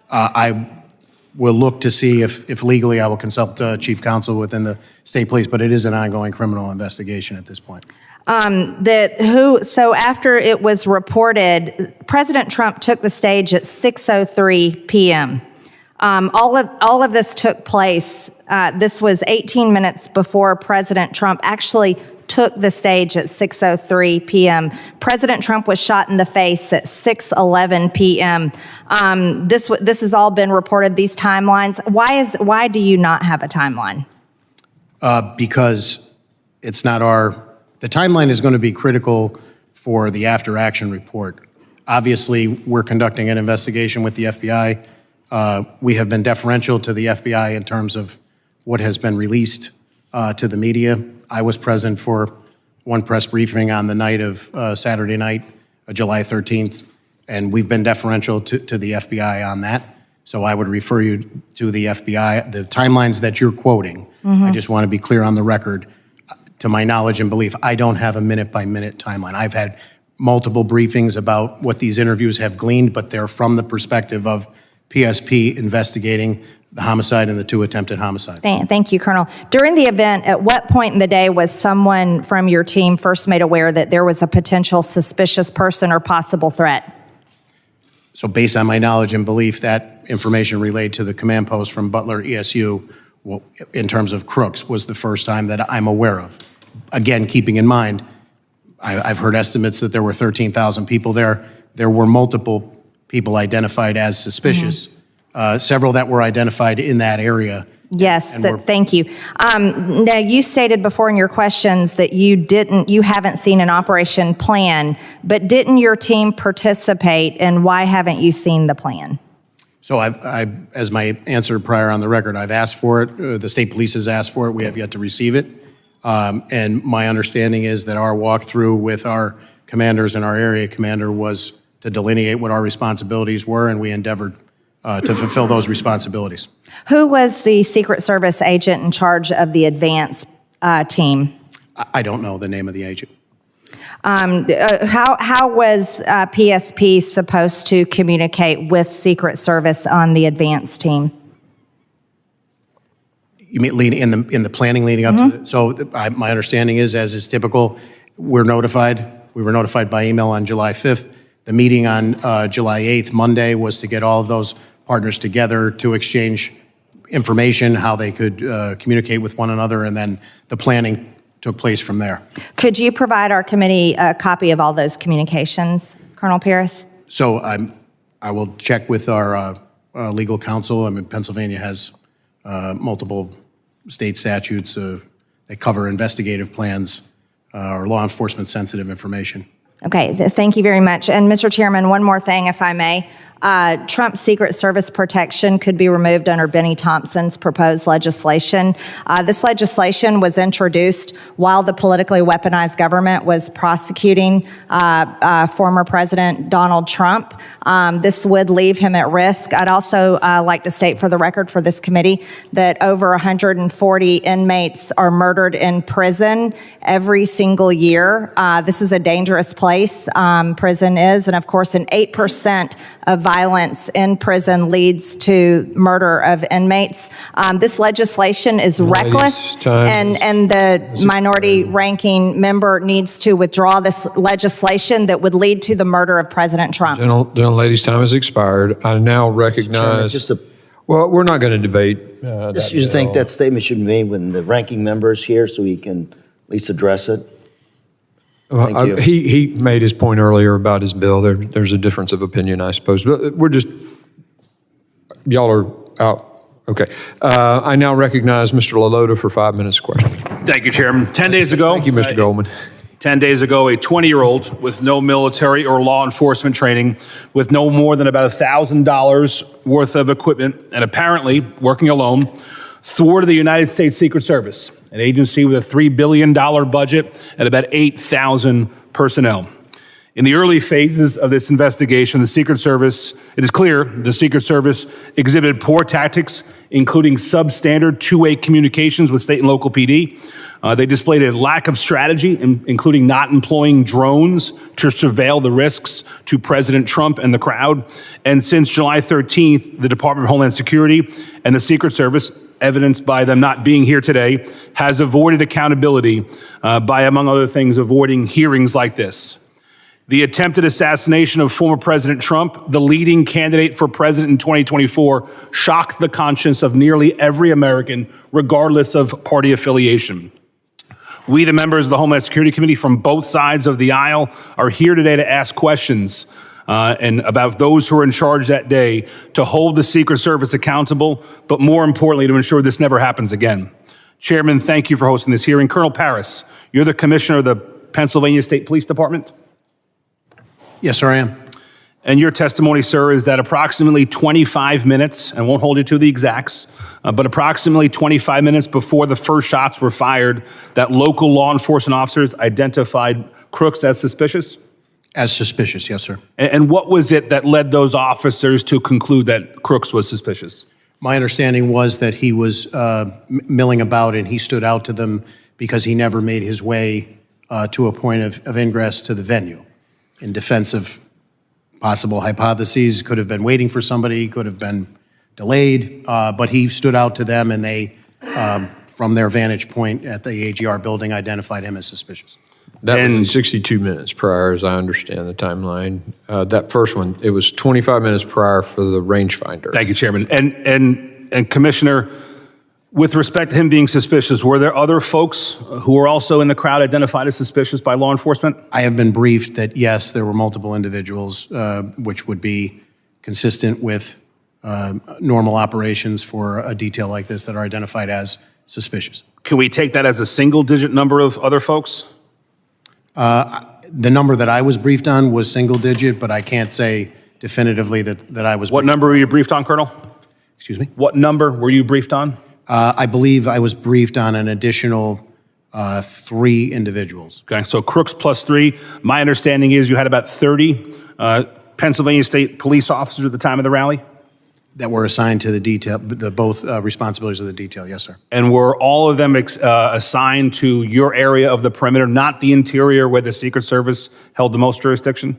I will look to see if legally I will consult Chief Counsel within the State Police, but it is an ongoing criminal investigation at this point. So after it was reported, President Trump took the stage at 6:03 p.m. All of this took place. This was 18 minutes before President Trump actually took the stage at 6:03 p.m. President Trump was shot in the face at 6:11 p.m. This has all been reported, these timelines. Why do you not have a timeline? Because it's not the timeline is going to be critical for the after action report. Obviously, we're conducting an investigation with the FBI. We have been deferential to the FBI in terms of what has been released to the media. I was present for one press briefing on the night of Saturday night, July 13th, and we've been deferential to the FBI on that. So I would refer you to the FBI. The timelines that you're quoting, I just want to be clear on the record. To my knowledge and belief, I don't have a minute-by-minute timeline. I've had multiple briefings about what these interviews have gleaned, but they're from the perspective of PSP investigating the homicide and the 2 attempted homicides. Thank you, Colonel. During the event, at what point in the day was someone from your team first made aware that there was a potential suspicious person or possible threat? So based on my knowledge and belief, that information relayed to the command post from Butler ESU, in terms of Crooks, was the first time that I'm aware of. Again, keeping in mind, I've heard estimates that there were 13,000 people there. There were multiple people identified as suspicious, several that were identified in that area. Yes, thank you. Now, you stated before in your questions that you haven't seen an operation plan, but didn't your team participate, and why haven't you seen the plan? So as my answer prior on the record, I've asked for it. The state police has asked for it. We have yet to receive it. And my understanding is that our walkthrough with our commanders and our area commander was to delineate what our responsibilities were, and we endeavored to fulfill those responsibilities. Who was the Secret Service agent in charge of the advance team? I don't know the name of the agent. How was PSP supposed to communicate with Secret Service on the advance team? You mean in the planning leading up to so my understanding is, as is typical, we're notified. We were notified by email on July 5th. The meeting on July 8th, Monday, was to get all of those partners together to exchange information, how they could communicate with one another, and then the planning took place from there. Could you provide our committee a copy of all those communications, Colonel Paris? So I will check with our legal counsel. I mean, Pennsylvania has multiple state statutes that cover investigative plans or law enforcement sensitive information. Okay, thank you very much. And Mr. Chairman, one more thing, if I may. Trump's Secret Service protection could be removed under Benny Thompson's proposed legislation. This legislation was introduced while the politically weaponized government was prosecuting former President Donald Trump. This would leave him at risk. I'd also like to state for the record for this committee that over 140 inmates are murdered in prison every single year. This is a dangerous place, prison is, and of course, 8% of violence in prison leads to murder of inmates. This legislation is reckless, and the minority ranking member needs to withdraw this legislation that would lead to the murder of President Trump. Ladies' time has expired. I now recognize. Well, we're not going to debate. You think that statement should be made when the ranking member is here so he can at least address it? Thank you. He made his point earlier about his bill. There's a difference of opinion, I suppose. But we're just, y'all are out. Okay. I now recognize Mr. LaLota for 5 minutes question. Thank you, Chairman. 10 days ago. Thank you, Mr. Goldman. 10 days ago, a 20-year-old with no military or law enforcement training, with no more than about $1,000 worth of equipment, and apparently working alone, thwarted the United States Secret Service, an agency with a $3 billion budget and about 8,000 personnel. In the early phases of this investigation, the Secret Service, it is clear the Secret Service exhibited poor tactics, including substandard two-way communications with state and local PD. They displayed a lack of strategy, including not employing drones to surveil the risks to President Trump and the crowd. And since July 13th, the Department of Homeland Security and the Secret Service, evidenced by them not being here today, has avoided accountability by, among other things, avoiding hearings like this. The attempted assassination of former President Trump, the leading candidate for president in 2024, shocked the conscience of nearly every American, regardless of party affiliation. We, the members of the Homeland Security Committee from both sides of the aisle, are here today to ask questions and about those who are in charge that day, to hold the Secret Service accountable, but more importantly, to ensure this never happens again. Chairman, thank you for hosting this hearing. Colonel Paris, you're the commissioner of the Pennsylvania State Police Department? Yes, sir, I am. And your testimony, sir, is that approximately 25 minutes, and won't hold you to the exacts, but approximately 25 minutes before the first shots were fired, that local law enforcement officers identified Crooks as suspicious? As suspicious, yes, sir. And what was it that led those officers to conclude that Crooks was suspicious? My understanding was that he was milling about, and he stood out to them because he never made his way to a point of ingress to the venue. In defense of possible hypotheses, could have been waiting for somebody, could have been delayed, but he stood out to them, and they, from their vantage point at the AGR building, identified him as suspicious. That was 62 minutes prior, as I understand the timeline. That first one, it was 25 minutes prior for the rangefinder. Thank you, Chairman. And Commissioner, with respect to him being suspicious, were there other folks who were also in the crowd identified as suspicious by law enforcement? I have been briefed that, yes, there were multiple individuals, which would be consistent with normal operations for a detail like this, that are identified as suspicious. Can we take that as a single-digit number of other folks? The number that I was briefed on was single-digit, but I can't say definitively that I was. What number were you briefed on, Colonel? Excuse me? What number were you briefed on? I believe I was briefed on an additional 3 individuals. Okay, so Crooks plus 3. My understanding is you had about 30 Pennsylvania State police officers at the time of the rally? That were assigned to the detail, both responsibilities of the detail, yes, sir. And were all of them assigned to your area of the perimeter, not the interior where the Secret Service held the most jurisdiction?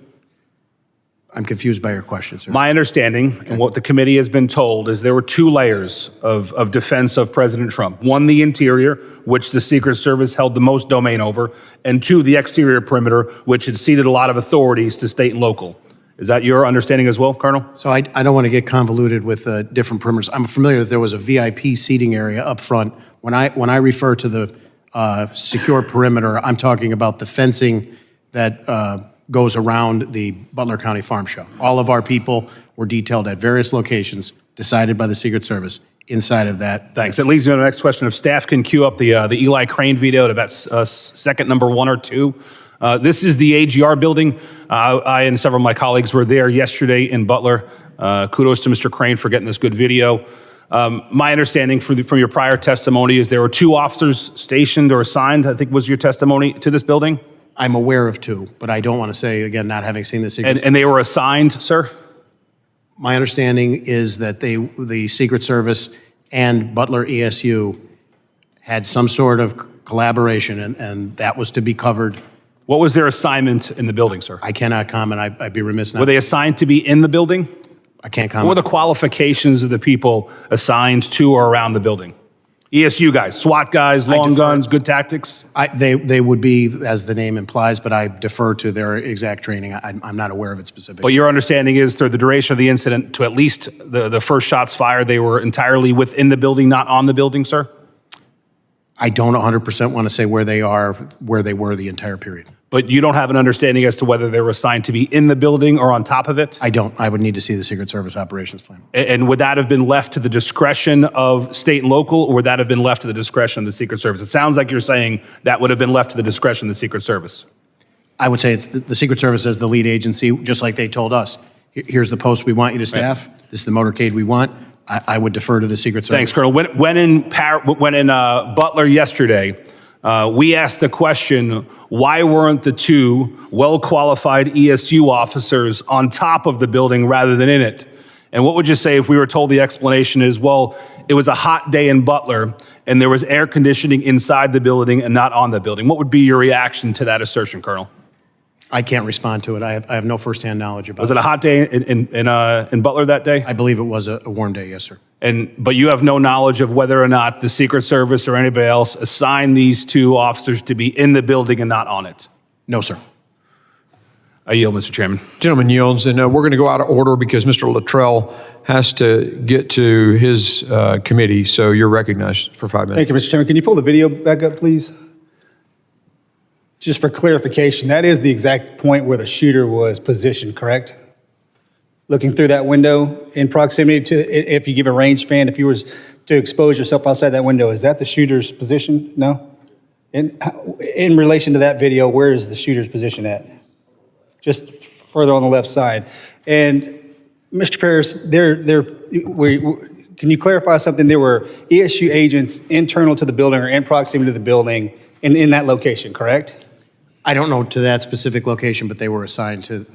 I'm confused by your question, sir. My understanding, and what the committee has been told, is there were two layers of defense of President Trump. One, the interior, which the Secret Service held the most domain over, and two, the exterior perimeter, which had ceded a lot of authorities to state and local. Is that your understanding as well, Colonel? So I don't want to get convoluted with different perimeters. I'm familiar that there was a VIP seating area up front. When I refer to the secure perimeter, I'm talking about the fencing that goes around the Butler County Farm Show. All of our people were detailed at various locations, decided by the Secret Service, inside of that. Thanks. It leads me to the next question. If staff can cue up the Eli Crane video to about second number 1 or 2. This is the AGR building. I and several of my colleagues were there yesterday in Butler. Kudos to Mr. Crane for getting this good video. My understanding from your prior testimony is there were 2 officers stationed or assigned, I think was your testimony, to this building? I'm aware of 2, but I don't want to say, again, not having seen the Secret Service. And they were assigned, sir? My understanding is that the Secret Service and Butler ESU had some sort of collaboration, and that was to be covered. What was their assignment in the building, sir? I cannot comment. I'd be remiss not. Were they assigned to be in the building? I can't comment. What were the qualifications of the people assigned to or around the building? ESU guys, SWAT guys, long guns, good tactics? They would be, as the name implies, but I defer to their exact training. I'm not aware of it specifically. But your understanding is through the duration of the incident, to at least the first shots fired, they were entirely within the building, not on the building, sir? I don't 100% want to say where they were the entire period. But you don't have an understanding as to whether they were assigned to be in the building or on top of it? I don't. I would need to see the Secret Service operations plan. And would that have been left to the discretion of state and local, or would that have been left to the discretion of the Secret Service? It sounds like you're saying that would have been left to the discretion of the Secret Service. I would say it's the Secret Service as the lead agency, just like they told us. Here's the post we want you to staff. This is the motorcade we want. I would defer to the Secret Service. Thanks, Colonel. When in Butler yesterday, we asked the question, why weren't the 2 well-qualified ESU officers on top of the building rather than in it? And what would you say if we were told the explanation is, well, it was a hot day in Butler and there was air conditioning inside the building and not on the building? What would be your reaction to that assertion, Colonel? I can't respond to it. I have no firsthand knowledge about it. Was it a hot day in Butler that day? I believe it was a warm day, yes, sir. But you have no knowledge of whether or not the Secret Service or anybody else assigned these 2 officers to be in the building and not on it? No, sir. I yield, Mr. Chairman. Gentleman yields, and we're going to go out of order because Mr. Luttrell has to get to his committee, so you're recognized for 5 minutes. Thank you, Mr. Chairman. Can you pull the video back up, please? Just for clarification, that is the exact point where the shooter was positioned, correct? Looking through that window in proximity to, if you give a range fan, if you was to expose yourself outside that window, is that the shooter's position? No? In relation to that video, where is the shooter's position at? Just further on the left side. And Mr. Paris, can you clarify something? There were ESU agents internal to the building or in proximity to the building in that location, correct? I don't know to that specific location, but they were assigned to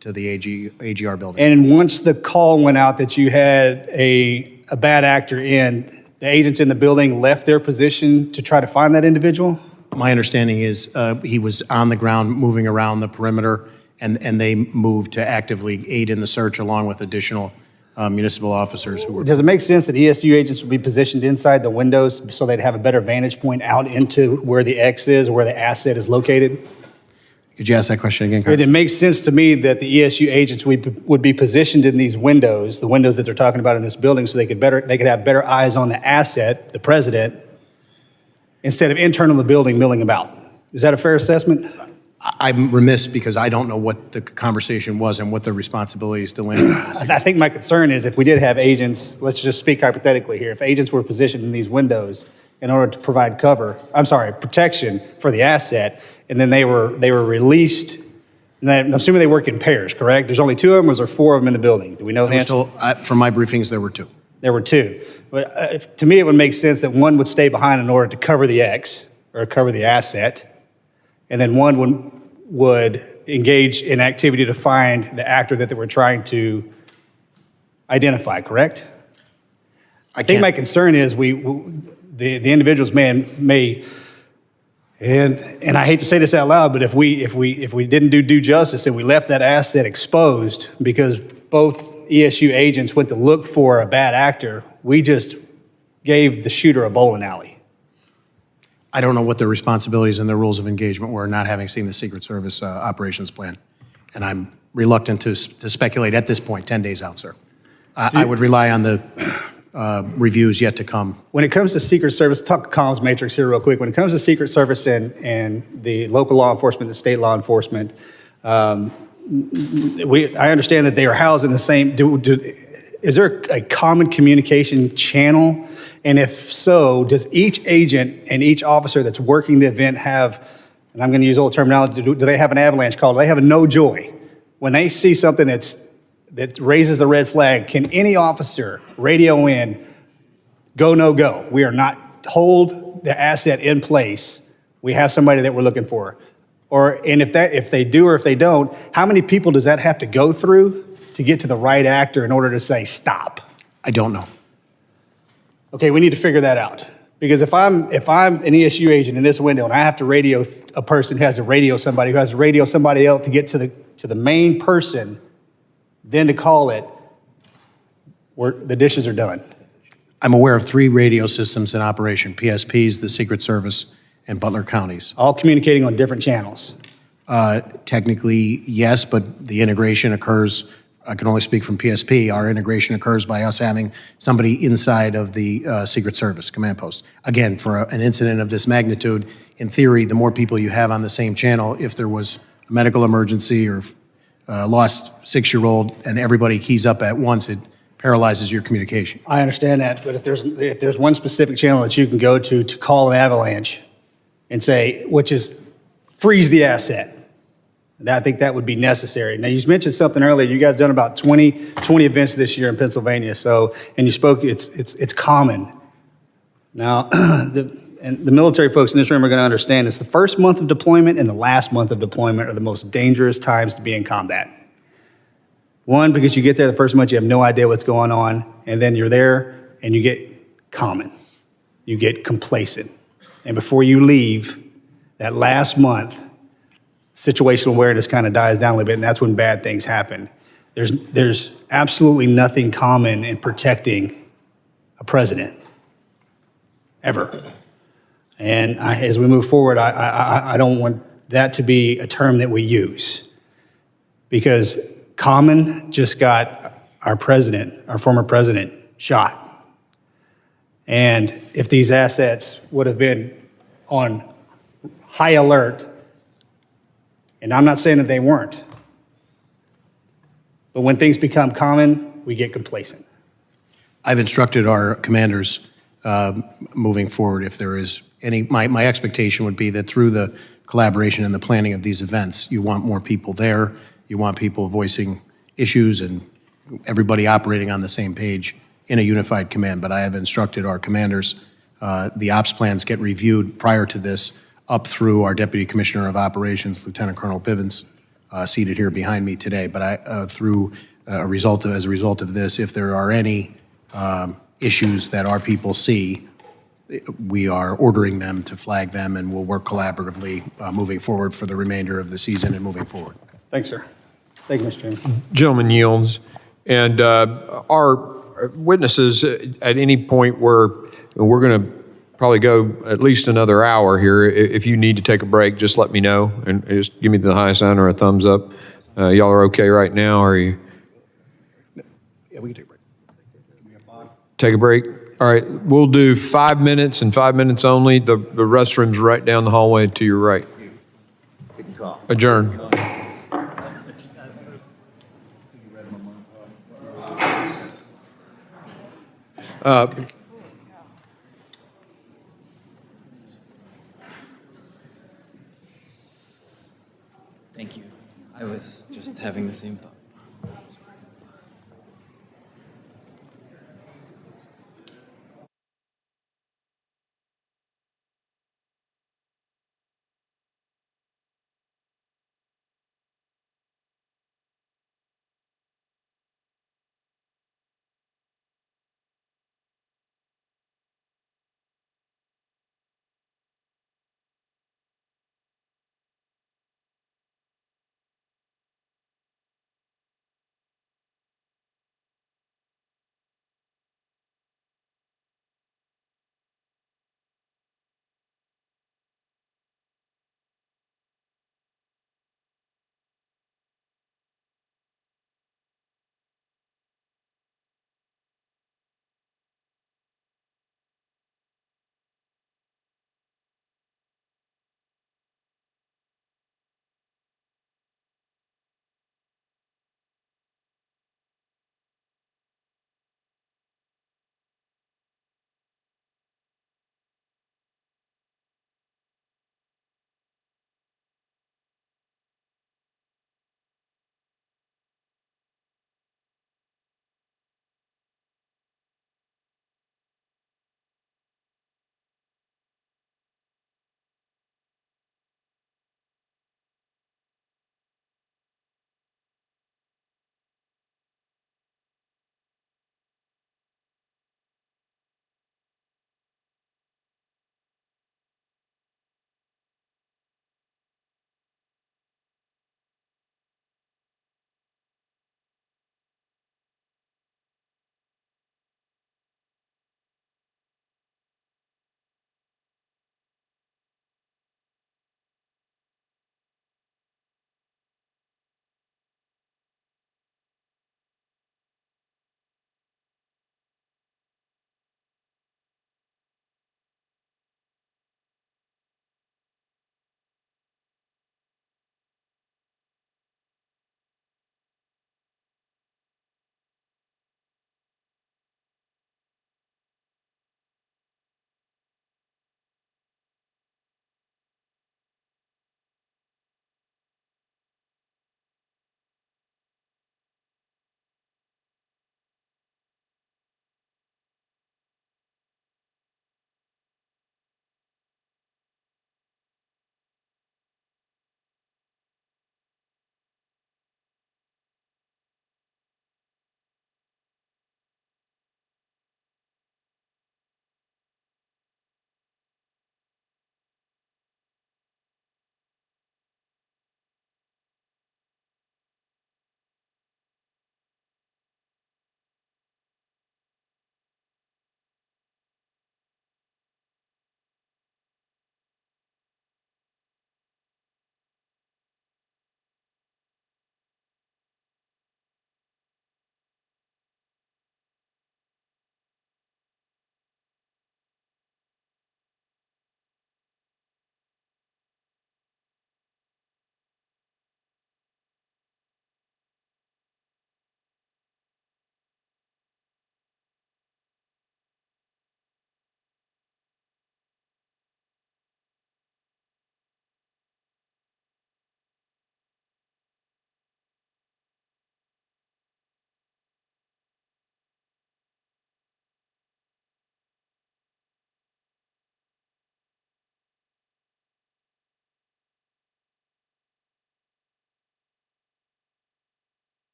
the AGR building. And once the call went out that you had a bad actor in, the agents in the building left their position to try to find that individual? My understanding is he was on the ground moving around the perimeter, and they moved to actively aid in the search along with additional municipal officers who were. Does it make sense that ESU agents would be positioned inside the windows so they'd have a better vantage point out into where the X is, where the asset is located? Could you ask that question again, Congressman? It makes sense to me that the ESU agents would be positioned in these windows, the windows that they're talking about in this building, so they could have better eyes on the asset, the president, instead of internal to the building milling about. Is that a fair assessment? I'm remiss because I don't know what the conversation was and what the responsibilities delineated. I think my concern is if we did have agents, let's just speak hypothetically here, if agents were positioned in these windows in order to provide protection for the asset, and then they were released, and I'm assuming they work in pairs, correct? There's only 2 of them, or is there 4 of them in the building? Do we know the answer? From my briefings, there were 2. There were 2. But to me, it would make sense that one would stay behind in order to cover the X, or cover the asset, and then one would engage in activity to find the actor that they were trying to identify, correct? I think my concern is the individuals may And I hate to say this out loud, but if we didn't do due justice and we left that asset exposed because both ESU agents went to look for a bad actor, we just gave the shooter a bowling alley. I don't know what their responsibilities and their rules of engagement were, not having seen the Secret Service operations plan. And I'm reluctant to speculate at this point, 10 days out, sir. I would rely on the reviews yet to come. When it comes to Secret Service, talk comms matrix here real quick. When it comes to Secret Service and the local law enforcement, the state law enforcement, I understand that they are housed in the same, is there a common communication channel? And if so, does each agent and each officer that's working the event have, and I'm going to use old terminology, do they have an avalanche call? Do they have a no joy? When they see something that raises the red flag, can any officer radio in, go, no go? We are not, hold the asset in place. We have somebody that we're looking for. And if they do or if they don't, how many people does that have to go through to get to the right actor in order to say stop? I don't know. Okay, we need to figure that out. Because if I'm an ESU agent in this window and I have to radio a person who has to radio somebody who has to radio somebody else to get to the main person, then to call it, the dishes are done. I'm aware of 3 radio systems in operation, PSPs, the Secret Service, and Butler counties. All communicating on different channels. Technically, yes, but the integration occurs, I can only speak from PSP, our integration occurs by us having somebody inside of the Secret Service command post. Again, for an incident of this magnitude, in theory, the more people you have on the same channel, if there was a medical emergency or lost 6-year-old and everybody keys up at once, it paralyzes your communication. I understand that, but if there's one specific channel that you can go to call an avalanche and say, which is freeze the asset, I think that would be necessary. Now, you mentioned something earlier. You guys have done about 20 events this year in Pennsylvania. And you spoke, it's common. Now, the military folks in this room are going to understand this. The first month of deployment and the last month of deployment are the most dangerous times to be in combat. One, because you get there the first month, you have no idea what's going on. And then you're there and you get common. You get complacent. And before you leave, that last month, situational awareness kind of dies down a little bit, and that's when bad things happen. There's absolutely nothing common in protecting a president, ever. And as we move forward, I don't want that to be a term that we use, because common just got our president, our former president, shot. And if these assets would have been on high alert, and I'm not saying that they weren't, but when things become common, we get complacent. I've instructed our commanders moving forward, if there is any, my expectation would be that through the collaboration and the planning of these events, you want more people there, you want people voicing issues and everybody operating on the same page in a unified command. But I have instructed our commanders, the ops plans get reviewed prior to this up through our Deputy Commissioner of Operations, Lieutenant Colonel Bivens, seated here behind me today. But as a result of this, if there are any issues that our people see, we are ordering them to flag them, and we'll work collaboratively moving forward for the remainder of the season and moving forward. Thanks, sir. Thank you, Mr. Chairman. Gentleman yields. And our witnesses, at any point where we're going to probably go at least another hour here, if you need to take a break, just let me know and just give me the high sign or a thumbs up. Y'all are okay right now? Or are you? Yeah, we can take a break. Take a break? All right, we'll do 5 minutes and 5 minutes only. The restroom's right down the hallway to your right. Adjourn. Thank you. I was just having the same thought.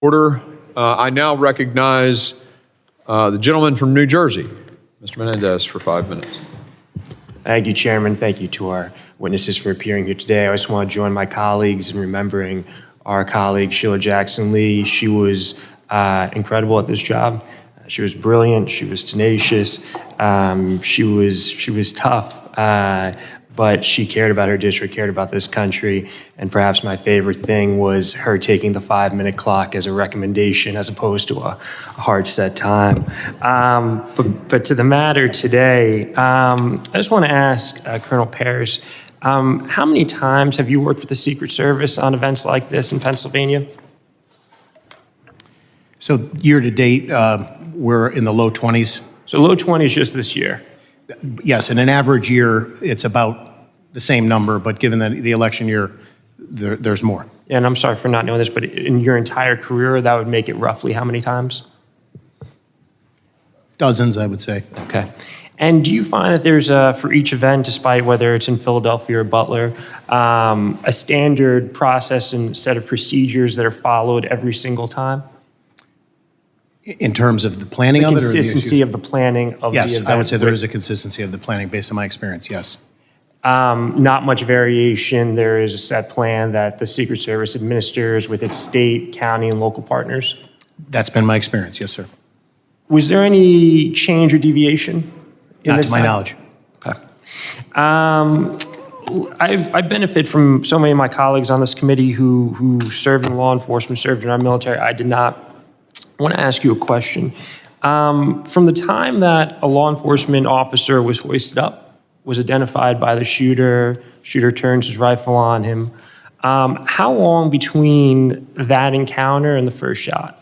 Order. I now recognize the gentleman from New Jersey, Mr. Menendez, for 5 minutes. Thank you, Chairman. Thank you to our witnesses for appearing here today. I just want to join my colleagues in remembering our colleague, Sheila Jackson Lee. She was incredible at this job. She was brilliant. She was tenacious. She was tough, but she cared about her district, cared about this country. And perhaps my favorite thing was her taking the 5-minute clock as a recommendation as opposed to a hard set time. But to the matter today, I just want to ask Colonel Paris, how many times have you worked with the Secret Service on events like this in Pennsylvania? So year to date, we're in the low 20s. So low 20s just this year? Yes, in an average year, it's about the same number, but given the election year, there's more. And I'm sorry for not knowing this, but in your entire career, that would make it roughly how many times? Dozens, I would say. Okay. And do you find that there's, for each event, despite whether it's in Philadelphia or Butler, a standard process and set of procedures that are followed every single time? In terms of the planning of it? The consistency of the planning of the event? Yes, I would say there is a consistency of the planning based on my experience, yes. Not much variation. There is a set plan that the Secret Service administers with its state, county, and local partners? That's been my experience, yes, sir. Was there any change or deviation? Not to my knowledge. Okay. I benefit from so many of my colleagues on this committee who served in law enforcement, served in our military. I did not. I want to ask you a question. From the time that a law enforcement officer was hoisted up, was identified by the shooter turns his rifle on him, how long between that encounter and the first shot?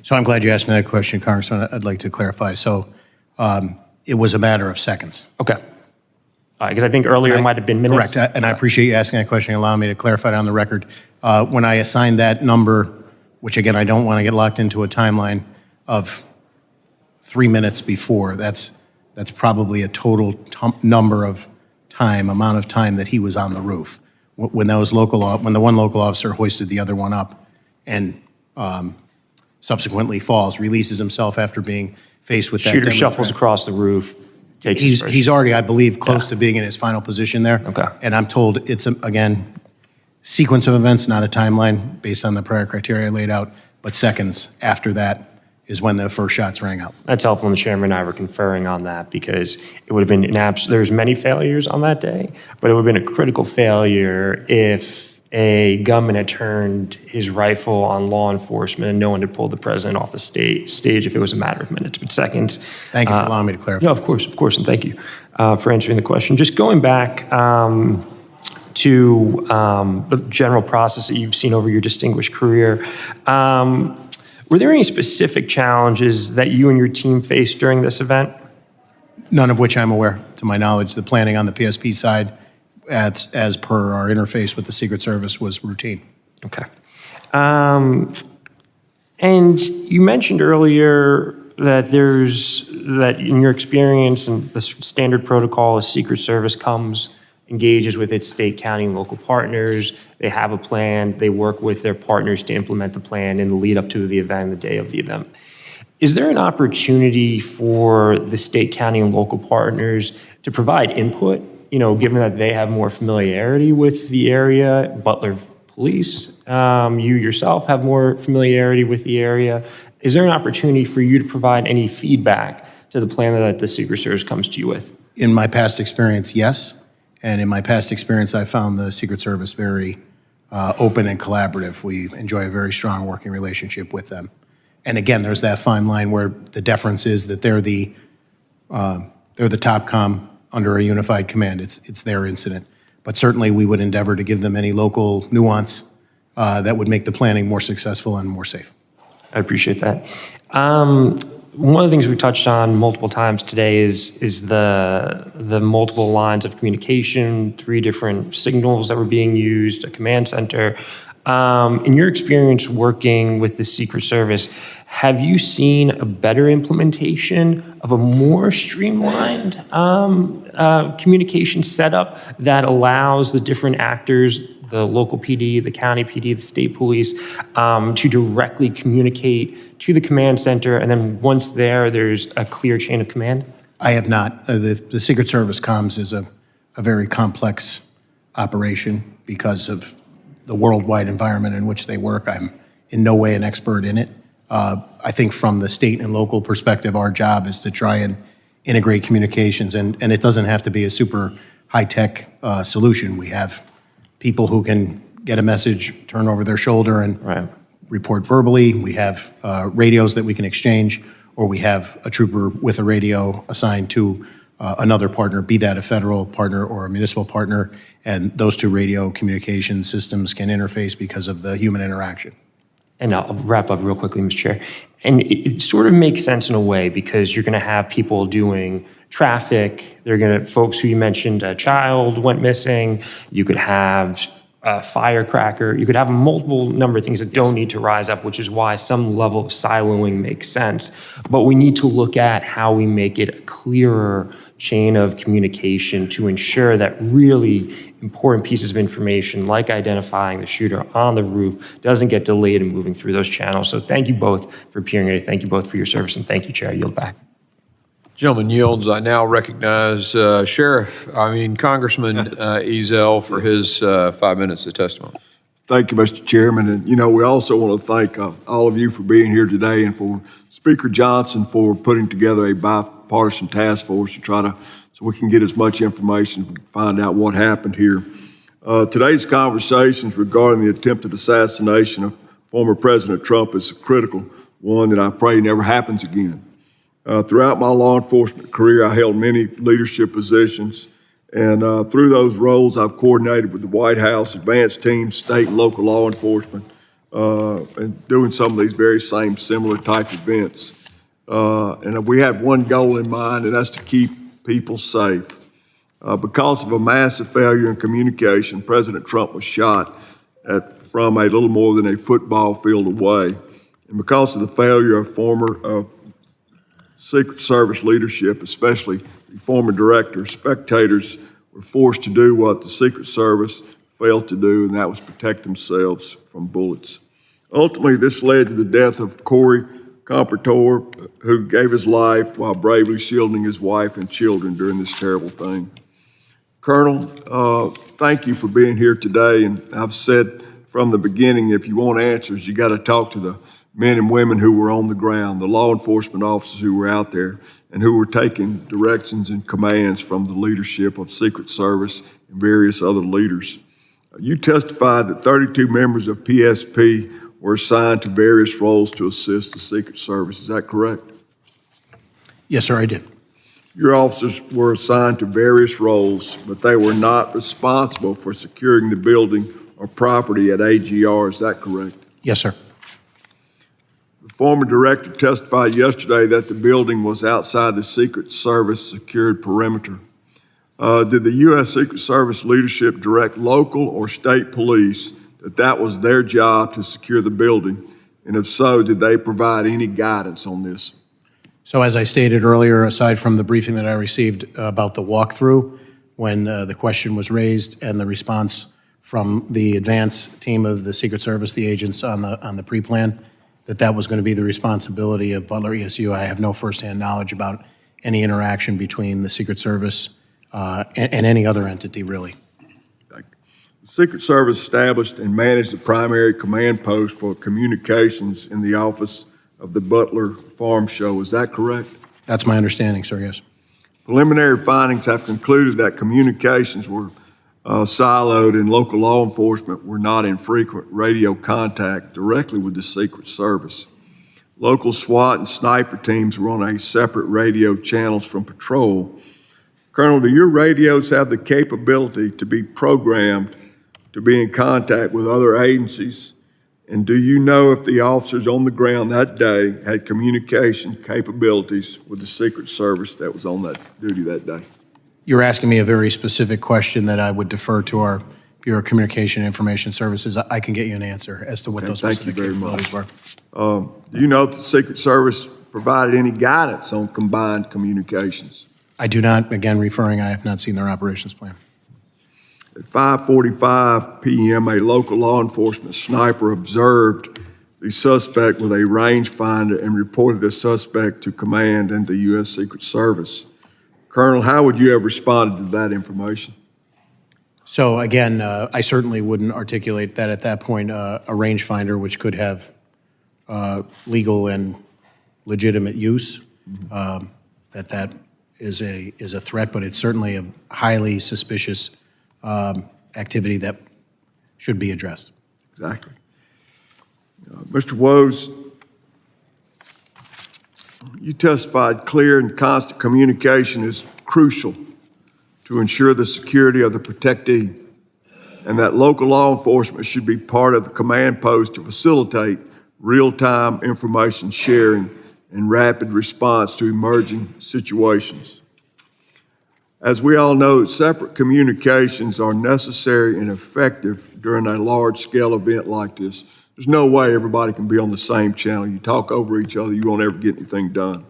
So I'm glad you asked me that question, Congressman. I'd like to clarify. So it was a matter of seconds. Okay. Because I think earlier it might have been minutes. Correct, and I appreciate you asking that question and allowing me to clarify it on the record. When I assigned that number, which again, I don't want to get locked into a timeline of 3 minutes before, that's probably a total amount of time that he was on the roof. When the one local officer hoisted the other one up and subsequently falls, releases himself after being faced with that. Shooter shuffles across the roof, takes his first. He's already, I believe, close to being in his final position there. Okay. And I'm told it's, again, sequence of events, not a timeline based on the prior criteria laid out, but seconds after that is when the first shots rang out. That's helpful, and the chairman and I were conferring on that because it would have been there's many failures on that day, but it would have been a critical failure if a gunman had turned his rifle on law enforcement and no one had pulled the president off the stage if it was a matter of minutes, but seconds. Thank you for allowing me to clarify. No, of course, and thank you for answering the question. Just going back to the general process that you've seen over your distinguished career, were there any specific challenges that you and your team faced during this event? None of which I'm aware, to my knowledge. The planning on the PSP side, as per our interface with the Secret Service, was routine. Okay. And you mentioned earlier that in your experience and the standard protocol, a Secret Service engages with its state, county, and local partners. They have a plan. They work with their partners to implement the plan in the lead up to the event, the day of the event. Is there an opportunity for the state, county, and local partners to provide input, given that they have more familiarity with the area? Butler Police, you yourself have more familiarity with the area. Is there an opportunity for you to provide any feedback to the plan that the Secret Service comes to you with? In my past experience, yes. And in my past experience, I found the Secret Service very open and collaborative. We enjoy a very strong working relationship with them. And again, there's that fine line where the deference is that they're the top comm under a unified command. It's their incident. But certainly we would endeavor to give them any local nuance that would make the planning more successful and more safe. I appreciate that. One of the things we touched on multiple times today is the multiple lines of communication, 3 different signals that were being used, a command center. In your experience working with the Secret Service, have you seen a better implementation of a more streamlined communication setup that allows the different actors, the local PD, the county PD, the state police, to directly communicate to the command center, and then once there's a clear chain of command? I have not. The Secret Service comms is a very complex operation because of the worldwide environment in which they work. I'm in no way an expert in it. I think from the state and local perspective, our job is to try and integrate communications, and it doesn't have to be a super high-tech solution. We have people who can get a message, turn over their shoulder, and report verbally. We have radios that we can exchange, or we have a trooper with a radio assigned to another partner, be that a federal partner or a municipal partner, and those two radio communication systems can interface because of the human interaction. And I'll wrap up real quickly, Mr. Chair. And it sort of makes sense in a way because you're going to have people doing traffic. They're going to, folks who you mentioned, a child went missing. You could have a firecracker. You could have a multiple number of things that don't need to rise up, which is why some level of siloing makes sense. But we need to look at how we make it a clearer chain of communication to ensure that really important pieces of information, like identifying the shooter on the roof, doesn't get delayed in moving through those channels. So thank you both for appearing today. Thank you both for your service, and thank you, Chair. I yield back. Gentleman yields. I now recognize Congressman Ezell for his 5 minutes of testimony. Thank you, Mr. Chairman. And, we also want to thank all of you for being here today and for Speaker Johnson for putting together a bipartisan task force so we can get as much information and find out what happened here. Today's conversations regarding the attempted assassination of former President Trump is a critical one that I pray never happens again. Throughout my law enforcement career, I held many leadership positions, and through those roles, I've coordinated with the White House, advanced teams, state and local law enforcement, and doing some of these very same similar type events. And we have one goal in mind, and that's to keep people safe. Because of a massive failure in communication, President Trump was shot from a little more than a football field away. And because of the failure of former Secret Service leadership, especially the former director, spectators were forced to do what the Secret Service failed to do, and that was protect themselves from bullets. Ultimately, this led to the death of Corey Comparator, who gave his life while bravely shielding his wife and children during this terrible thing. Colonel, thank you for being here today, and I've said from the beginning, if you want answers, you got to talk to the men and women who were on the ground, the law enforcement officers who were out there and who were taking directions and commands from the leadership of Secret Service and various other leaders. You testified that 32 members of PSP were assigned to various roles to assist the Secret Service. Is that correct? Yes, sir, I did. Your officers were assigned to various roles, but they were not responsible for securing the building or property at AGR. Is that correct? Yes, sir. The former director testified yesterday that the building was outside the Secret Service secured perimeter. Did the U.S. Secret Service leadership direct local or state police that was their job to secure the building? And if so, did they provide any guidance on this? So as I stated earlier, aside from the briefing that I received about the walkthrough, when the question was raised and the response from the advance team of the Secret Service, the agents on the pre-plan, that was going to be the responsibility of Butler ESU. I have no firsthand knowledge about any interaction between the Secret Service and any other entity, really. The Secret Service established and managed the primary command post for communications in the office of the Butler Farm Show. Is that correct? That's my understanding, sir, yes. Preliminary findings have concluded that communications were siloed and local law enforcement were not in frequent radio contact directly with the Secret Service. Local SWAT and sniper teams were on a separate radio channels from patrol. Colonel, do your radios have the capability to be programmed to be in contact with other agencies? And do you know if the officers on the ground that day had communication capabilities with the Secret Service that was on that duty that day? You're asking me a very specific question that I would defer to our Bureau of Communication and Information Services. I can get you an answer as to what those specific capabilities were. Do you know if the Secret Service provided any guidance on combined communications? I do not, again, referring, I have not seen their operations plan. At 5:45 p.m., a local law enforcement sniper observed the suspect with a rangefinder and reported the suspect to command and the U.S. Secret Service. Colonel, how would you have responded to that information? So again, I certainly wouldn't articulate that at that point, a rangefinder, which could have legal and legitimate use, that is a threat, but it's certainly a highly suspicious activity that should be addressed. Exactly. Mr. Woes, you testified clear and constant communication is crucial to ensure the security of the protectee, and that local law enforcement should be part of the command post to facilitate real-time information sharing and rapid response to emerging situations. As we all know, separate communications are necessary and effective during a large-scale event like this. There's no way everybody can be on the same channel. You talk over each other, you won't ever get anything done.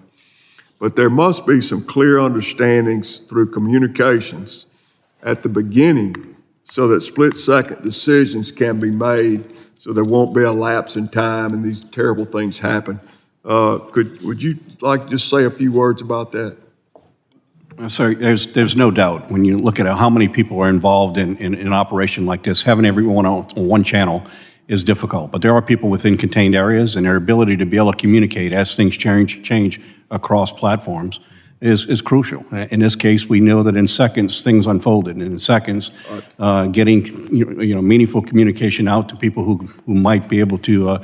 But there must be some clear understandings through communications at the beginning so that split-second decisions can be made so there won't be a lapse in time and these terrible things happen. Would you like to just say a few words about that? Sorry, there's no doubt when you look at how many people are involved in an operation like this, having everyone on one channel is difficult. But there are people within contained areas, and their ability to be able to communicate as things change across platforms is crucial. In this case, we know that in seconds things unfolded, and in seconds, getting meaningful communication out to people who might be able to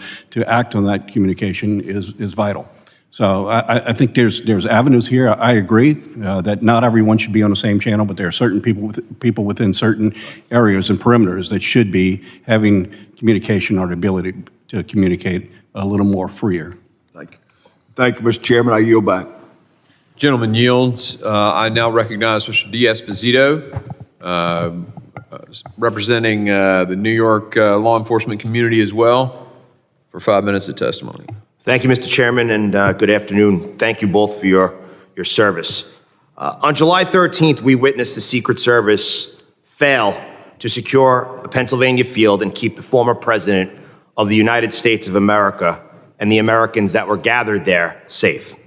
act on that communication is vital. So I think there's avenues here. I agree that not everyone should be on the same channel, but there are certain people within certain areas and perimeters that should be having communication or the ability to communicate a little more freer. Thank you. Thank you, Mr. Chairman. I yield back. Gentleman yields. I now recognize Mr. D'Esposito, representing the New York law enforcement community as well, for 5 minutes of testimony. Thank you, Mr. Chairman, and good afternoon. Thank you both for your service. On July 13th, we witnessed the Secret Service fail to secure a Pennsylvania field and keep the former president of the United States of America and the Americans that were gathered there safe.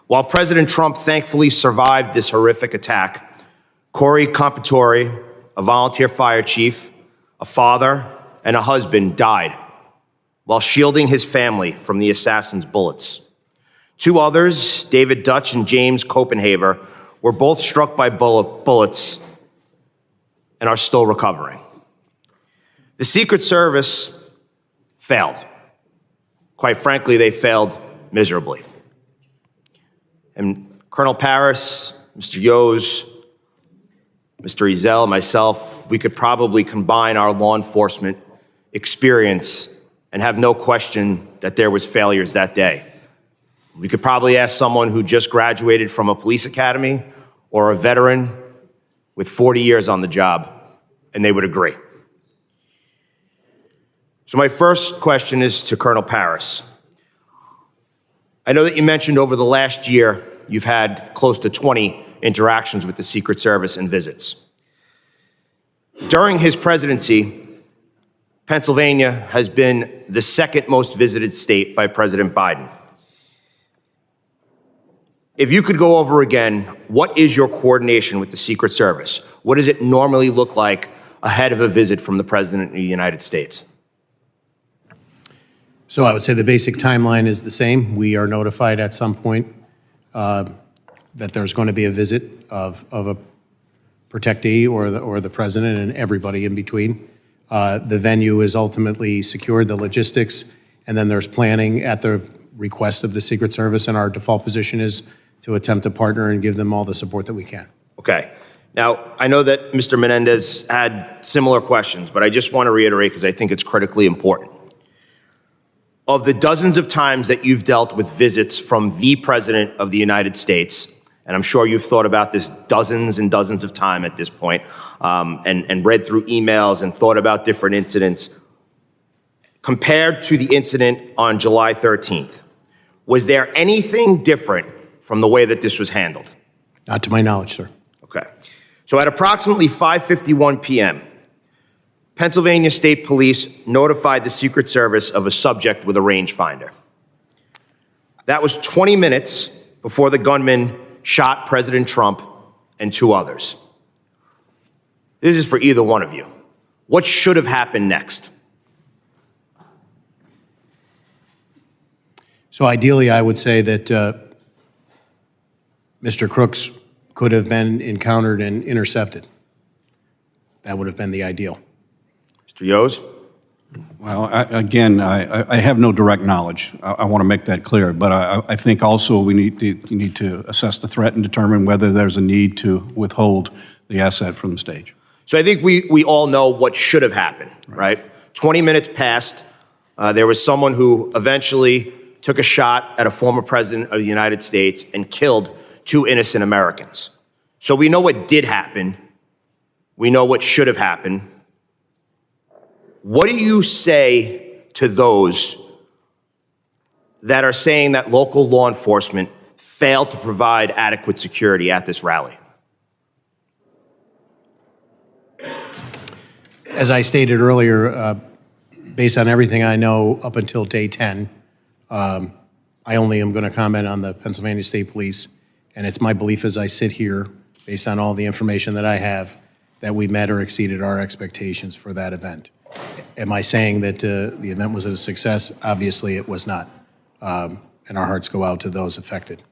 While President Trump thankfully survived this horrific attack, Corey Compatore, a volunteer fire chief, a father, and a husband died while shielding his family from the assassin's bullets. Two others, David Dutch and James Copenhaver, were both struck by bullets and are still recovering. The Secret Service failed. Quite frankly, they failed miserably. And Colonel Paris, Mr. Yos, Mr. Ezel, myself, we could probably combine our law enforcement experience and have no question that there was failures that day. We could probably ask someone who just graduated from a police academy or a veteran with 40 years on the job, and they would agree. So my first question is to Colonel Paris. I know that you mentioned over the last year you've had close to 20 interactions with the Secret Service and visits. During his presidency, Pennsylvania has been the second most visited state by President Biden. If you could go over again, what is your coordination with the Secret Service? What does it normally look like ahead of a visit from the President of the United States? So I would say the basic timeline is the same. We are notified at some point that there's going to be a visit of a protectee or the president and everybody in between. The venue is ultimately secured, the logistics, and then there's planning at the request of the Secret Service, and our default position is to attempt to partner and give them all the support that we can. Okay. Now, I know that Mr. Menendez had similar questions, but I just want to reiterate because I think it's critically important. Of the dozens of times that you've dealt with visits from the President of the United States, and I'm sure you've thought about this dozens and dozens of times at this point, and read through emails and thought about different incidents, compared to the incident on July 13th, was there anything different from the way that this was handled? Not to my knowledge, sir. Okay. So at approximately 5:51 p.m., Pennsylvania State Police notified the Secret Service of a subject with a rangefinder. That was 20 minutes before the gunman shot President Trump and 2 others. This is for either one of you. What should have happened next? So ideally, I would say that Mr. Crooks could have been encountered and intercepted. That would have been the ideal. Mr. Yos? Well, I have no direct knowledge. I want to make that clear, but I think also you need to assess the threat and determine whether there's a need to withhold the asset from the stage. So I think we all know what should have happened, right? 20 minutes passed. There was someone who eventually took a shot at a former president of the United States and killed 2 innocent Americans. So we know what did happen. We know what should have happened. What do you say to those that are saying that local law enforcement failed to provide adequate security at this rally? As I stated earlier, based on everything I know up until day 10, I only am going to comment on the Pennsylvania State Police, and it's my belief as I sit here, based on all the information that I have, that we met or exceeded our expectations for that event. Am I saying that the event was a success? Obviously, it was not, and our hearts go out to those affected.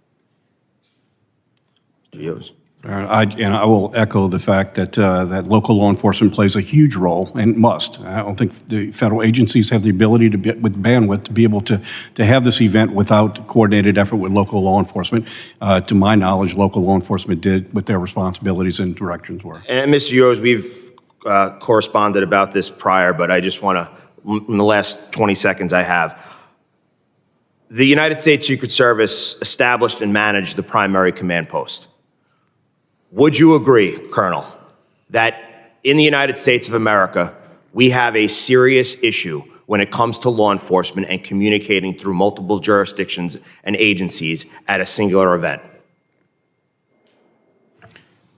Mr. Yos? I will echo the fact that that local law enforcement plays a huge role and must. I don't think the federal agencies have the ability to be, with bandwidth, to be able to have this event without coordinated effort with local law enforcement. To my knowledge, local law enforcement did what their responsibilities and directions were. And Mr. Yos, we've corresponded about this prior, but I just want to, in the last 20 seconds I have, the United States Secret Service established and managed the primary command post. Would you agree, Colonel, that in the United States of America, we have a serious issue when it comes to law enforcement and communicating through multiple jurisdictions and agencies at a singular event?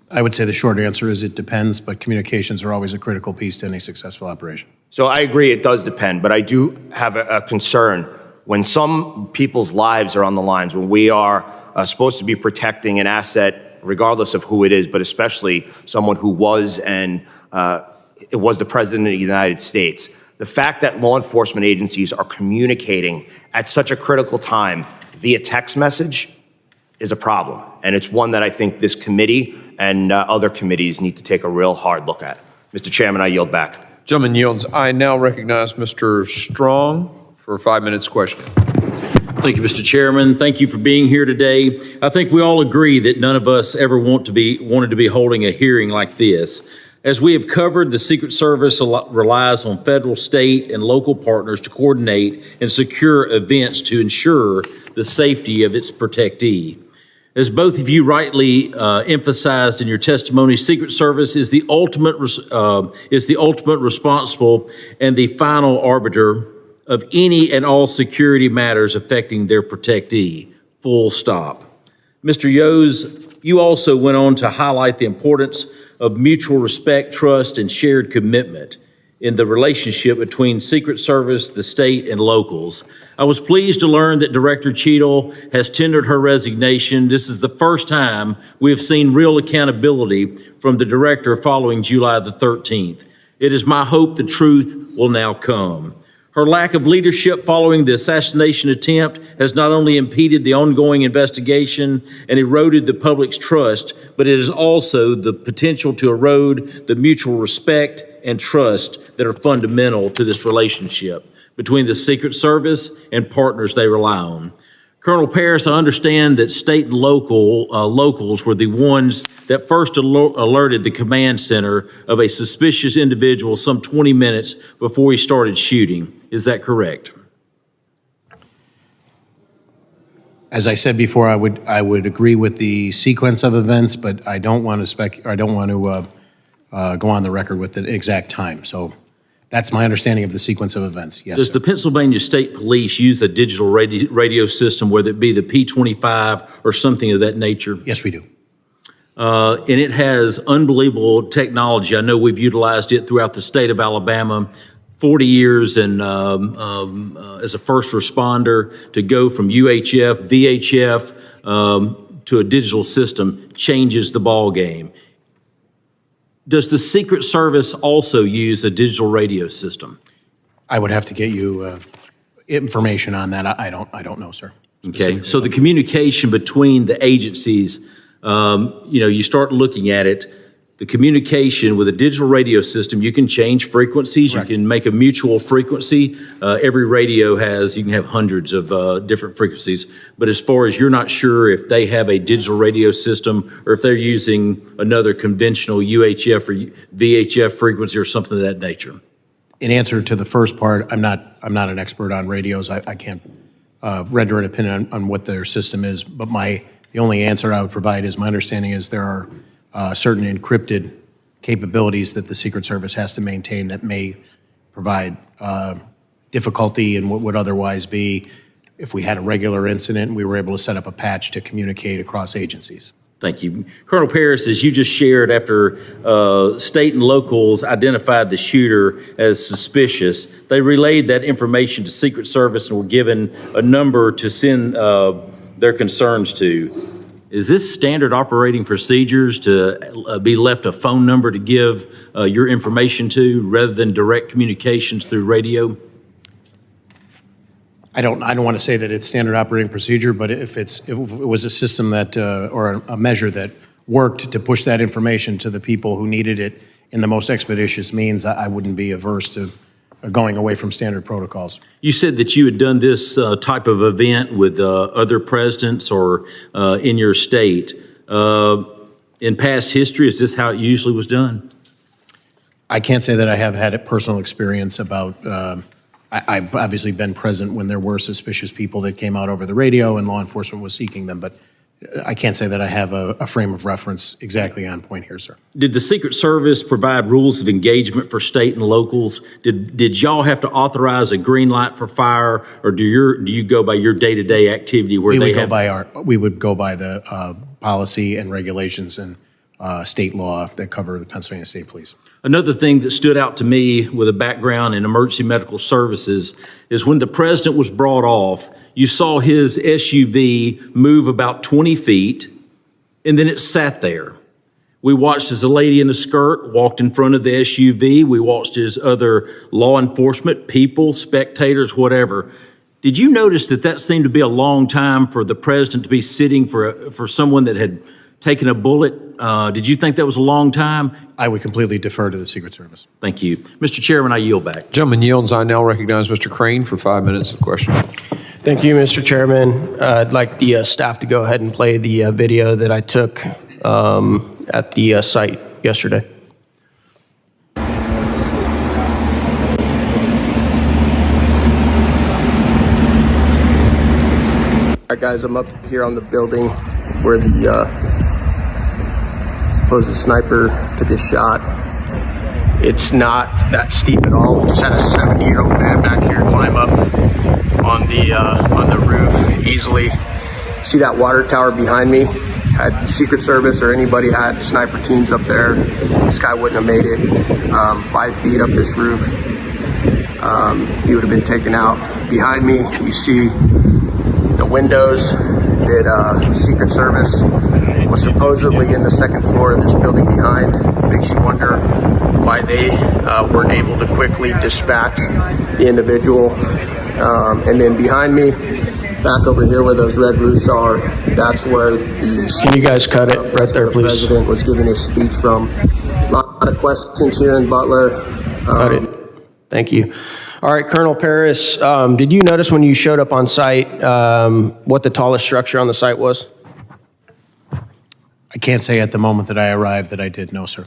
I would say the short answer is it depends, but communications are always a critical piece to any successful operation. So I agree it does depend, but I do have a concern when some people's lives are on the lines, when we are supposed to be protecting an asset regardless of who it is, but especially someone who was it was the President of the United States. The fact that law enforcement agencies are communicating at such a critical time via text message is a problem. And it's one that I think this committee and other committees need to take a real hard look at. Mr. Chairman, I yield back. Gentleman yields. I now recognize Mr. Strong for a 5 minutes question. Thank you, Mr. Chairman. Thank you for being here today. I think we all agree that none of us ever wanted to be holding a hearing like this. As we have covered, the Secret Service relies on federal, state, and local partners to coordinate and secure events to ensure the safety of its protectee. As both of you rightly emphasized in your testimony, Secret Service is the ultimate responsible and the final arbiter of any and all security matters affecting their protectee, full stop. Mr. Yos, you also went on to highlight the importance of mutual respect, trust, and shared commitment in the relationship between Secret Service, the state, and locals. I was pleased to learn that Director Cheadle has tendered her resignation. This is the first time we have seen real accountability from the director following July the 13th. It is my hope the truth will now come. Her lack of leadership following the assassination attempt has not only impeded the ongoing investigation and eroded the public's trust, but it has also the potential to erode the mutual respect and trust that are fundamental to this relationship between the Secret Service and partners they rely on. Colonel Paris, I understand that state and locals were the ones that first alerted the command center of a suspicious individual some 20 minutes before he started shooting. Is that correct? As I said before, I would agree with the sequence of events, but I don't want to go on the record with the exact time. So that's my understanding of the sequence of events. Yes. Does the Pennsylvania State Police use a digital radio system, whether it be the P25 or something of that nature? Yes, we do. and it has unbelievable technology. I know we've utilized it throughout the state of Alabama. 40 years and as a first responder, to go from UHF, VHF to a digital system changes the ball game. Does the Secret Service also use a digital radio system? I would have to get you information on that. I don't know, sir. Okay, so the communication between the agencies, you start looking at it, the communication with a digital radio system, you can change frequencies, you can make a mutual frequency. Every radio you can have hundreds of different frequencies. But as far as you're not sure if they have a digital radio system or if they're using another conventional UHF or VHF frequency or something of that nature. In answer to the first part, I'm not an expert on radios. I can't render an opinion on what their system is. But the only answer I would provide is my understanding is there are certain encrypted capabilities that the Secret Service has to maintain that may provide difficulty in what would otherwise be if we had a regular incident and we were able to set up a patch to communicate across agencies. Thank you. Colonel Paris, as you just shared, after state and locals identified the shooter as suspicious, they relayed that information to Secret Service and were given a number to send their concerns to. Is this standard operating procedures to be left a phone number to give your information to rather than direct communications through radio? I don't want to say that it's standard operating procedure, but if it was a system that or a measure that worked to push that information to the people who needed it in the most expeditious means, I wouldn't be averse to going away from standard protocols. You said that you had done this type of event with other presidents or in your state. In past history, is this how it usually was done? I can't say that I have had a personal experience about, I've obviously been present when there were suspicious people that came out over the radio and law enforcement was seeking them, but I can't say that I have a frame of reference exactly on point here, sir. Did the Secret Service provide rules of engagement for state and locals? Did y'all have to authorize a green light for fire, or do you go by your day-to-day activity where we would go by the policy and regulations and state law that cover the Pennsylvania State Police. Another thing that stood out to me with a background in emergency medical services is when the president was brought off, you saw his SUV move about 20 feet, and then it sat there. We watched as a lady in a skirt walked in front of the SUV. We watched as other law enforcement, people, spectators, whatever. Did you notice that seemed to be a long time for the president to be sitting for someone that had taken a bullet? Did you think that was a long time? I would completely defer to the Secret Service. Thank you. Mr. Chairman, I yield back. Gentleman yields. I now recognize Mr. Crane for 5 minutes of questioning. Thank you, Mr. Chairman. I'd like the staff to go ahead and play the video that I took at the site yesterday. All right, guys, I'm up here on the building where the supposed sniper took a shot. It's not that steep at all. We just had a 70-year-old man back here climb up on the roof easily. See that water tower behind me? Had Secret Service or anybody had sniper teams up there, this guy wouldn't have made it 5 feet up this roof. He would have been taken out. Behind me, you see the windows that Secret Service was supposedly in the second floor of this building behind. Makes you wonder why they weren't able to quickly dispatch the individual. And then behind me, back over here where those red roofs are, that's where the— Can you guys cut it right there, please? President was giving his speech from. A lot of questions here in Butler. Cut it. Thank you. All right, Colonel Paris, did you notice when you showed up on site what the tallest structure on the site was? I can't say at the moment that I arrived that I did, no, sir.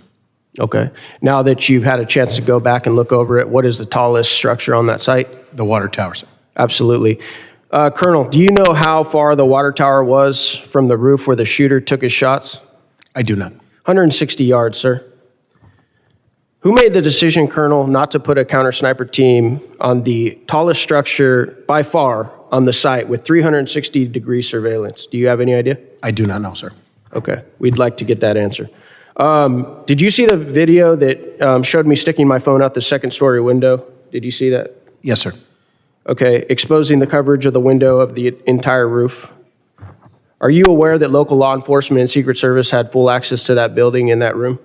Okay. Now that you've had a chance to go back and look over it, what is the tallest structure on that site? The water tower, sir. Absolutely. Colonel, do you know how far the water tower was from the roof where the shooter took his shots? I do not. 160 yards, sir. Who made the decision, Colonel, not to put a counter-sniper team on the tallest structure by far on the site with 360-degree surveillance? Do you have any idea? I do not know, sir. Okay, we'd like to get that answer. Did you see the video that showed me sticking my phone out the second story window? Did you see that? Yes, sir. Okay, exposing the coverage of the window of the entire roof. Are you aware that local law enforcement and Secret Service had full access to that building in that room?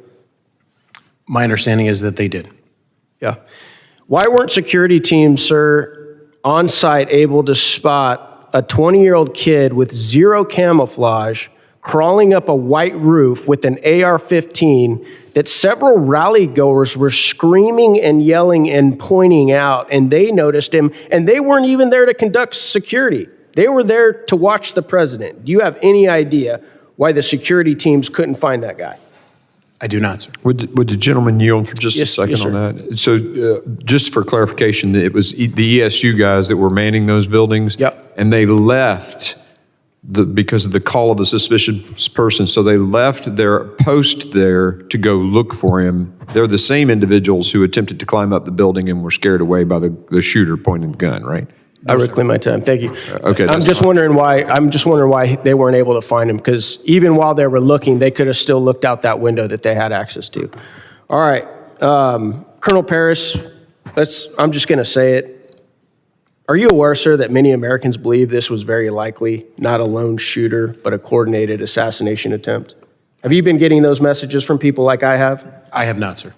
My understanding is that they did. Yeah. Why weren't security teams, sir, on site able to spot a 20-year-old kid with zero camouflage crawling up a white roof with an AR-15 that several rally goers were screaming and yelling and pointing out, and they noticed him, and they weren't even there to conduct security. They were there to watch the president. Do you have any idea why the security teams couldn't find that guy? I do not, sir. Would the gentleman yield for just a second yes, on that? So just for clarification, it was the ESU guys that were manning those buildings? Yep. And they left because of the call of the suspicious person, so they left their post there to go look for him. They're the same individuals who attempted to climb up the building and were scared away by the shooter pointing the gun, right? I reclaim my time. Thank you. Okay. I'm just wondering why they weren't able to find him, because even while they were looking, they could have still looked out that window that they had access to. All right, Colonel Paris, I'm just going to say it. Are you aware, sir, that many Americans believe this was very likely not a lone shooter, but a coordinated assassination attempt? Have you been getting those messages from people like I have? I have not, sir.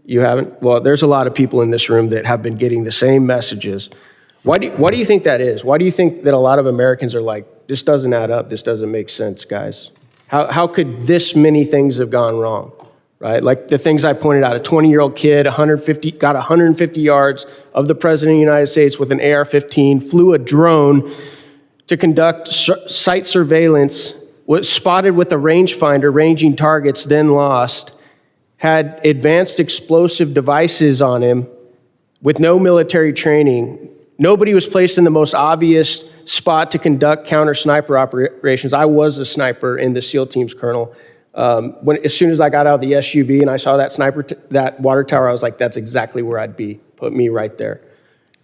You haven't? Well, there's a lot of people in this room that have been getting the same messages. Why do you think that is? Why do you think that a lot of Americans are like, this doesn't add up, this doesn't make sense, guys? How could this many things have gone wrong, right? Like the things I pointed out, a 20-year-old kid, got 150 yards of the President of the United States with an AR-15, flew a drone to conduct site surveillance, was spotted with a rangefinder ranging targets, then lost, had advanced explosive devices on him with no military training. Nobody was placed in the most obvious spot to conduct counter-sniper operations. I was a sniper in the SEAL teams, Colonel. As soon as I got out of the SUV and I saw that that water tower, I was like, that's exactly where I'd be. Put me right there.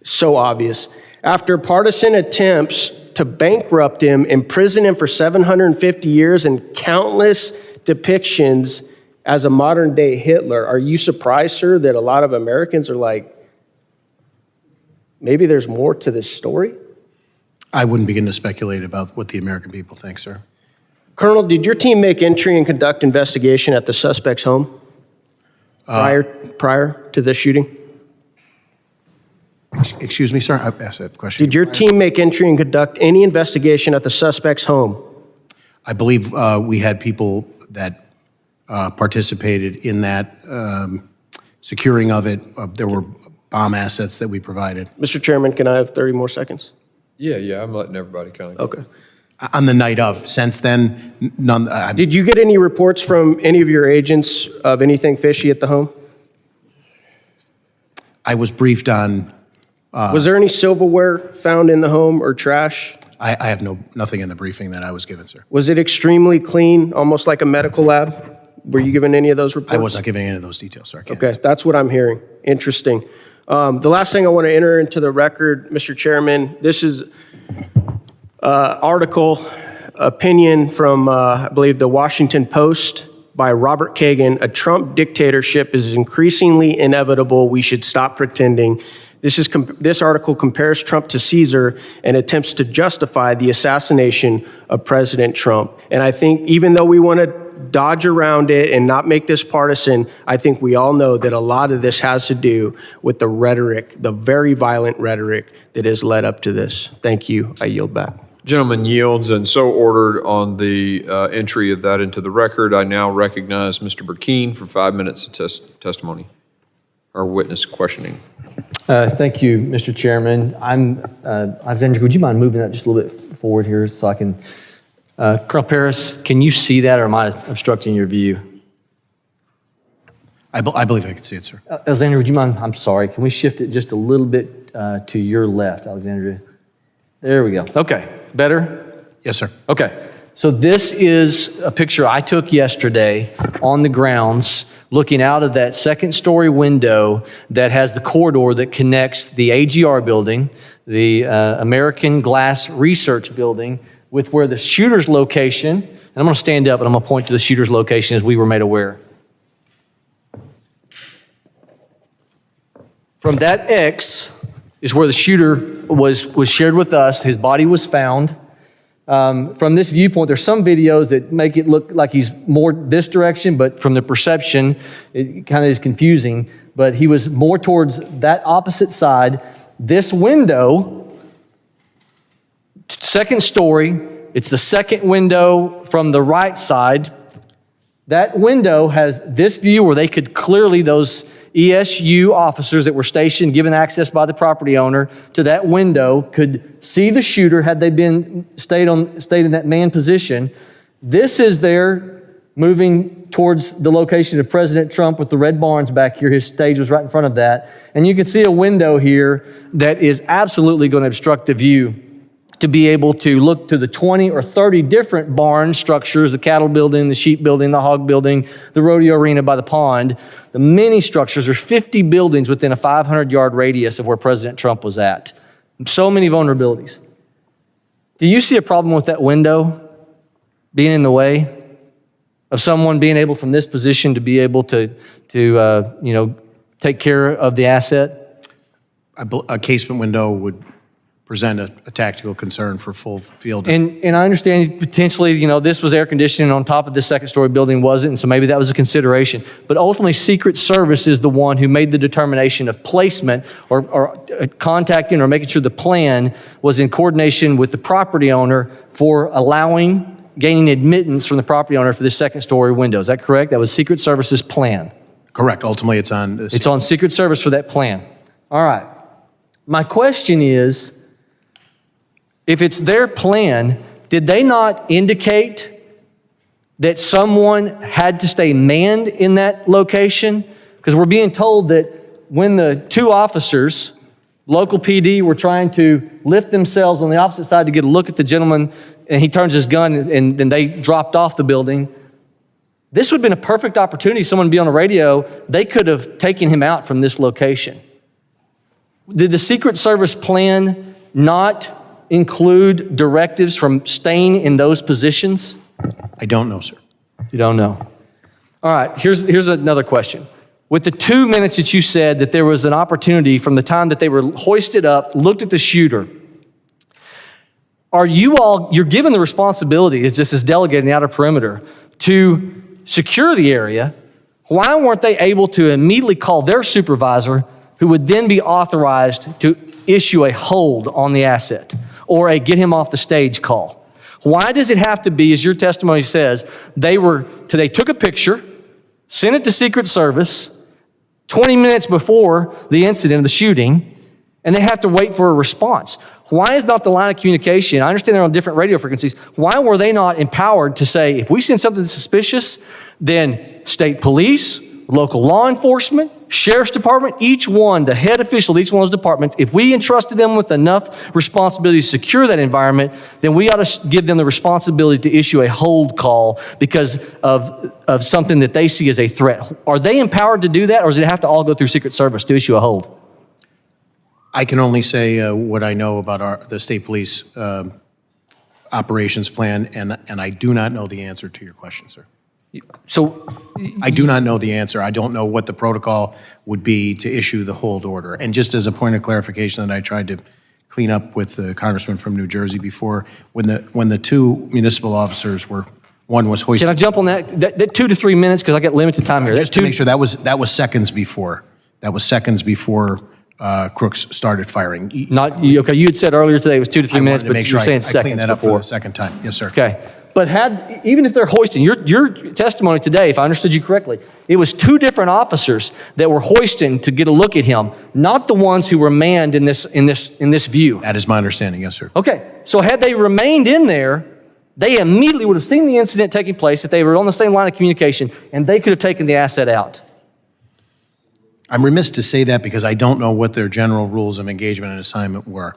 So obvious. After partisan attempts to bankrupt him, imprison him for 750 years, and countless depictions as a modern-day Hitler, are you surprised, sir, that a lot of Americans are like, maybe there's more to this story? I wouldn't begin to speculate about what the American people think, sir. Colonel, did your team make entry and conduct investigation at the suspect's home prior to this shooting? Excuse me, sir? I asked that question. Did your team make entry and conduct any investigation at the suspect's home? I believe we had people that participated in that securing of it. There were bomb assets that we provided. Mr. Chairman, can I have 30 more seconds? Yeah, I'm letting everybody kind of. Okay. On the night of. Since then, none. Did you get any reports from any of your agents of anything fishy at the home? I was briefed on. Was there any silverware found in the home or trash? I have nothing in the briefing that I was given, sir. Was it extremely clean, almost like a medical lab? Were you given any of those reports? I was not giving any of those details, sir. Okay, that's what I'm hearing. Interesting. The last thing I want to enter into the record, Mr. Chairman, this is article, opinion from, I believe, the Washington Post by Robert Kagan. A Trump dictatorship is increasingly inevitable. We should stop pretending. This article compares Trump to Caesar and attempts to justify the assassination of President Trump. And I think even though we want to dodge around it and not make this partisan, I think we all know that a lot of this has to do with the rhetoric, the very violent rhetoric that has led up to this. Thank you. I yield back. Gentleman yields, and so ordered on the entry of that into the record. I now recognize Mr. Burkeen for 5 minutes of testimony or witness questioning. Thank you, Mr. Chairman. Alexander, would you mind moving that just a little bit forward here so I can... Colonel Paris, can you see that, or am I obstructing your view? I believe I can see it, sir. Alexander, would you mind? I'm sorry. Can we shift it just a little bit to your left, Alexander? There we go. Okay. Better? Yes, sir. Okay. So this is a picture I took yesterday on the grounds looking out of that second-story window that has the corridor that connects the AGR building, the American Glass Research Building, with where the shooter's location And I'm going to stand up and I'm going to point to the shooter's location as we were made aware. From that X is where the shooter was shared with us. His body was found. From this viewpoint, there's some videos that make it look like he's more this direction, but from the perception, it kind of is confusing. But he was more towards that opposite side. This window, second story, it's the second window from the right side. That window has this view where they could clearly, those ESU officers that were stationed, given access by the property owner to that window, could see the shooter had they been stayed in that man position. This is there moving towards the location of President Trump with the red barns back here. His stage was right in front of that. And you can see a window here that is absolutely going to obstruct the view to be able to look to the 20 or 30 different barn structures, the cattle building, the sheep building, the hog building, the rodeo arena by the pond, the many structures. There's 50 buildings within a 500-yard radius of where President Trump was at. So many vulnerabilities. Do you see a problem with that window being in the way of someone being able from this position to be able to take care of the asset? A casement window would present a tactical concern for full field. And I understand potentially, this was air conditioning on top of this second story building wasn't, and so maybe that was a consideration. But ultimately, Secret Service is the one who made the determination of placement or contacting or making sure the plan was in coordination with the property owner for gaining admittance from the property owner for this second story window. Is that correct? That was Secret Service's plan. Correct. Ultimately, it's on this. It's on Secret Service for that plan. All right. My question is, if it's their plan, did they not indicate that someone had to stay manned in that location? Because we're being told that when the two officers, local PD, were trying to lift themselves on the opposite side to get a look at the gentleman, and he turns his gun and then they dropped off the building, this would have been a perfect opportunity, someone to be on the radio, they could have taken him out from this location. Did the Secret Service plan not include directives from staying in those positions? I don't know, sir. You don't know. All right, here's another question. With the 2 minutes that you said that there was an opportunity from the time that they were hoisted up, looked at the shooter, you're given the responsibility, as just as delegated in the outer perimeter, to secure the area. Why weren't they able to immediately call their supervisor, who would then be authorized to issue a hold on the asset or a get him off the stage call? Why does it have to be, as your testimony says, they took a picture, sent it to Secret Service 20 minutes before the incident of the shooting, and they have to wait for a response? Why is not the line of communication, I understand they're on different radio frequencies, why were they not empowered to say, if we send something suspicious, then state police, local law enforcement, sheriff's department, each one, the head official of each one of those departments, if we entrusted them with enough responsibility to secure that environment, then we ought to give them the responsibility to issue a hold call because of something that they see as a threat. Are they empowered to do that, or does it have to all go through Secret Service to issue a hold? I can only say what I know about the state police operations plan, and I do not know the answer to your question, sir. So I do not know the answer. I don't know what the protocol would be to issue the hold order. And just as a point of clarification that I tried to clean up with the congressman from New Jersey before, when the two municipal officers one was hoisted. Can I jump on that 2 to 3 minutes, because I got limited time here. Just to make sure, that was seconds before. That was seconds before Crooks started firing. Okay, you had said earlier today it was 2 to 3 minutes, but you were saying seconds I cleaned that up before. for the second time. Yes, sir. Okay. But even if they're hoisting, your testimony today, if I understood you correctly, it was two different officers that were hoisting to get a look at him, not the ones who were manned in this view. That is my understanding, yes, sir. Okay, so had they remained in there, they immediately would have seen the incident taking place if they were on the same line of communication, and they could have taken the asset out. I'm remiss to say that because I don't know what their general rules of engagement and assignment were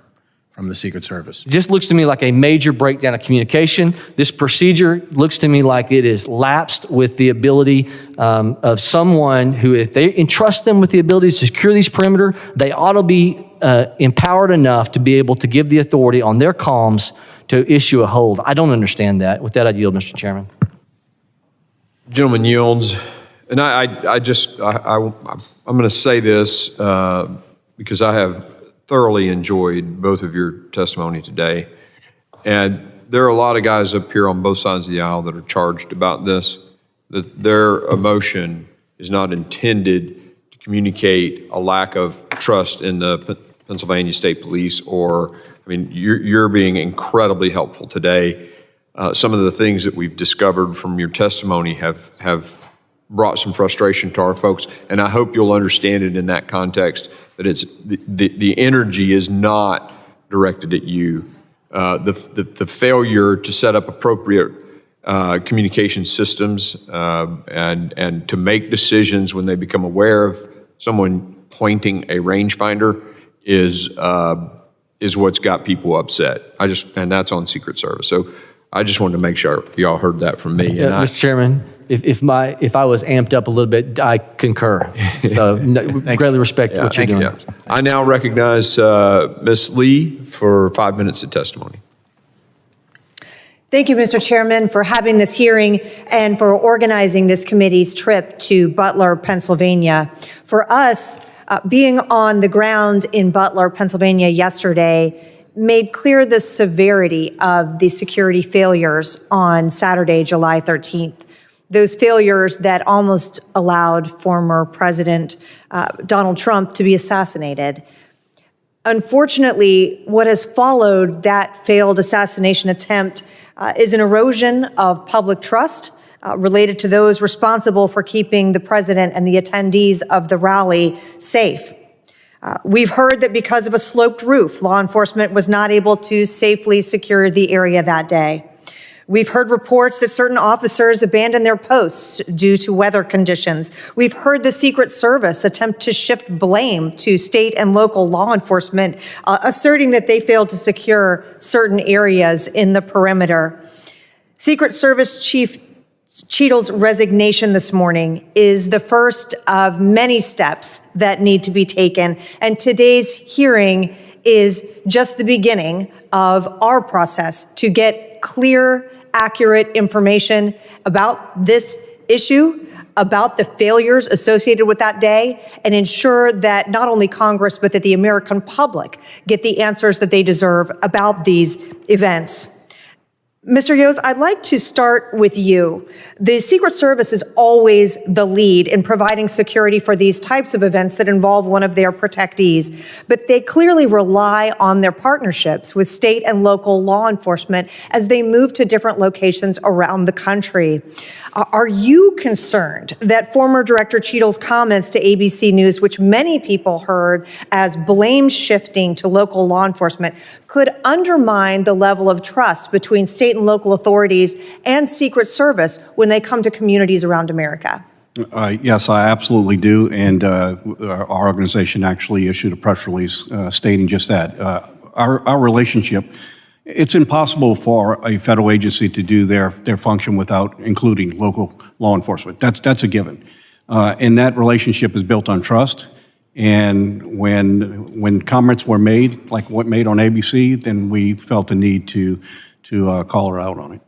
from the Secret Service. It just looks to me like a major breakdown of communication. This procedure looks to me like it is lapsed with the ability of someone who, if they entrust them with the ability to secure these perimeter, they ought to be empowered enough to be able to give the authority on their comms to issue a hold. I don't understand that. With that, I yield, Mr. Chairman. Gentleman yields. And I'm going to say this because I have thoroughly enjoyed both of your testimony today. And there are a lot of guys up here on both sides of the aisle that are charged about this, that their emotion is not intended to communicate a lack of trust in the Pennsylvania State Police, or, I mean, you're being incredibly helpful today. Some of the things that we've discovered from your testimony have brought some frustration to our folks, and I hope you'll understand it in that context, that it's the energy is not directed at you. The failure to set up appropriate communication systems and to make decisions when they become aware of someone pointing a rangefinder is what's got people upset. And that's on Secret Service. So I just wanted to make sure y'all heard that from me. Yeah, Mr. Chairman, if I was amped up a little bit, I concur. So greatly respect what you're doing. Yeah. I now recognize Ms. Lee for 5 minutes of testimony. Thank you, Mr. Chairman, for having this hearing and for organizing this committee's trip to Butler, Pennsylvania. For us, being on the ground in Butler, Pennsylvania yesterday made clear the severity of the security failures on Saturday, July 13th. Those failures that almost allowed former President Donald Trump to be assassinated. Unfortunately, what has followed that failed assassination attempt is an erosion of public trust related to those responsible for keeping the president and the attendees of the rally safe. We've heard that because of a sloped roof, law enforcement was not able to safely secure the area that day. We've heard reports that certain officers abandoned their posts due to weather conditions. We've heard the Secret Service attempt to shift blame to state and local law enforcement, asserting that they failed to secure certain areas in the perimeter. Secret Service Chief Cheadle's resignation this morning is the first of many steps that need to be taken, and today's hearing is just the beginning of our process to get clear, accurate information about this issue, about the failures associated with that day, and ensure that not only Congress, but that the American public get the answers that they deserve about these events. Mr. Yoes, I'd like to start with you. The Secret Service is always the lead in providing security for these types of events that involve one of their protectees, but they clearly rely on their partnerships with state and local law enforcement as they move to different locations around the country. Are you concerned that former Director Cheadle's comments to ABC News, which many people heard as blame shifting to local law enforcement, could undermine the level of trust between state and local authorities and Secret Service when they come to communities around America? Yes, I absolutely do. And our organization actually issued a press release stating just that. Our relationship, it's impossible for a federal agency to do their function without including local law enforcement. That's a given. And that relationship is built on trust. And when comments were made, like what made on ABC, then we felt the need to call her out on it.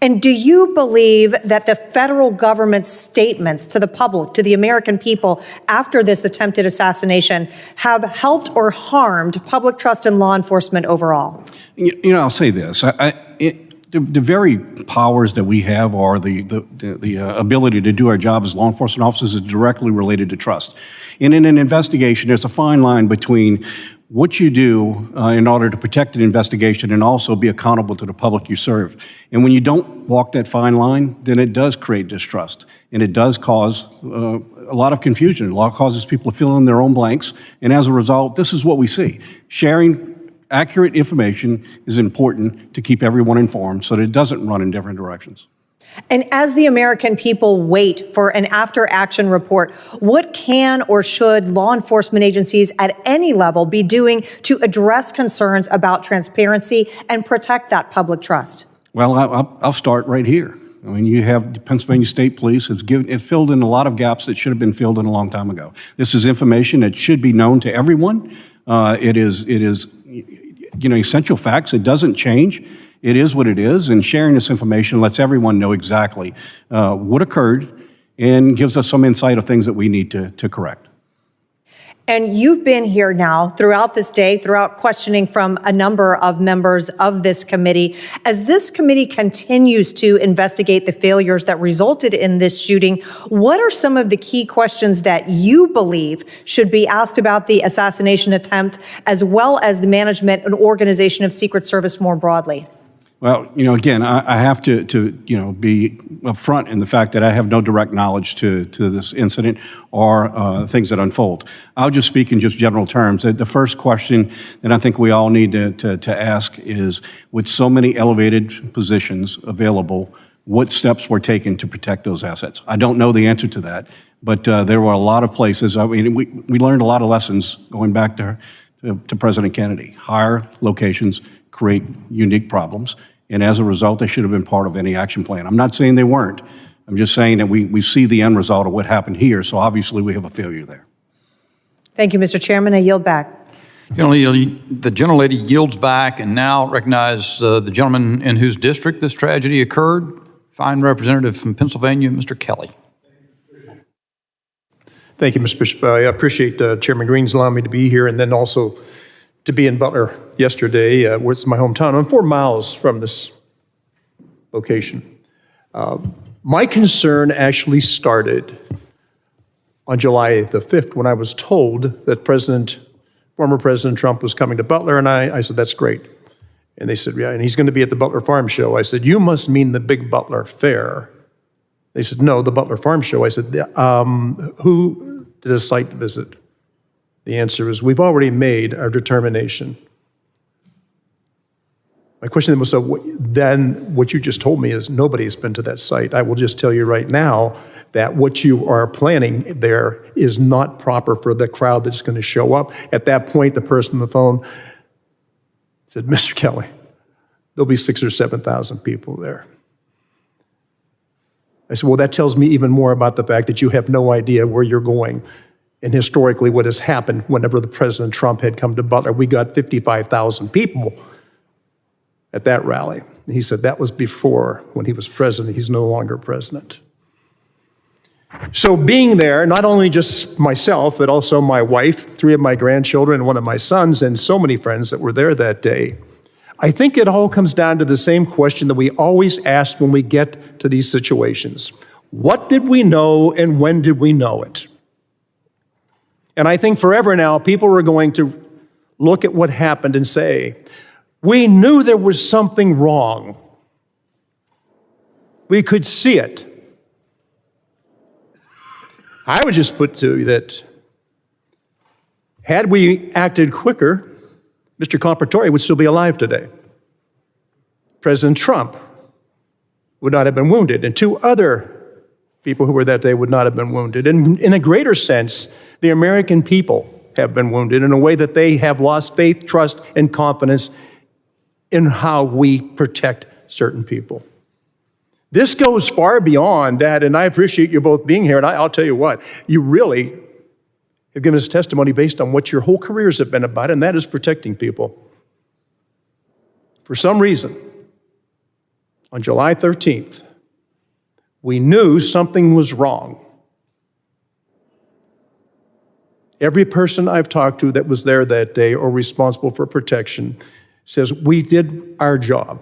And do you believe that the federal government's statements to the public, to the American people after this attempted assassination have helped or harmed public trust in law enforcement overall? You know, I'll say this. The very powers that we have, or the ability to do our job as law enforcement officers, is directly related to trust. And in an investigation, there's a fine line between what you do in order to protect an investigation and also be accountable to the public you serve. And when you don't walk that fine line, then it does create distrust. And it does cause a lot of confusion. A lot causes people to fill in their own blanks. And as a result, this is what we see. Sharing accurate information is important to keep everyone informed so that it doesn't run in different directions. And as the American people wait for an after-action report, what can or should law enforcement agencies at any level be doing to address concerns about transparency and protect that public trust? Well, I'll start right here. I mean, you have the Pennsylvania State Police it filled in a lot of gaps that should have been filled in a long time ago. This is information that should be known to everyone. It is essential facts. It doesn't change. It is what it is, and sharing this information lets everyone know exactly what occurred and gives us some insight of things that we need to correct. And you've been here now throughout this day, throughout questioning from a number of members of this committee. As this committee continues to investigate the failures that resulted in this shooting, what are some of the key questions that you believe should be asked about the assassination attempt, as well as the management and organization of Secret Service more broadly? Well, again, I have to be upfront in the fact that I have no direct knowledge to this incident or things that unfold. I'll just speak in just general terms. The first question that I think we all need to ask is, with so many elevated positions available, what steps were taken to protect those assets? I don't know the answer to that, but there were a lot of places. I mean, we learned a lot of lessons going back to President Kennedy. Higher locations create unique problems, and as a result, they should have been part of any action plan. I'm not saying they weren't. I'm just saying that we see the end result of what happened here, so obviously we have a failure there. Thank you, Mr. Chairman. I yield back. The gentlelady yields back and now recognize the gentleman in whose district this tragedy occurred, fine representative from Pennsylvania, Mr. Kelly. Thank you, Mr. Bishop. I appreciate Chairman Green's allowing me to be here, and then also to be in Butler yesterday, where it's my hometown. I'm 4 miles from this location. My concern actually started on July the 5th when I was told that former President Trump was coming to Butler, and I said, that's great. And they said, yeah, and he's going to be at the Butler Farm Show. I said, you must mean the big Butler Fair. They said, no, the Butler Farm Show. I said, who did a site visit? The answer is, we've already made our determination. My question was, so then what you just told me is nobody's been to that site. I will just tell you right now that what you are planning there is not proper for the crowd that's going to show up. At that point, the person on the phone said, Mr. Kelly, there'll be 6,000 or 7,000 people there. I said, well, that tells me even more about the fact that you have no idea where you're going. And historically, what has happened whenever the President Trump had come to Butler, we got 55,000 people at that rally. And he said that was before, when he was president. He's no longer president. So being there, not only just myself, but also my wife, 3 of my grandchildren, and 1 of my sons, and so many friends that were there that day, I think it all comes down to the same question that we always ask when we get to these situations. What did we know and when did we know it? And I think forever now, people are going to look at what happened and say, we knew there was something wrong. We could see it. I would just put to you that had we acted quicker, Mr. Compratore would still be alive today. President Trump would not have been wounded, and 2 other people who were that day would not have been wounded. And in a greater sense, the American people have been wounded in a way that they have lost faith, trust, and confidence in how we protect certain people. This goes far beyond that, and I appreciate you both being here, and I'll tell you what, you really have given us testimony based on what your whole careers have been about, and that is protecting people. For some reason, on July 13th, we knew something was wrong. Every person I've talked to that was there that day or responsible for protection says, we did our job.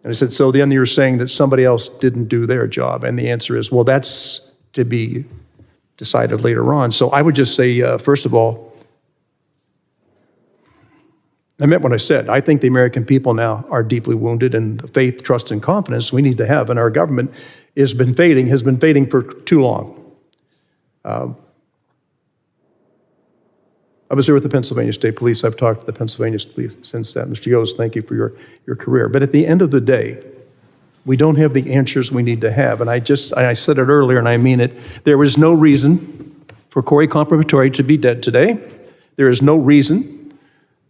And I said, so then you're saying that somebody else didn't do their job? And the answer is, well, that's to be decided later on. So I would just say, first of all, I meant what I said. I think the American people now are deeply wounded, and the faith, trust, and confidence we need to have in our government has been fading for too long. I was there with the Pennsylvania State Police. I've talked to the Pennsylvania Police since that. Mr. Yost, thank you for your career. But at the end of the day, we don't have the answers we need to have. And I said it earlier, and I mean it. There is no reason for Corey Compratore to be dead today. There is no reason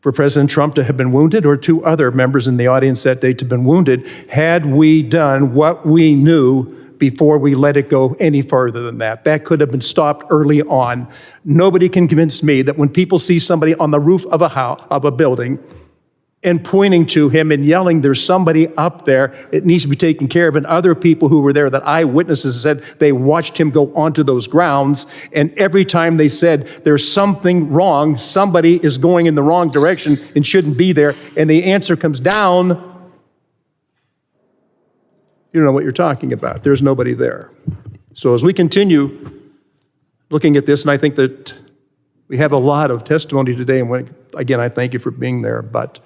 for President Trump to have been wounded, or 2 other members in the audience that day to have been wounded, had we done what we knew before we let it go any further than that. That could have been stopped early on. Nobody can convince me that when people see somebody on the roof of a building and pointing to him and yelling, there's somebody up there, it needs to be taken care of. And other people who were there, that eyewitnesses said they watched him go onto those grounds, and every time they said there's something wrong, somebody is going in the wrong direction and shouldn't be there, and the answer comes down, you don't know what you're talking about. There's nobody there. So as we continue looking at this, and I think that we have a lot of testimony today, and again, I thank you for being there, but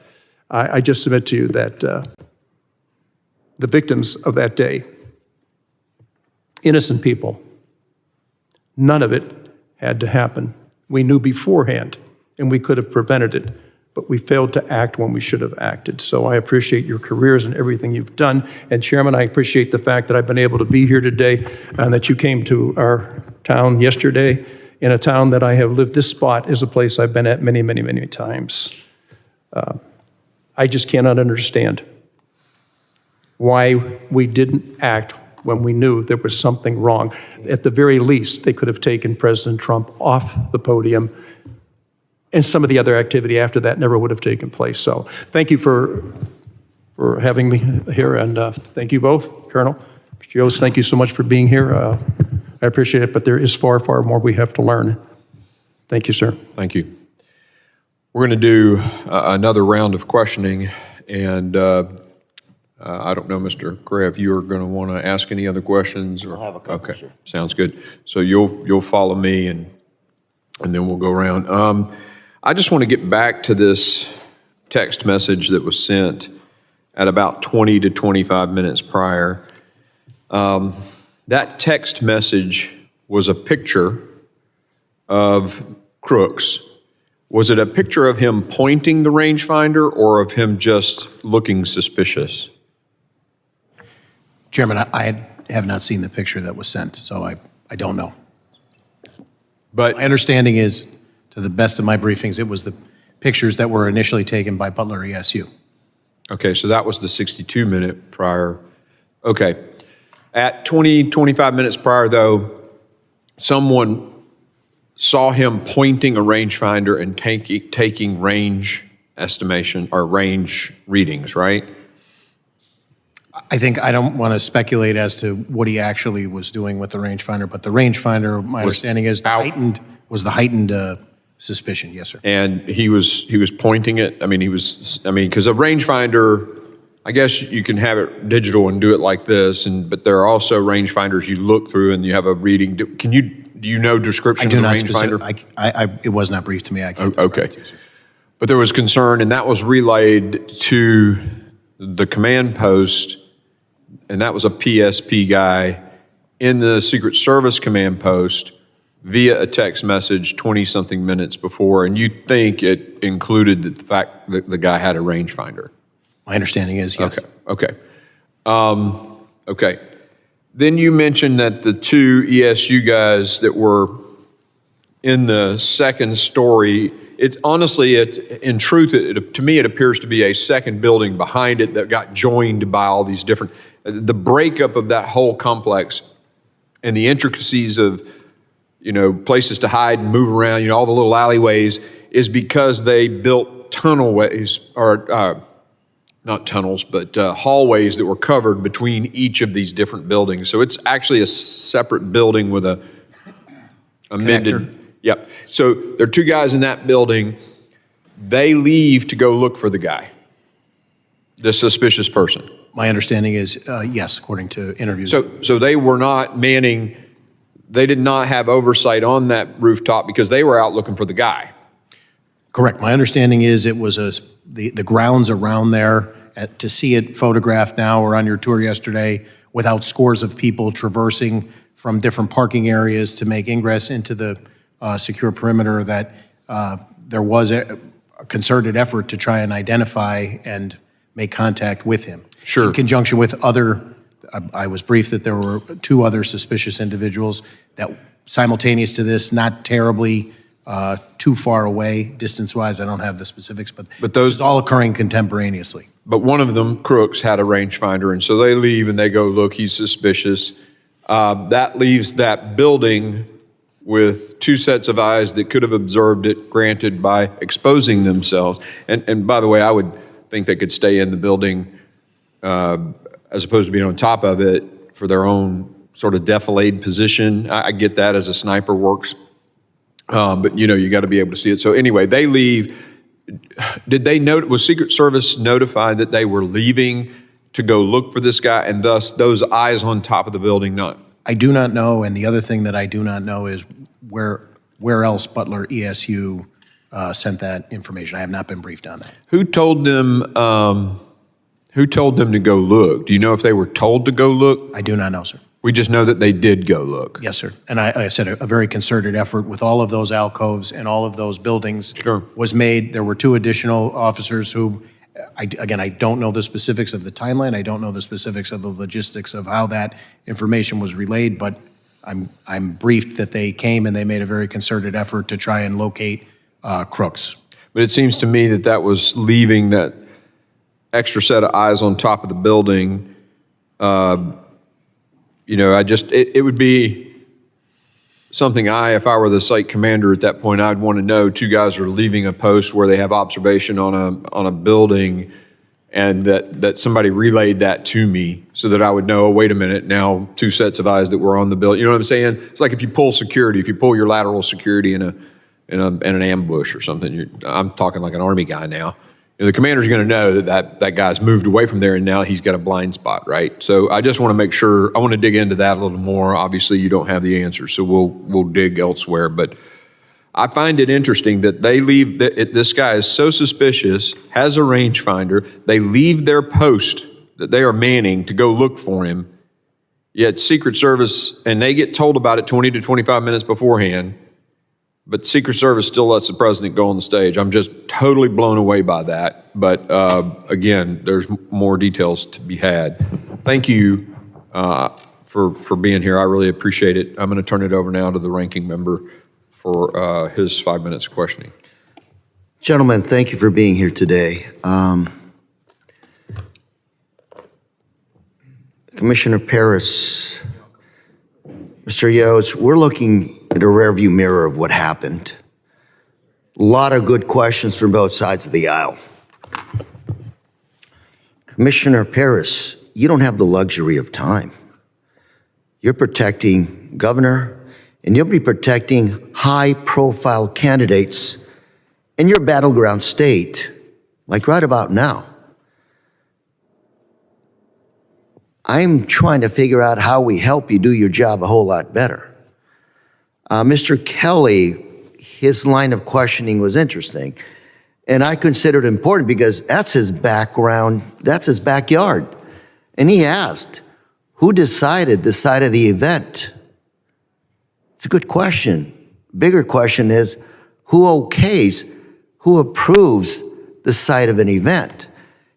I just submit to you that the victims of that day, innocent people, none of it had to happen. We knew beforehand, and we could have prevented it, but we failed to act when we should have acted. So I appreciate your careers and everything you've done. And Chairman, I appreciate the fact that I've been able to be here today and that you came to our town yesterday, in a town that I have lived. This spot is a place I've been at many, many, many times. I just cannot understand why we didn't act when we knew there was something wrong. At the very least, they could have taken President Trump off the podium, and some of the other activity after that never would have taken place. So thank you for having me here, and thank you both. Colonel, Mr. Yost, thank you so much for being here. I appreciate it, but there is far, far more we have to learn. Thank you, sir. Thank you. We're going to do another round of questioning, and I don't know, Mr. Gray, if you're going to want to ask any other questions. Or, I'll have a couple, okay, sir. Sounds good. So you'll follow me, and then we'll go around. I just want to get back to this text message that was sent at about 20 to 25 minutes prior. That text message was a picture of Crooks. Was it a picture of him pointing the rangefinder or of him just looking suspicious? Chairman, I have not seen the picture that was sent, so I don't know. But my understanding is, to the best of my briefings, it was the pictures that were initially taken by Butler ESU. Okay, so that was the 62-minute prior. Okay. At 20, 25 minutes prior, though, someone saw him pointing a rangefinder and taking range estimation or range readings, right? I don't want to speculate as to what he actually was doing with the rangefinder, but the rangefinder, my understanding is, was the heightened suspicion. Yes, sir. And he was pointing it. Because a rangefinder, I guess you can have it digital and do it like this, but there are also rangefinders you look through and you have a reading. Do you know description of the rangefinder? It was not briefed to me. I can't okay. But there was concern, and that was relayed to the command post, and that was a PSP guy in the Secret Service command post via a text message 20-something minutes before, and you think it included the fact that the guy had a rangefinder? My understanding is, yes. Okay. Okay. Then you mentioned that the two ESU guys that were in the second story, in truth, to me, it appears to be a second building behind it that got joined by all these different, the breakup of that whole complex and the intricacies of, places to hide and move around, all the little alleyways, is because they built tunnelways, or not tunnels, but hallways that were covered between each of these different buildings. So it's actually a separate building with a amended. Connector. Yep. So there are two guys in that building. They leave to go look for the guy, the suspicious person. My understanding is, yes, according to interviews. So they were not manning, they did not have oversight on that rooftop because they were out looking for the guy. Correct. My understanding is it was the grounds around there, to see it photographed now or on your tour yesterday, without scores of people traversing from different parking areas to make ingress into the secure perimeter, that there was a concerted effort to try and identify and make contact with him. Sure. In conjunction with other, I was briefed that there were two other suspicious individuals that simultaneous to this, not terribly too far away distance-wise. I don't have the specifics, but those is all occurring contemporaneously. But one of them, Crooks, had a rangefinder, and so they leave and they go look. He's suspicious. That leaves that building with two sets of eyes that could have observed it, granted, by exposing themselves. And by the way, I would think they could stay in the building as opposed to being on top of it for their own sort of defilade position. I get that as a sniper works, but you got to be able to see it. So anyway, they leave. Did they was Secret Service notified that they were leaving to go look for this guy, and thus those eyes on top of the building not? I do not know, and the other thing that I do not know is where else Butler ESU sent that information. I have not been briefed on that. Who told them? Who told them to go look? Do you know if they were told to go look? I do not know, sir. We just know that they did go look. Yes, sir. And I said a very concerted effort with all of those alcoves and all of those buildings was made. There were two additional officers who, again, I don't know the specifics of the timeline. I don't know the specifics of the logistics of how that information was relayed, but I'm briefed that they came and they made a very concerted effort to try and locate crooks. But it seems to me that that was leaving that extra set of eyes on top of the building. It would be something if I were the site commander at that point, I'd want to know two guys are leaving a post where they have observation on a building, and that somebody relayed that to me so that I would know, oh, wait a minute, now two sets of eyes that were on the building. You know what I'm saying? It's like if you pull security, if you pull your lateral security in an ambush or something. I'm talking like an Army guy now. The commander's going to know that guy's moved away from there and now he's got a blind spot, right? So I just want to make sure, I want to dig into that a little more. Obviously, you don't have the answer, so we'll dig elsewhere. But I find it interesting that they leave, this guy is so suspicious, has a rangefinder, they leave their post that they are manning to go look for him, yet Secret Service, and they get told about it 20 to 25 minutes beforehand, but Secret Service still lets the president go on the stage. I'm just totally blown away by that. But again, there's more details to be had. Thank you for being here. I really appreciate it. I'm going to turn it over now to the ranking member for his 5 minutes of questioning. Gentlemen, thank you for being here today. Commissioner Paris, Mr. Yost, we're looking at a rearview mirror of what happened. A lot of good questions from both sides of the aisle. Commissioner Paris, you don't have the luxury of time. You're protecting governor, and you'll be protecting high-profile candidates in your battleground state, like right about now. I'm trying to figure out how we help you do your job a whole lot better. Mr. Kelly, his line of questioning was interesting, and I considered it important because that's his background, that's his backyard. And he asked, who decided the site of the event? It's a good question. Bigger question is, who okays, who approves the site of an event?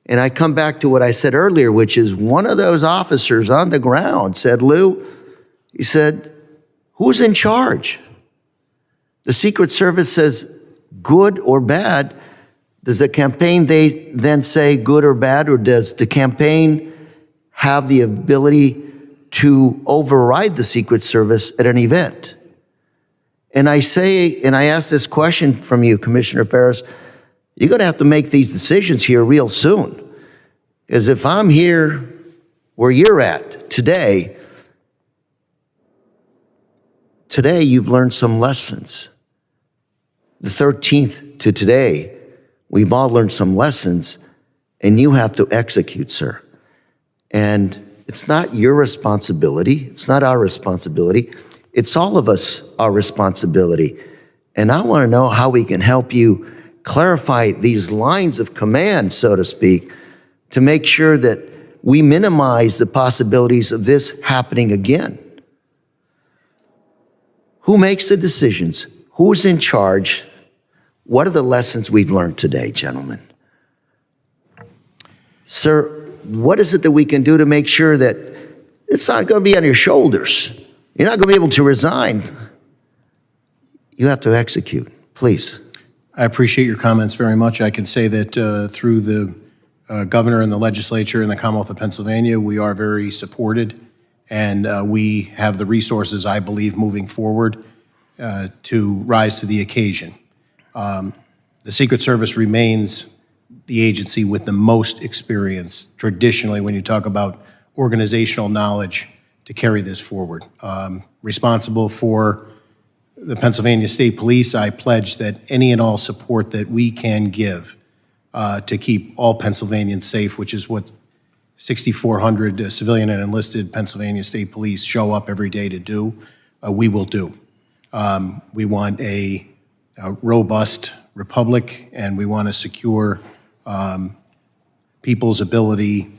And I come back to what I said earlier, which is one of those officers on the ground said, Lou, he said, who's in charge? The Secret Service says good or bad. Does the campaign they then say good or bad, or does the campaign have the ability to override the Secret Service at an event? And I ask this question from you, Commissioner Paris, you're going to have to make these decisions here real soon. Because if I'm here where you're at today you've learned some lessons. The 13th to today, we've all learned some lessons, and you have to execute, sir. And it's not your responsibility. It's not our responsibility. It's all of us, our responsibility. And I want to know how we can help you clarify these lines of command, so to speak, to make sure that we minimize the possibilities of this happening again. Who makes the decisions? Who's in charge? What are the lessons we've learned today, gentlemen? Sir, what is it that we can do to make sure that it's not going to be on your shoulders? You're not going to be able to resign. You have to execute, please. I appreciate your comments very much. I can say that through the governor and the legislature in the Commonwealth of Pennsylvania, we are very supported and we have the resources, I believe, moving forward to rise to the occasion. The Secret Service remains the agency with the most experience, traditionally, when you talk about organizational knowledge, to carry this forward. Responsible for the Pennsylvania State Police, I pledge that any and all support that we can give to keep all Pennsylvanians safe, which is what 6,400 civilian and enlisted Pennsylvania State Police show up every day to do, we will do. We want a robust republic, and we want to secure people's ability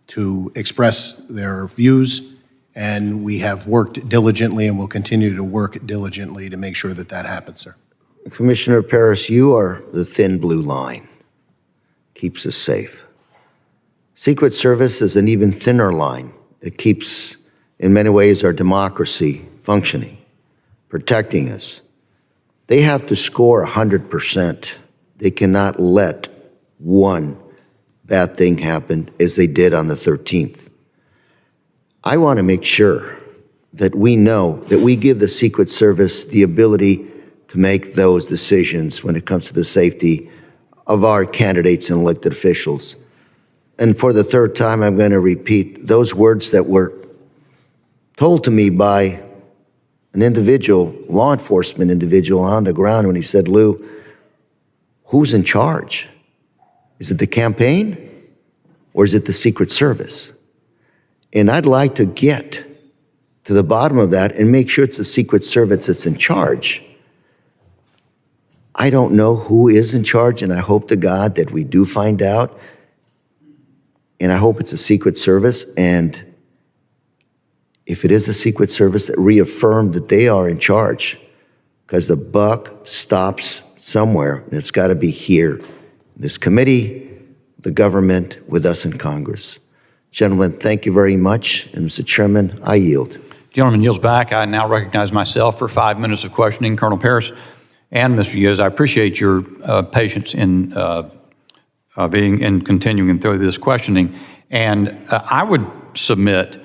to express their views, and we have worked diligently and will continue to work diligently to make sure that that happens, sir. Commissioner Paris, you are the thin blue line. Keeps us safe. Secret Service is an even thinner line that keeps, in many ways, our democracy functioning, protecting us. They have to score 100%. They cannot let one bad thing happen as they did on the 13th. I want to make sure that we know that we give the Secret Service the ability to make those decisions when it comes to the safety of our candidates and elected officials. And for the third time, I'm going to repeat those words that were told to me by an individual, law enforcement individual on the ground when he said, Lou, who's in charge? Is it the campaign or is it the Secret Service? And I'd like to get to the bottom of that and make sure it's the Secret Service that's in charge. I don't know who is in charge, and I hope to God that we do find out. And I hope it's a Secret Service, and if it is a Secret Service, that reaffirm that they are in charge, because the buck stops somewhere, and it's got to be here. This committee, the government, with us in Congress. Gentlemen, thank you very much. And Mr. Chairman, I yield. Gentleman yields back. I now recognize myself for 5 minutes of questioning. Colonel Paris and Mr. Yoes, I appreciate your patience in being and continuing through this questioning. And I would submit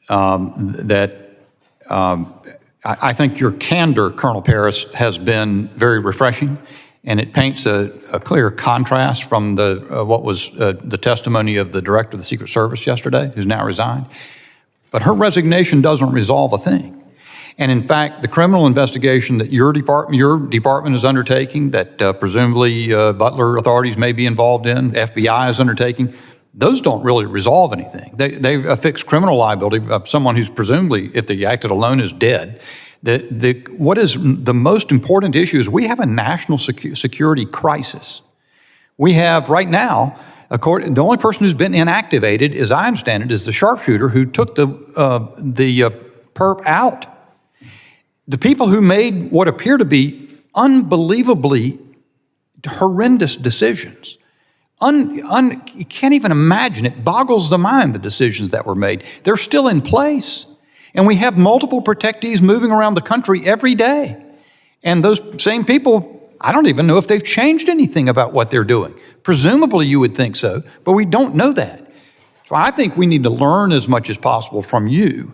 that I think your candor, Colonel Paris, has been very refreshing, and it paints a clear contrast from what was the testimony of the director of the Secret Service yesterday, who's now resigned. But her resignation doesn't resolve a thing. And in fact, the criminal investigation that your department is undertaking, that presumably Butler authorities may be involved in, FBI is undertaking, those don't really resolve anything. They affix criminal liability of someone who's presumably, if they acted alone, is dead. What is the most important issue is we have a national security crisis. We have right now, the only person who's been inactivated, as I understand it, is the sharpshooter who took the perp out. The people who made what appear to be unbelievably horrendous decisions. You can't even imagine. It boggles the mind, the decisions that were made. They're still in place. And we have multiple protectees moving around the country every day. And those same people, I don't even know if they've changed anything about what they're doing. Presumably you would think so, but we don't know that. So I think we need to learn as much as possible from you.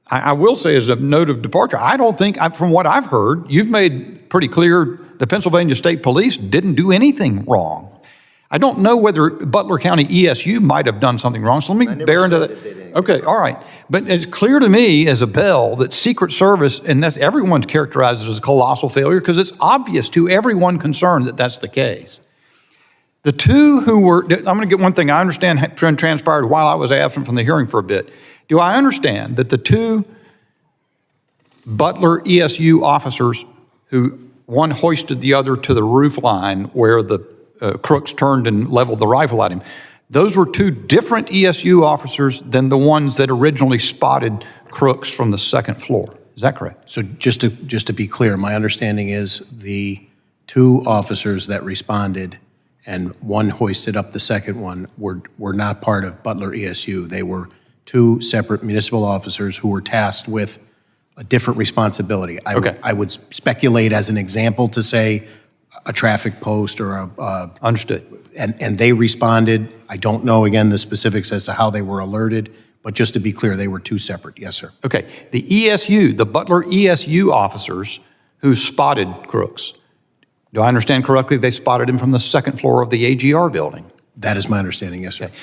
I will say as a note of departure, I don't think, from what I've heard, you've made pretty clear the Pennsylvania State Police didn't do anything wrong. I don't know whether Butler County ESU might have done something wrong, so let me bear into that. Okay, all right. But it's clear to me as a bell that Secret Service, and that's everyone's characterized it as a colossal failure because it's obvious to everyone concerned that that's the case. The two who were, I'm going to get one thing, I understand transpired while I was absent from the hearing for a bit. Do I understand that the two Butler ESU officers who one hoisted the other to the roof line where the crooks turned and leveled the rifle at him, those were two different ESU officers than the ones that originally spotted crooks from the second floor? Is that correct? So just to be clear, my understanding is the two officers that responded and one hoisted up the second one were not part of Butler ESU. They were two separate municipal officers who were tasked with a different responsibility. I would speculate as an example to say a traffic post or a... Understood. And they responded. I don't know, again, the specifics as to how they were alerted, But just to be clear, they were two separate. Yes, sir. Okay. The ESU, the Butler ESU officers who spotted Crooks, do I understand correctly? They spotted him from the second floor of the AGR building. That is my understanding, yes, sir. Okay.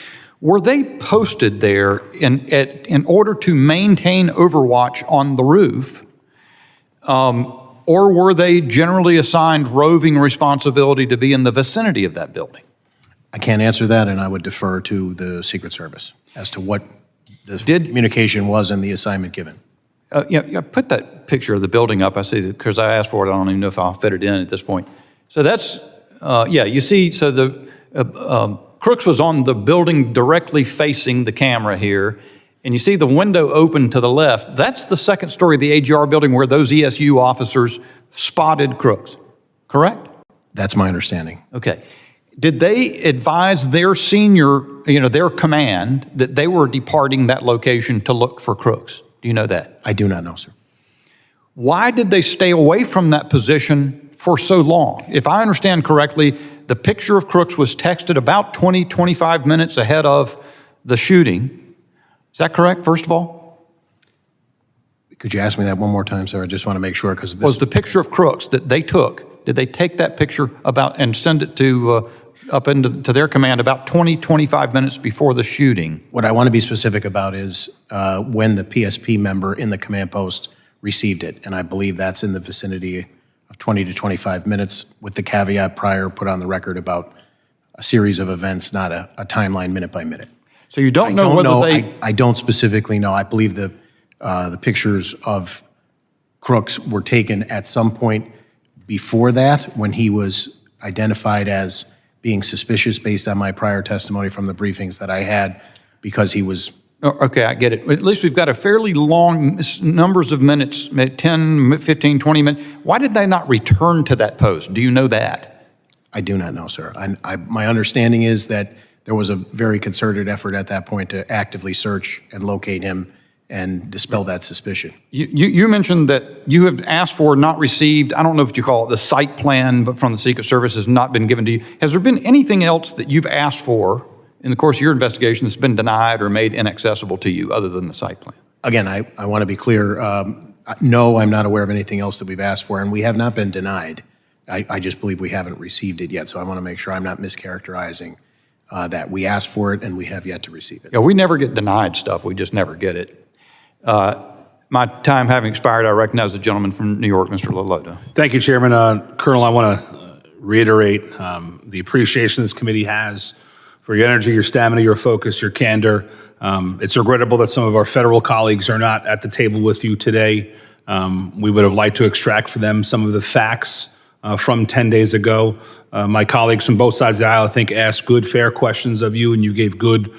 Were they posted there in order to maintain overwatch on the roof, or were they generally assigned roving responsibility to be in the vicinity of that building? I can't answer that, and I would defer to the Secret Service as to what the communication was and the assignment given. Yeah, put that picture of the building up. I see that because I asked for it. I don't even know if I'll fit it in at this point. So that's, yeah, you see, so the Crooks was on the building directly facing the camera here, and you see the window open to the left. That's the second story of the AGR building where those ESU officers spotted Crooks, correct? That's my understanding. Okay. Did they advise their senior, their command that they were departing that location to look for Crooks? Do you know that? I do not know, sir. Why did they stay away from that position for so long? If I understand correctly, the picture of Crooks was texted about 20, 25 minutes ahead of the shooting. Is that correct, first of all? Could you ask me that one more time, sir? I just want to make sure, because Was the picture of Crooks that they took, did they take that picture about and send it to up into their command about 20, 25 minutes before the shooting? What I want to be specific about is when the PSP member in the command post received it, and I believe that's in the vicinity of 20 to 25 minutes, with the caveat prior put on the record about a series of events, not a timeline minute by minute. So you don't know whether they... I don't specifically know. I believe the pictures of Crooks were taken at some point before that, when he was identified as being suspicious based on my prior testimony from the briefings that I had, because he was... Okay, I get it. At least we've got a fairly long numbers of minutes, 10, 15, 20 minutes. Why did they not return to that post? Do you know that? I do not know, sir. My understanding is that there was a very concerted effort at that point to actively search and locate him and dispel that suspicion. You mentioned that you have asked for, not received, I don't know what you call it, the site plan, but from the Secret Service has not been given to you. Has there been anything else that you've asked for in the course of your investigation that's been denied or made inaccessible to you other than the site plan? Again, I want to be clear. No, I'm not aware of anything else that we've asked for, and we have not been denied. I just believe we haven't received it yet, so I want to make sure I'm not mischaracterizing that. We asked for it, and we have yet to receive it. Yeah, we never get denied stuff. We just never get it. My time having expired, I recognize the gentleman from New York, Mr. Laloto. Thank you, Chairman. Colonel, I want to reiterate the appreciation this committee has for your energy, your stamina, your focus, your candor. It's regrettable that some of our federal colleagues are not at the table with you today. We would have liked to extract for them some of the facts from 10 days ago. My colleagues from both sides of the aisle, I think, asked good, fair questions of you, and you gave good,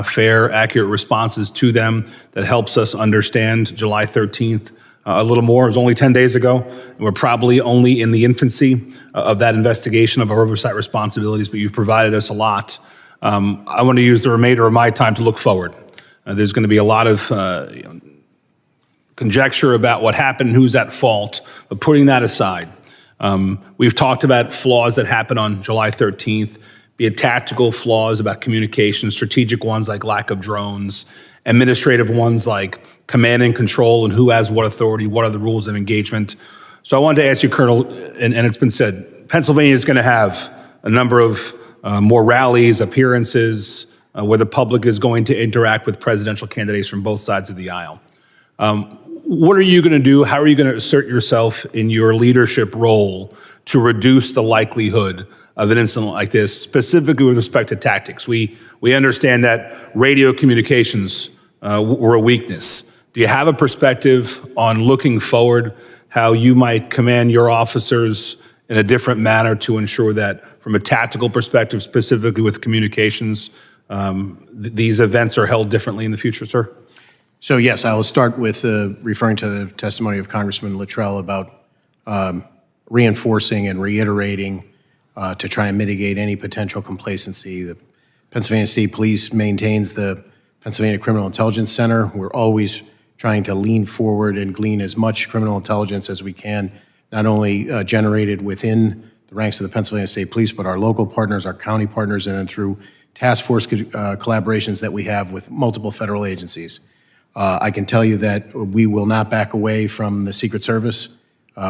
fair, accurate responses to them that helps us understand July 13th a little more. It was only 10 days ago, and we're probably only in the infancy of that investigation of our oversight responsibilities, but you've provided us a lot. I want to use the remainder of my time to look forward. There's going to be a lot of conjecture about what happened, who's at fault, but putting that aside, we've talked about flaws that happened on July 13th, be it tactical flaws about communication, strategic ones like lack of drones, administrative ones like command and control and who has what authority, what are the rules of engagement. So I wanted to ask you, Colonel, and it's been said, Pennsylvania is going to have a number of more rallies, appearances, where the public is going to interact with presidential candidates from both sides of the aisle. What are you going to do? How are you going to assert yourself in your leadership role to reduce the likelihood of an incident like this, specifically with respect to tactics? We understand that radio communications were a weakness. Do you have a perspective on looking forward, how you might command your officers in a different manner to ensure that from a tactical perspective, specifically with communications, these events are held differently in the future, sir? So yes, I will start with referring to the testimony of Congressman Luttrell about reinforcing and reiterating to try and mitigate any potential complacency. The Pennsylvania State Police maintains the Pennsylvania Criminal Intelligence Center. We're always trying to lean forward and glean as much criminal intelligence as we can, not only generated within the ranks of the Pennsylvania State Police, but our local partners, our county partners, and then through task force collaborations that we have with multiple federal agencies. I can tell you that we will not back away from the Secret Service.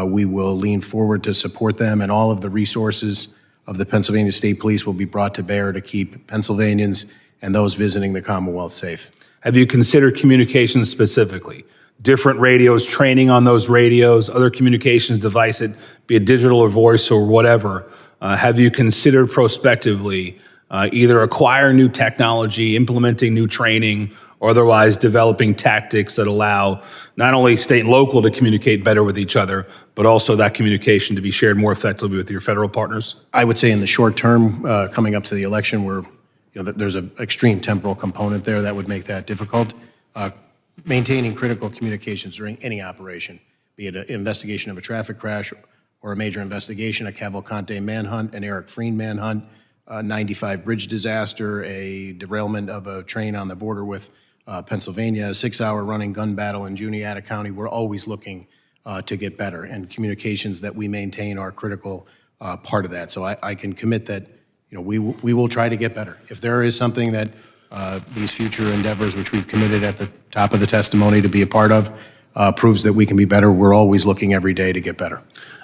We will lean forward to support them, and all of the resources of the Pennsylvania State Police will be brought to bear to keep Pennsylvanians and those visiting the Commonwealth safe. Have you considered communications specifically? Different radios, training on those radios, other communications devices, be it digital or voice or whatever. Have you considered prospectively either acquiring new technology, implementing new training, or otherwise developing tactics that allow not only state and local to communicate better with each other, but also that communication to be shared more effectively with your federal partners? I would say in the short term, coming up to the election, there's an extreme temporal component there that would make that difficult. Maintaining critical communications during any operation, be it an investigation of a traffic crash or a major investigation, a Cavalcante manhunt, an Eric Freen manhunt, a 95 bridge disaster, a derailment of a train on the border with Pennsylvania, a 6-hour running gun battle in Juniata County. We're always looking to get better, and communications that we maintain are a critical part of that. So I can commit that we will try to get better. If there is something that these future endeavors, which we've committed at the top of the testimony to be a part of, proves that we can be better, we're always looking every day to get better.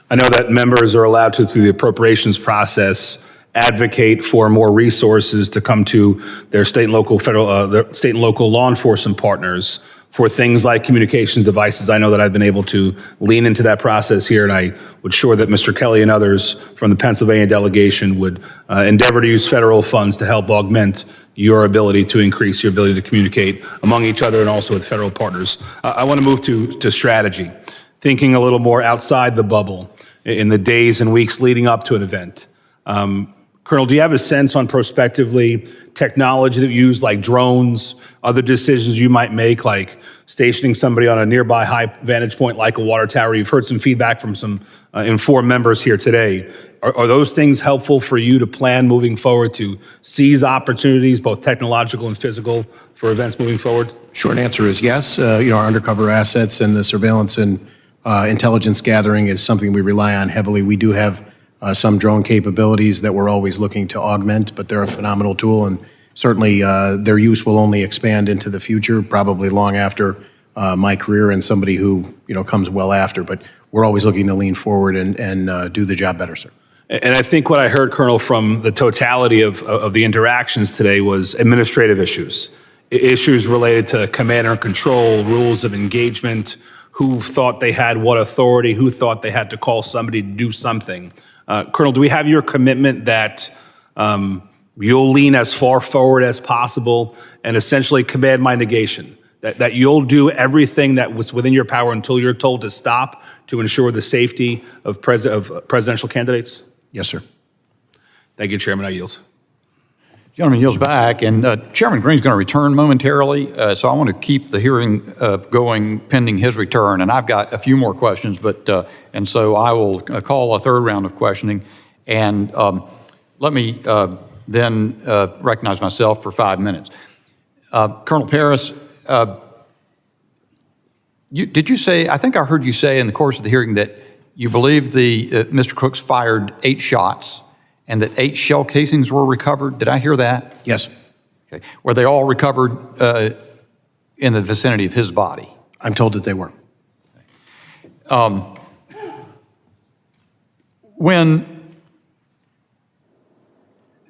I know that members are allowed to, through the appropriations process, advocate for more resources to come to their state and local their state and local law enforcement partners for things like communications devices. I know that I've been able to lean into that process here, and I would sure that Mr. Kelly and others from the Pennsylvania delegation would endeavor to use federal funds to help augment your ability to increase your ability to communicate among each other and also with federal partners. I want to move to strategy, thinking a little more outside the bubble in the days and weeks leading up to an event. Colonel, do you have a sense on prospectively technology that you use, like drones, other decisions you might make, like stationing somebody on a nearby high vantage point like a water tower? You've heard some feedback from some informed members here today. Are those things helpful for you to plan moving forward to seize opportunities, both technological and physical, for events moving forward? Short answer is yes. Our undercover assets and the surveillance and intelligence gathering is something we rely on heavily. We do have some drone capabilities that we're always looking to augment, but they're a phenomenal tool, and certainly their use will only expand into the future, probably long after my career and somebody who comes well after. But we're always looking to lean forward and do the job better, sir. And I think what I heard, Colonel, from the totality of the interactions today was administrative issues related to command and control, rules of engagement, who thought they had what authority, who thought they had to call somebody to do something. Colonel, do we have your commitment that you'll lean as far forward as possible and essentially command my negation, that you'll do everything that was within your power until you're told to stop to ensure the safety of presidential candidates? Yes, sir. Thank you, Chairman. I yield. Gentleman yields back, and Chairman Green's going to return momentarily, so I want to keep the hearing going pending his return. And I've got a few more questions, and so I will call a third round of questioning. And let me then recognize myself for 5 minutes. Colonel Paris, did you say? I think I heard you say in the course of the hearing that you believe Mr. Crooks fired 8 shots. And that 8 shell casings were recovered. Did I hear that? Yes. Okay. Were they all recovered in the vicinity of his body? I'm told that they were. When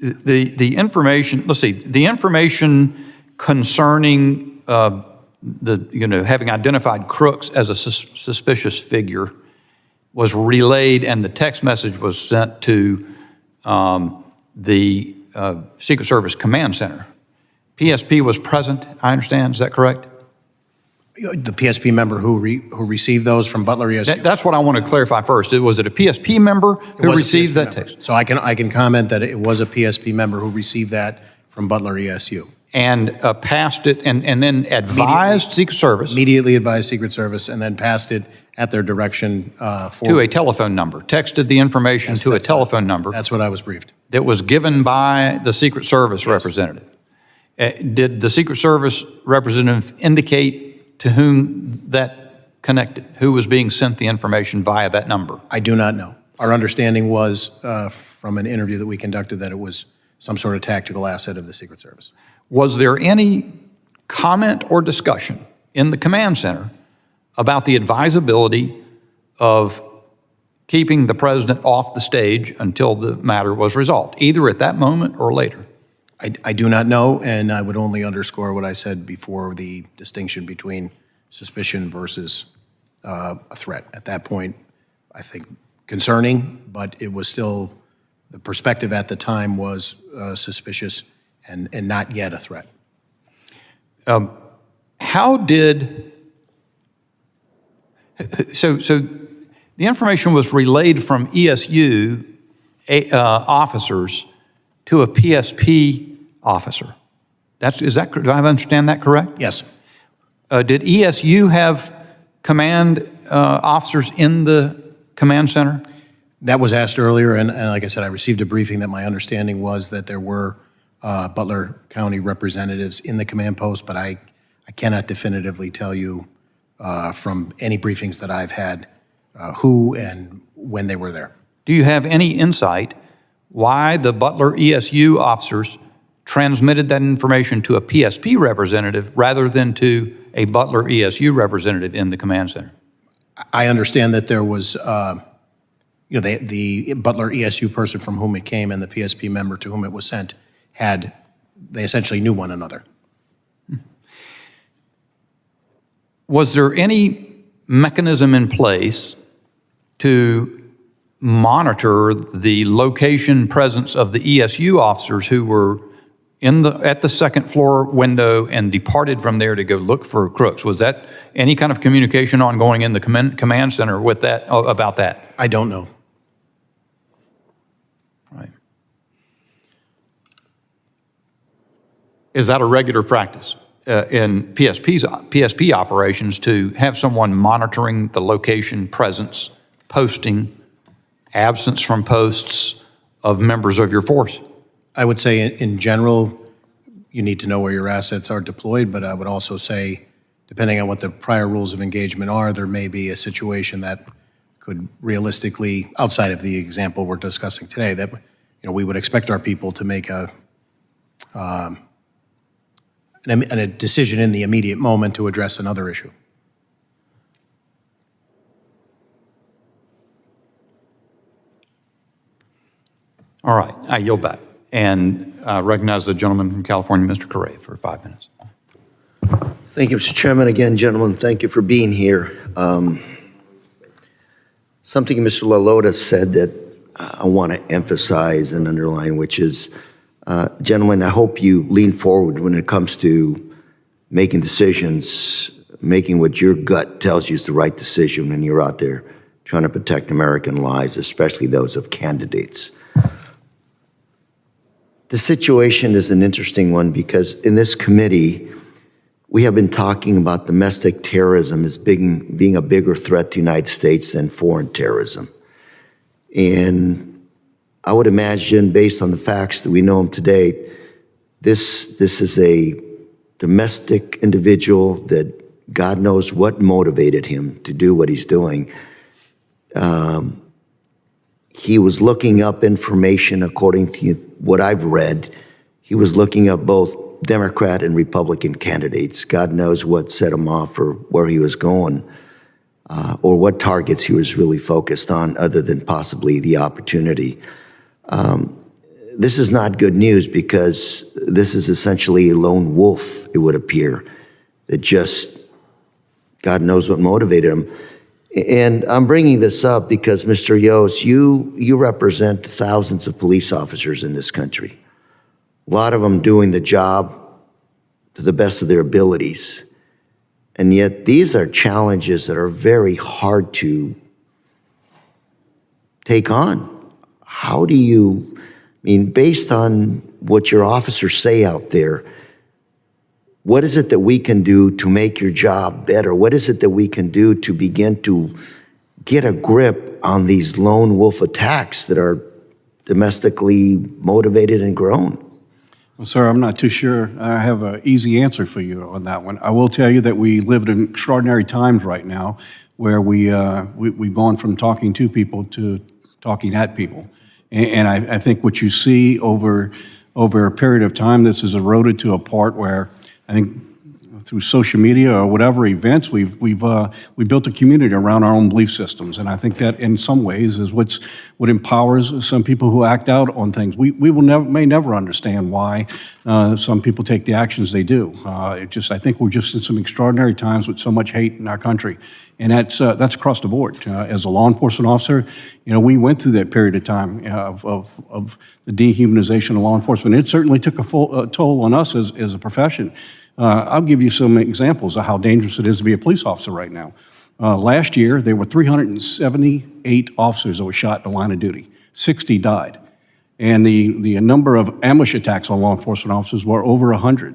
the information, let's see, the information concerning having identified Crooks as a suspicious figure was relayed, and the text message was sent to the Secret Service Command Center. PSP was present, I understand. Is that correct? The PSP member who received those from Butler ESU? That's what I want to clarify first. Was it a PSP member who received that text? So I can comment that it was a PSP member who received that from Butler ESU. And passed it and then advised Secret Service? Immediately advised Secret Service and then passed it at their direction to a telephone number, texted the information to a telephone number. That's what I was briefed. That was given by the Secret Service representative. Did the Secret Service representative indicate to whom that connected? Who was being sent the information via that number? I do not know. Our understanding was from an interview that we conducted that it was some sort of tactical asset of the Secret Service. Was there any comment or discussion in the command center about the advisability of keeping the president off the stage until the matter was resolved, either at that moment or later? I do not know, and I would only underscore what I said before, the distinction between suspicion versus a threat. At that point, I think concerning, but it was still, the perspective at the time was suspicious and not yet a threat. How did, so the information was relayed from ESU officers to a PSP officer. Do I understand that correct? Yes. Did ESU have command officers in the command center? That was asked earlier, and like I said, I received a briefing that my understanding was that there were Butler County representatives in the command post, but I cannot definitively tell you from any briefings that I've had who and when they were there. Do you have any insight why the Butler ESU officers transmitted that information to a PSP representative rather than to a Butler ESU representative in the command center? I understand that there was, the Butler ESU person from whom it came and the PSP member to whom it was sent they essentially knew one another. Was there any mechanism in place to monitor the location presence of the ESU officers who were at the second floor window and departed from there to go look for crooks? Was that any kind of communication ongoing in the command center with that, about that? I don't know. Right. Is that a regular practice in PSP operations to have someone monitoring the location, presence, posting, absence from posts of members of your force? I would say in general, you need to know where your assets are deployed, but I would also say, depending on what the prior rules of engagement are, there may be a situation that could realistically, outside of the example we're discussing today, that we would expect our people to make a decision in the immediate moment to address another issue. All right, I yield back and recognize the gentleman from California, Mr. Correa, for 5 minutes. Thank you, Mr. Chairman. Again, gentlemen, thank you for being here. Something Mr. LaLota said that I want to emphasize and underline, which is, gentlemen, I hope you lean forward when it comes to making decisions, making what your gut tells you is the right decision when you're out there trying to protect American lives, especially those of candidates. The situation is an interesting one because in this committee, we have been talking about domestic terrorism as being a bigger threat to the United States than foreign terrorism. And I would imagine, based on the facts that we know them today, this is a domestic individual that God knows what motivated him to do what he's doing. He was looking up information according to what I've read. He was looking up both Democrat and Republican candidates. God knows what set him off or where he was going or what targets he was really focused on other than possibly the opportunity. This is not good news because this is essentially a lone wolf, it would appear, that just God knows what motivated him. And I'm bringing this up because, Mr. Yost, you represent thousands of police officers in this country. A lot of them doing the job to the best of their abilities. And yet these are challenges that are very hard to take on. How do you, based on what your officers say out there, what is it that we can do to make your job better? What is it that we can do to begin to get a grip on these lone wolf attacks that are domestically motivated and grown? Well, sir, I'm not too sure I have an easy answer for you on that one. I will tell you that we live in extraordinary times right now where we've gone from talking to people to talking at people. And I think what you see over over a period of time, this has eroded to a part where I think through social media or whatever events, we built a community around our own belief systems, and I think that in some ways is what empowers some people who act out on things. We may never understand why some people take the actions they do. I think we're just in some extraordinary times with so much hate in our country, and that's across the board. As a law enforcement officer, we went through that period of time of the dehumanization of law enforcement. It certainly took a toll on us as a profession. I'll give you some examples of how dangerous it is to be a police officer right now. Last year, there were 378 officers that were shot in the line of duty. 60 died. And the number of ambush attacks on law enforcement officers were over 100.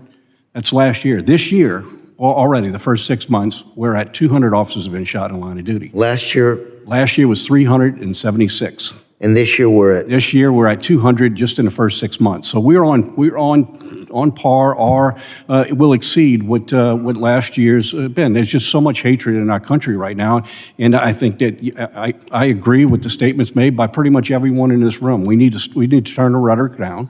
That's last year. This year, already, the first 6 months, we're at 200 officers have been shot in the line of duty. Last year? Last year was 376. And this year we're at? This year we're at 200 just in the first 6 months. So we're on par, or it will exceed what last year's been. There's just so much hatred in our country right now, and I think that I agree with the statements made by pretty much everyone in this room. We need to turn the rhetoric down.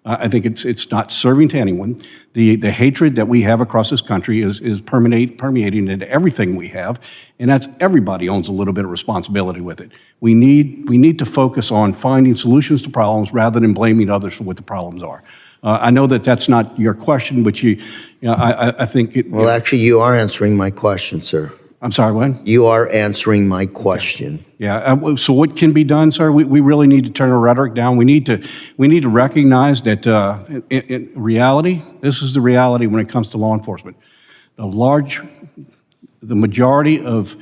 I think it's not serving to anyone. The hatred that we have across this country is permeating into everything we have, and that's everybody owns a little bit of responsibility with it. We need to focus on finding solutions to problems rather than blaming others for what the problems are. I know that that's not your question, but I think it. Well, actually, you are answering my question, sir. I'm sorry, what? You are answering my question. Yeah. So what can be done, sir? We really need to turn the rhetoric down. We need to recognize that in reality, this is the reality when it comes to law enforcement. The majority of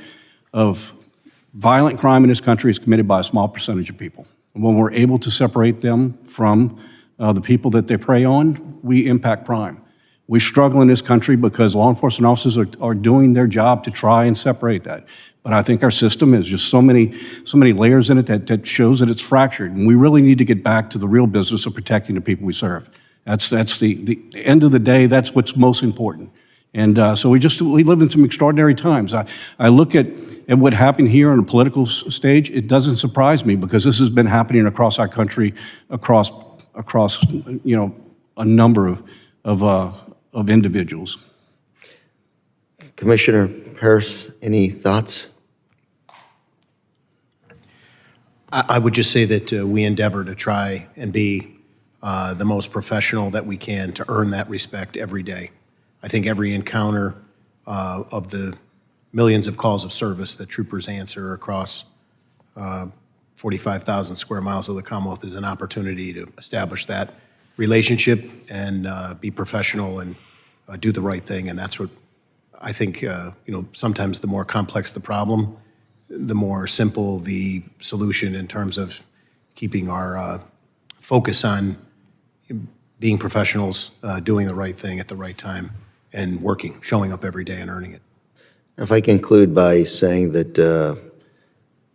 violent crime in this country is committed by a small percentage of people. And when we're able to separate them from the people that they prey on, we impact crime. We struggle in this country because law enforcement officers are doing their job to try and separate that. But I think our system has just so many layers in it that shows that it's fractured. And we really need to get back to the real business of protecting the people we serve. That's the end of the day, that's what's most important. And so we live in some extraordinary times. I look at what happened here on the political stage. It doesn't surprise me because this has been happening across our country, across a number of individuals. Commissioner Harris, any thoughts? I would just say that we endeavor to try and be the most professional that we can to earn that respect every day. I think every encounter of the millions of calls of service that troopers answer across 45,000 square miles of the Commonwealth is an opportunity to establish that relationship and be professional and do the right thing. And that's what I think, sometimes the more complex the problem, the more simple the solution in terms of keeping our focus on being professionals, doing the right thing at the right time, and showing up every day and earning it. If I conclude by saying that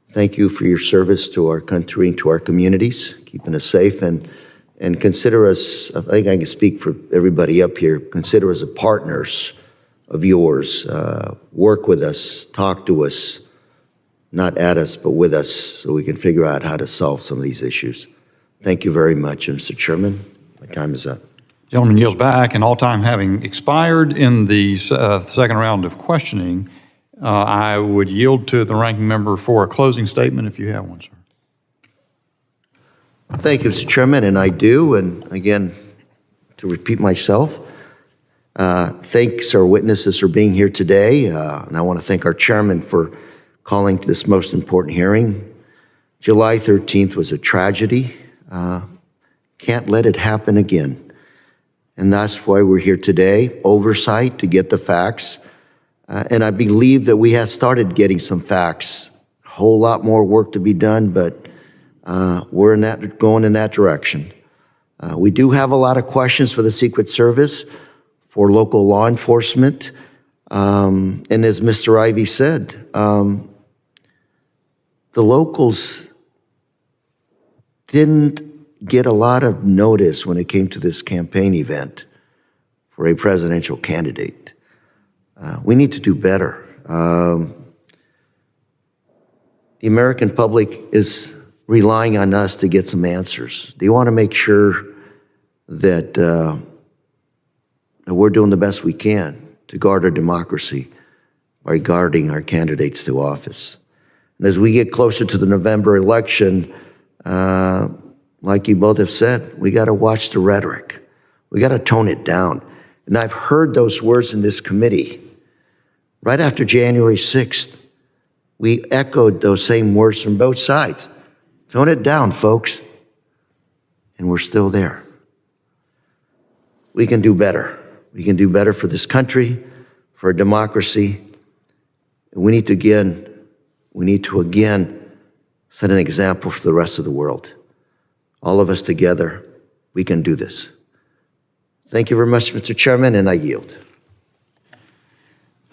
thank you for your service to our country and to our communities, keeping us safe, and consider us, I think I can speak for everybody up here, consider us partners of yours. Work with us, talk to us, not at us, but with us, so we can figure out how to solve some of these issues. Thank you very much, Mr. Chairman. My time is up. Gentleman yields back, and all time having expired in the second round of questioning, I would yield to the ranking member for a closing statement if you have one, sir. Thank you, Mr. Chairman, and I do. And again, to repeat myself, thanks our witnesses for being here today. And I want to thank our chairman for calling this most important hearing. July 13th was a tragedy. Can't let it happen again. And that's why we're here today, oversight to get the facts. And I believe that we have started getting some facts. A whole lot more work to be done, but we're going in that direction. We do have a lot of questions for the Secret Service, for local law enforcement. And as Mr. Ivey said, the locals didn't get a lot of notice when it came to this campaign event for a presidential candidate. We need to do better. The American public is relying on us to get some answers. They want to make sure that we're doing the best we can to guard our democracy by guarding our candidates to office. And as we get closer to the November election, like you both have said, we got to watch the rhetoric. We got to tone it down. And I've heard those words in this committee. Right after January 6th, we echoed those same words from both sides. Tone it down, folks. And we're still there. We can do better. We can do better for this country, for our democracy. And we need to again set an example for the rest of the world. All of us together, we can do this. Thank you very much, Mr. Chairman, and I yield.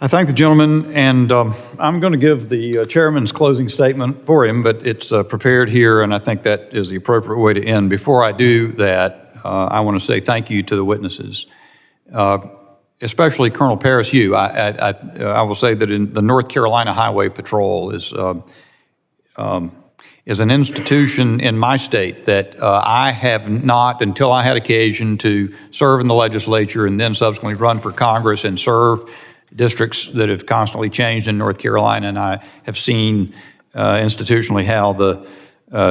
I thank the gentleman, and I'm going to give the chairman's closing statement for him, but it's prepared here, and I think that is the appropriate way to end. Before I do that, I want to say thank you to the witnesses, especially Colonel Paris. I will say that in the North Carolina Highway Patrol is an institution in my state that I have not, until I had occasion to serve in the legislature and then subsequently run for Congress and serve districts that have constantly changed in North Carolina, and I have seen institutionally how the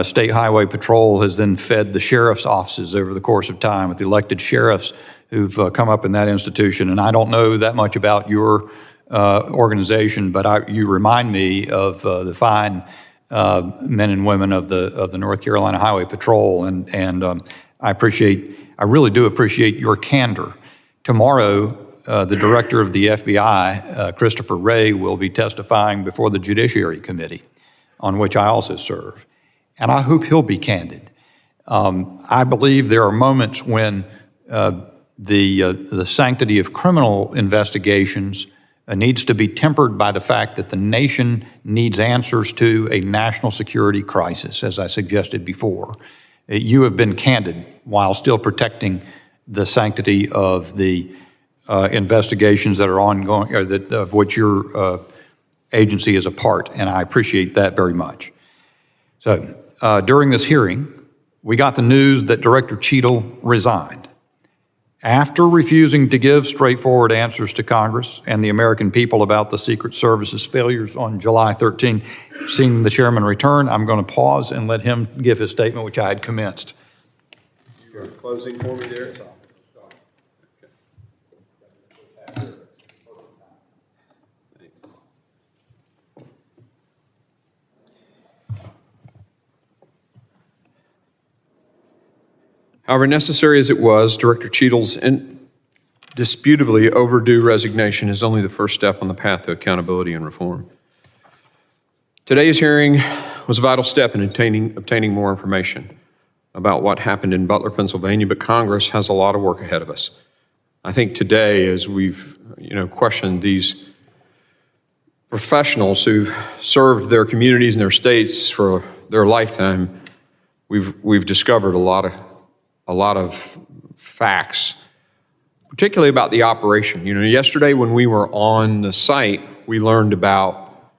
State Highway Patrol has then fed the sheriff's offices over the course of time with the elected sheriffs who've come up in that institution. And I don't know that much about your organization, but you remind me of the fine men and women of the North Carolina Highway Patrol, and I really do appreciate your candor. Tomorrow, the director of the FBI, Christopher Wray, will be testifying before the Judiciary Committee, on which I also serve. And I hope he'll be candid. I believe there are moments when the sanctity of criminal investigations needs to be tempered by the fact that the nation needs answers to a national security crisis, as I suggested before. You have been candid while still protecting the sanctity of the investigations that are ongoing, or of which your agency is a part, and I appreciate that very much. So during this hearing, we got the news that Director Cheadle resigned. After refusing to give straightforward answers to Congress and the American people about the Secret Service's failures on July 13, seeing the chairman return, I'm going to pause and let him give his statement, which I had commenced. You're closing for me there? However necessary as it was, Director Cheadle's indisputably overdue resignation is only the first step on the path to accountability and reform. Today's hearing was a vital step in obtaining more information about what happened in Butler, Pennsylvania, but Congress has a lot of work ahead of us. I think today, as we've questioned these professionals who've served their communities and their states for their lifetime, we've discovered a lot of facts, particularly about the operation. Yesterday when we were on the site, we learned about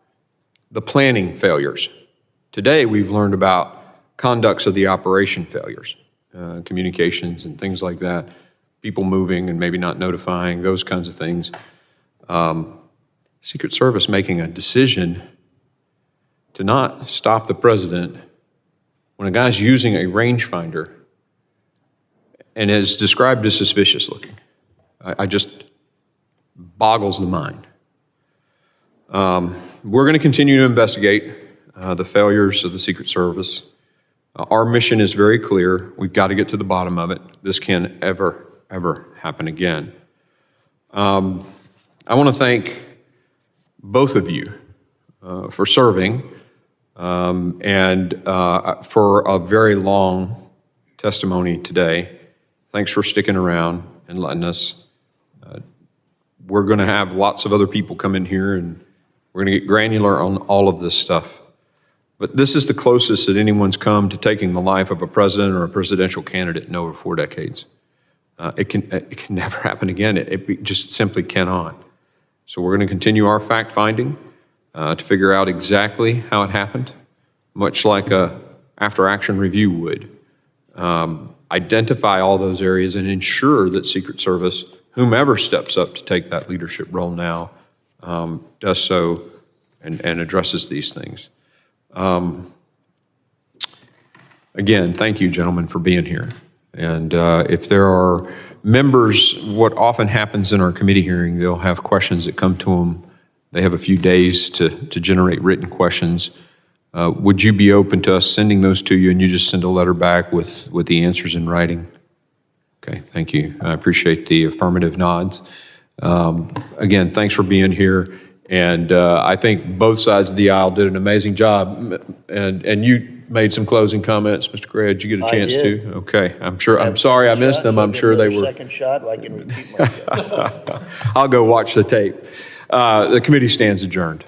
the planning failures. Today we've learned about conducts of the operation failures, communications and things like that, people moving and maybe not notifying, those kinds of things. Secret Service making a decision to not stop the president when a guy's using a rangefinder and is described as suspicious looking. I just boggles the mind. We're going to continue to investigate the failures of the Secret Service. Our mission is very clear. We've got to get to the bottom of it. This can't ever happen again. I want to thank both of you for serving and for a very long testimony today. Thanks for sticking around and letting us. We're going to have lots of other people come in here, and we're going to get granular on all of this stuff. But this is the closest that anyone's come to taking the life of a president or a presidential candidate in over 4 decades. It can never happen again. It just simply cannot. So we're going to continue our fact-finding to figure out exactly how it happened, much like a after-action review would. identify all those areas and ensure that Secret Service, whomever steps up to take that leadership role now, does so and addresses these things. Again, thank you, gentlemen, for being here. And if there are members, what often happens in our committee hearing, they'll have questions that come to them. They have a few days to generate written questions. Would you be open to us sending those to you and you just send a letter back with the answers in writing? Okay, thank you. I appreciate the affirmative nods. Again, thanks for being here. And I think both sides of the aisle did an amazing job. And you made some closing comments, Mr. Gray. Did you get a chance to? Okay, I'm sorry I missed them. I'm sure they were. Second shot, I can repeat myself. I'll go watch the tape. The committee stands adjourned.